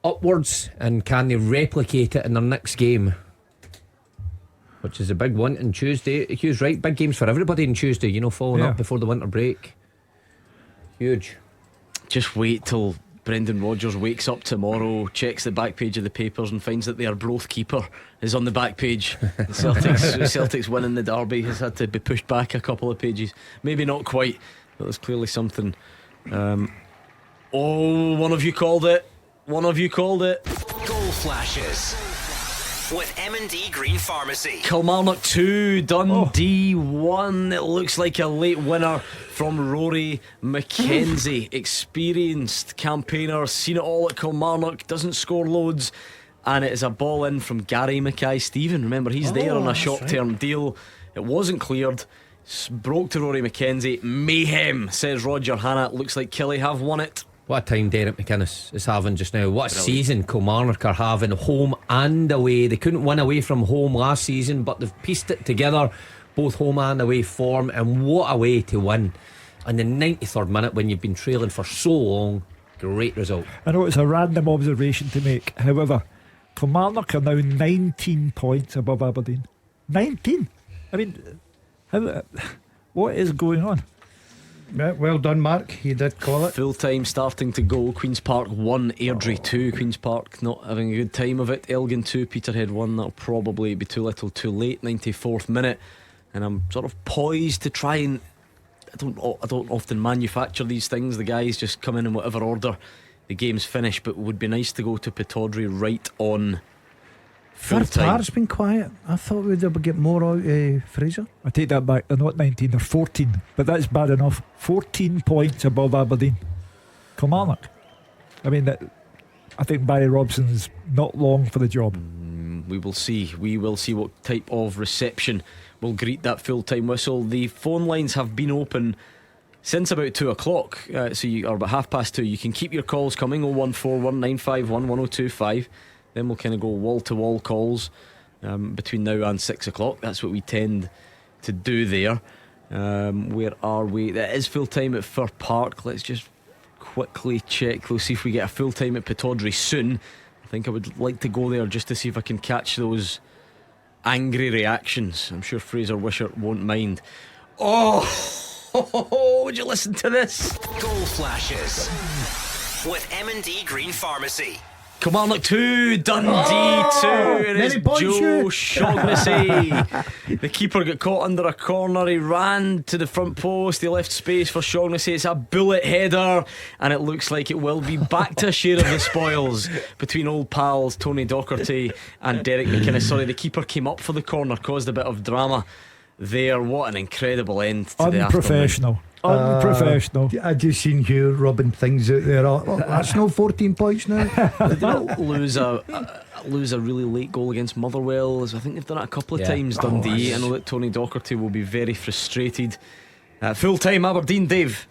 S9: upwards, and can they replicate it in their next game, which is a big one on Tuesday. Hugh's right, big games for everybody on Tuesday, you know, following up before the winter break. Huge.
S6: Just wait till Brendan Rodgers wakes up tomorrow, checks the back page of the papers and finds that the Arbroath keeper is on the back page. Celtic's winning the derby has had to be pushed back a couple of pages. Maybe not quite, but there's clearly something. One of you called it.
S2: Goal flashes with M&D Green Pharmacy.
S6: Kilmarnock 2, Dundee 1. It looks like a late winner from Rory McKenzie. Experienced campaigner, seen it all at Kilmarnock, doesn't score loads, and it is a ball in from Gary Mackay-Stephen. Remember, he's there on a short-term deal. It wasn't cleared, broke to Rory McKenzie. Mayhem, says Roger Hannah. Looks like Killie have won it.
S9: What a time Derek McInnes is having just now. What a season Kilmarnock are having, home and away. They couldn't win away from home last season, but they've pieced it together, both home and away form, and what a way to win in the 93rd minute when you've been trailing for so long. Great result.
S7: I know it's a random observation to make, however, Kilmarnock are now 19 points above Aberdeen. 19? I mean, what is going on?
S8: Well done, Mark. You did call it.
S6: Full-time starting to go. Queen's Park 1, Airdrie 2. Queen's Park not having a good time of it. Elgin 2, Peterhead 1. That'll probably be too little too late. 94th minute, and I'm sort of poised to try and I don't often manufacture these things. The guys just come in whatever order the game's finished, but it would be nice to go to Pittodrie right on
S8: First part's been quiet. I thought we'd get more out Fraser.
S7: I take that back. They're not 19, they're 14, but that's bad enough. 14 points above Aberdeen. Kilmarnock, I mean, I think Barry Robson's not long for the job.
S6: We will see what type of reception will greet that full-time whistle. The phone lines have been open since about 2 o'clock, or about 2:30. You can keep your calls coming. 01419511025. Then we'll kind of go wall-to-wall calls between now and 6 o'clock. That's what we tend to do there. Where are we? That is full-time at Fir Park. Let's just quickly check. We'll see if we get a full-time at Pittodrie soon. I think I would like to go there just to see if I can catch those angry reactions. I'm sure Fraser Wishart won't mind. Would you listen to this?
S2: Goal flashes with M&D Green Pharmacy.
S6: Kilmarnock 2, Dundee 2. It is Joe Shaughnessy. The keeper got caught under a corner. He ran to the front post. He left space for Shaughnessy. It's a bullet header, and it looks like it will be back to a share of the spoils between old pals Tony Docherty and Derek McInnes. Sorry, the keeper came up for the corner, caused a bit of drama there. What an incredible end to the afternoon.
S7: Unprofessional.
S8: I just seen Hugh rubbing things out there. That's no 14 points now.
S6: Did they not lose a really late goal against Motherwell? I think they've done it a couple of times, Dundee. I know that Tony Docherty will be very frustrated. Full time Aberdeen, Dave.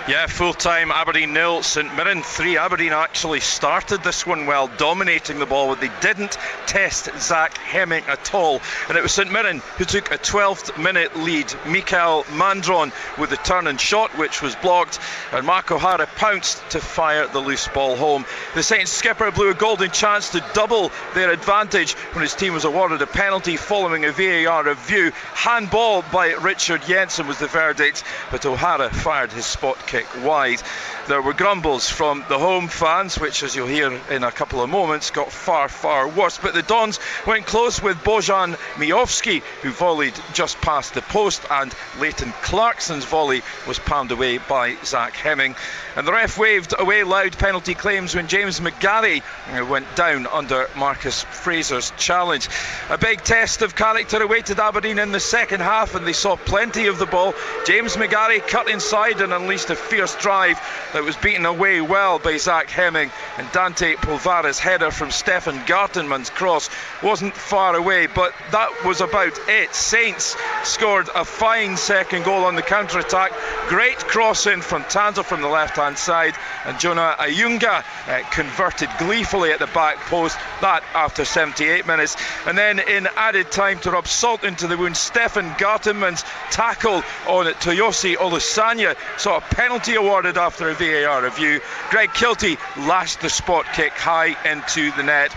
S15: Yeah, full time, Aberdeen 0, St Mirren 3. Aberdeen actually started this one well, dominating the ball, but they didn't test Zach Hemming at all. And it was St Mirren who took a 12th minute lead. Mikael Mandron with the turn and shot, which was blocked, and Mark O'Hara pounced to fire the loose ball home. The Saints skipper blew a golden chance to double their advantage when his team was awarded a penalty following a VAR review. Handball by Richard Jensen was the verdict, but O'Hara fired his spot kick wide. There were grumbles from the home fans, which, as you'll hear in a couple of moments, got far, far worse. But the Dons went close with Bojan Mijovski, who volleyed just past the post, and Leighton Clarkson's volley was palmed away by Zach Hemming. And the ref waved away loud penalty claims when James McGarry went down under Marcus Fraser's challenge. A big test of character awaited Aberdeen in the second half, and they saw plenty of the ball. James McGarry cut inside and unleashed a fierce drive that was beaten away well by Zach Hemming, and Dante Polvara's header from Stefan Gartenmann's cross wasn't far away, but that was about it. Saints scored a fine second goal on the counter-attack. Great cross in from Tanzer from the left-hand side, and Jonah Ayunga converted gleefully at the back post, that after 78 minutes. And then in added time, to rub salt into the wound, Stefan Gartenmann's tackle on Toyosi Olusanya saw a penalty awarded after a VAR review. Greg Kiltie lashed the spot kick high into the net.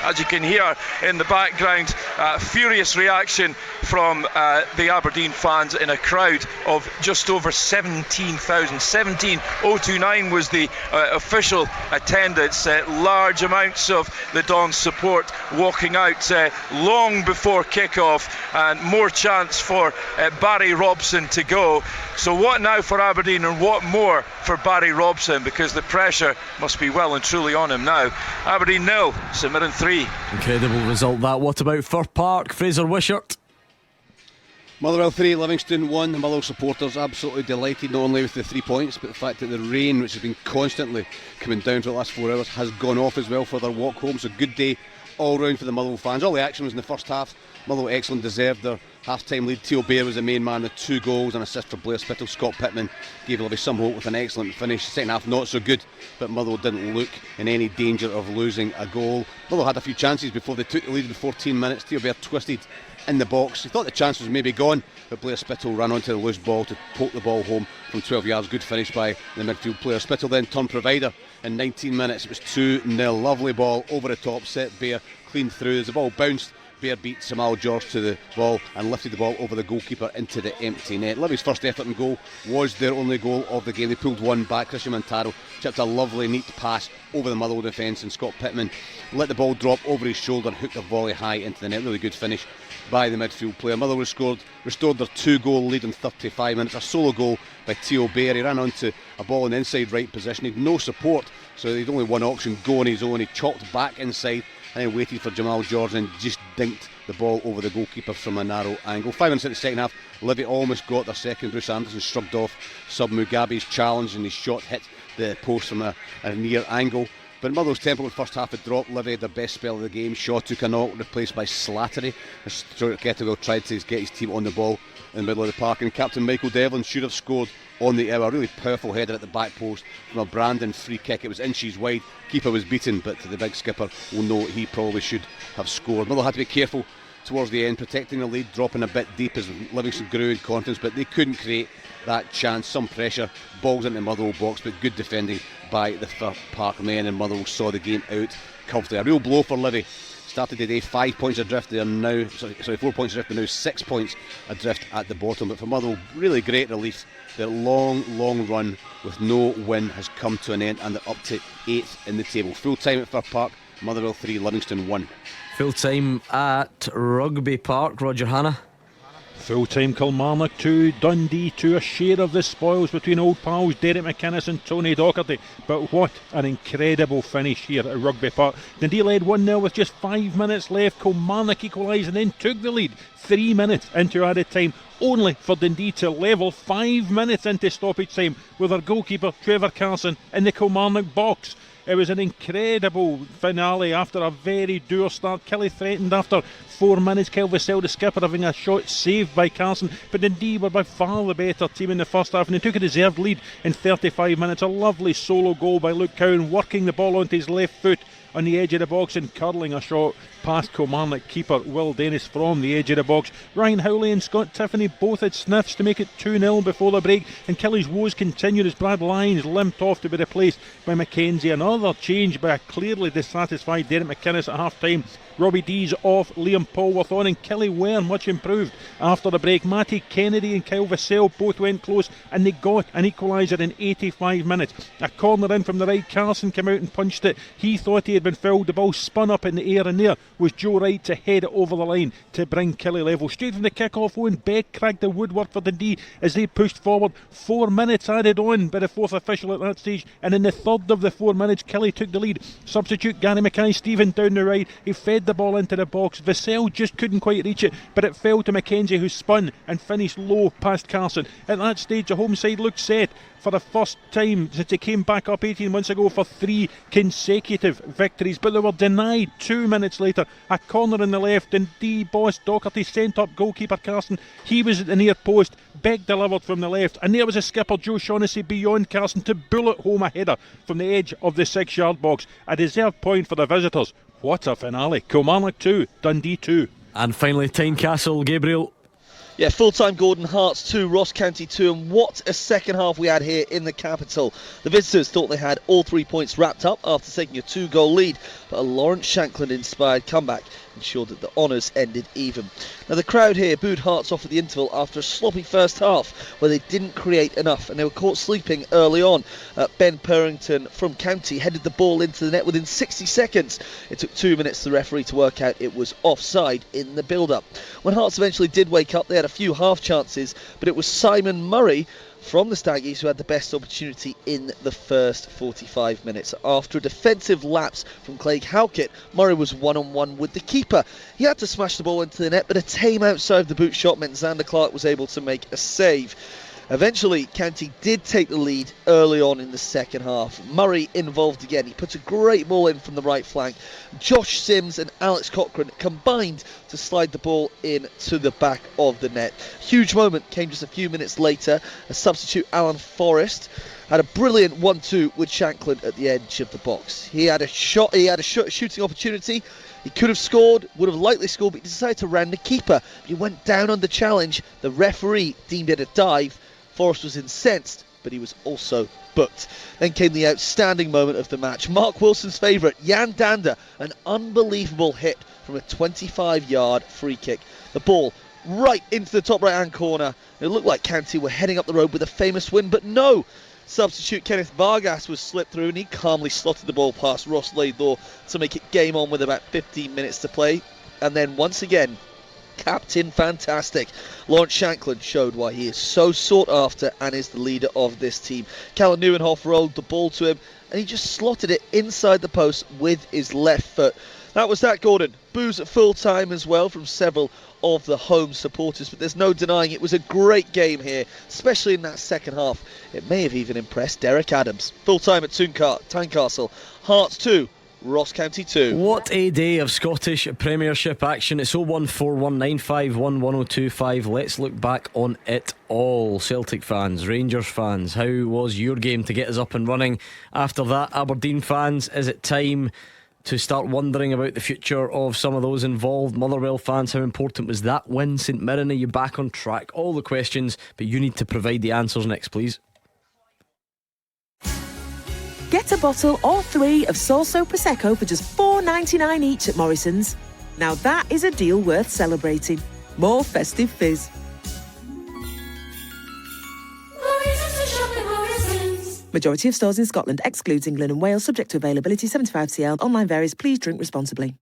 S15: As you can hear in the background, furious reaction from the Aberdeen fans in a crowd of just over 17,000. 17,029 was the official attendance. Large amounts of the Dons support walking out long before kick-off, and more chance for Barry Robson to go. So what now for Aberdeen, and what more for Barry Robson, because the pressure must be well and truly on him now. Aberdeen 0, St Mirren 3.
S6: Incredible result that. What about Fir Park? Fraser Wishart.
S17: Motherwell 3, Livingston 1. The Motherwell supporters absolutely delighted, not only with the 3 points, but the fact that the rain, which has been constantly coming down for the last 4 hours, has gone off as well for their walk home. So good day all round for the Motherwell fans. All the action was in the first half. Motherwell excellent, deserved their half-time lead. Theo Bair was the main man with 2 goals and assist for Blair Spittle. Scott Pittman gave Livy some hope with an excellent finish. Second half not so good, but Motherwell didn't look in any danger of losing a goal. Motherwell had a few chances before they took the lead in 14 minutes. Theo Bair twisted in the box. He thought the chance was maybe gone, but Blair Spittle ran onto the loose ball to poke the ball home from 12 yards. Good finish by the midfield player. Spittle then turned provider in 19 minutes. It was 2-0. Lovely ball over the top, set Bair clean through. As the ball bounced, Bair beat Samal George to the ball and lifted the ball over the goalkeeper into the empty net. Livy's first effort and goal was their only goal of the game. They pulled one back. Christian Montaro chipped a lovely neat pass over the Motherwell defence, and Scott Pittman let the ball drop over his shoulder and hooked a volley high into the net. Really good finish by the midfield player. Motherwell restored their 2-goal lead in 35 minutes. A solo goal by Theo Bair. He ran onto a ball in the inside right position. He had no support, so he'd only one option, go on his own. He chopped back inside and then waited for Jamal George and just dinked the ball over the goalkeeper from a narrow angle. 5 minutes in the second half, Livy almost got their second. Bruce Anderson shrugged off sub Mugabe's challenge, and his shot hit the post from a near angle. But Motherwell's tempo in the first half had dropped. Livy had their best spell of the game. Shaw took a knock, replaced by Slattery. Stuart Kettlewell tried to get his team on the ball in the middle of the park, and Captain Michael Devlin should have scored on the hour. A really powerful header at the back post from a Brandon free kick. It was inches wide. Keeper was beaten, but the big skipper will know he probably should have scored. Motherwell had to be careful towards the end, protecting the lead, dropping a bit deep as Livingston grew in confidence, but they couldn't create that chance. Some pressure, balls into the Motherwell box, but good defending by the Fir Park men, and Motherwell saw the game out comfortably. A real blow for Livy. Started today 5 points adrift. They are now 4 points adrift. They're now 6 points adrift at the bottom. But for Motherwell, really great relief. Their long run with no win has come to an end, and they're up to 8th in the table. Full time at Fir Park, Motherwell 3, Livingston 1.
S6: Full time at Rugby Park, Roger Hanna.
S18: Full-time Kilmarnock 2, Dundee 2, a share of the spoils between old pals Derek McInnes and Tony Docherty. But what an incredible finish here at Rugby Park. Dundee led 1-0 with just 5 minutes left. Kilmarnock equalised and then took the lead 3 minutes into added time, only for Dundee to level 5 minutes into stoppage time with their goalkeeper Trevor Carson in the Kilmarnock box. It was an incredible finale after a very dour start. Kelly threatened after 4 minutes. Vassell, the skipper, having a shot saved by Carson, but indeed were by far the better team in the first half, and they took a deserved lead in 35 minutes. A lovely solo goal by Luke Cowan, working the ball onto his left foot on the edge of the box and curling a shot past Kilmarnock keeper Will Dennis from the edge of the box. Ryan Howley and Scott Tiffany both had sniffs to make it 2-0 before the break, and Kelly's woes continued as Brad Lyons limped off to be replaced by Mackenzie. Another change by a clearly dissatisfied Derek McInnes at half time. Robbie Dees off, Liam Polworth on, and Kelly were much improved after the break. Matty Kennedy and Kyle Vassell both went close, and they got an equaliser in 85 minutes. A corner in from the right, Carson came out and punched it. He thought he had been fouled. The ball spun up in the air, and there was Joe Wright to head it over the line to bring Kelly level. Straight from the kick-off, Owen Beck cracked the woodwork for Dundee as they pushed forward. 4 minutes added on by the fourth official at that stage, and in the third of the 4 minutes, Kelly took the lead. Substitute Gary Mackay-Stephen down the right. He fed the ball into the box. Vassell just couldn't quite reach it, but it fell to Mackenzie, who spun and finished low past Carson. At that stage, the home side looked set for the first time since they came back up 18 months ago for 3 consecutive victories, but they were denied 2 minutes later. A corner in the left, and boss Docherty sent up goalkeeper Carson. He was at the near post. Beck delivered from the left, and there was a skipper Joe Shaughnessy beyond Carson to bullet home a header from the edge of the 6-yard box. A deserved point for the visitors. What a finale. Kilmarnock 2, Dundee 2.
S6: And finally, Tynecastle, Gabriel.
S16: Yeah, full-time Gordon, Hearts 2, Ross County 2, and what a second half we had here in the capital. The visitors thought they had all 3 points wrapped up after taking a 2-goal lead, but a Lawrence Shankland-inspired comeback ensured that the honours ended even. Now the crowd here booed Hearts off at the interval after a sloppy first half where they didn't create enough, and they were caught sleeping early on. Ben Purrington from County headed the ball into the net within 60 seconds. It took 2 minutes for the referee to work out it was offside in the build-up. When Hearts eventually did wake up, they had a few half chances, but it was Simon Murray from the Staggies who had the best opportunity in the first 45 minutes. After a defensive lapse from Craig Halkett, Murray was one-on-one with the keeper. He had to smash the ball into the net, but a tame outside the boot shot meant Xander Clark was able to make a save. Eventually, County did take the lead early on in the second half. Murray involved again. He put a great ball in from the right flank. Josh Sims and Alex Cochrane combined to slide the ball in to the back of the net. Huge moment came just a few minutes later. A substitute, Alan Forrest, had a brilliant 1-2 with Shankland at the edge of the box. He had a shooting opportunity. He could have scored, would have likely scored, but he decided to round the keeper. He went down on the challenge. The referee deemed it a dive. Forrest was incensed, but he was also booked. Then came the outstanding moment of the match. Mark Wilson's favourite, Jan Dander, an unbelievable hit from a 25-yard free kick. The ball right into the top right-hand corner. It looked like County were heading up the road with a famous win, but no. Substitute Kenneth Vargas was slipped through, and he calmly slotted the ball past Ross Laidlaw to make it game on with about 15 minutes to play. And then once again, Captain Fantastic Lawrence Shankland showed why he is so sought after and is the leader of this team. Callum Nieuwenhof rolled the ball to him, and he just slotted it inside the post with his left foot. That was that, Gordon. Boos at full time as well from several of the home supporters, but there's no denying it was a great game here, especially in that second half. It may have even impressed Derek Adams. Full time at Tynecastle, Hearts 2, Ross County 2.
S6: What a day of Scottish Premiership action. It's 01419511025. Let's look back on it all. Celtic fans, Rangers fans, how was your game to get us up and running? After that, Aberdeen fans, is it time to start wondering about the future of some of those involved? Motherwell fans, how important was that win? St Mirren, are you back on track? All the questions, but you need to provide the answers next, please.
S1: Get a bottle or 3 of Sorso Prosecco for just $4.99 each at Morrison's. Now that is a deal worth celebrating. More festive fizz. Majority of stores in Scotland, excludes England and Wales, subject to availability. 75cl. Online varies. Please drink responsibly.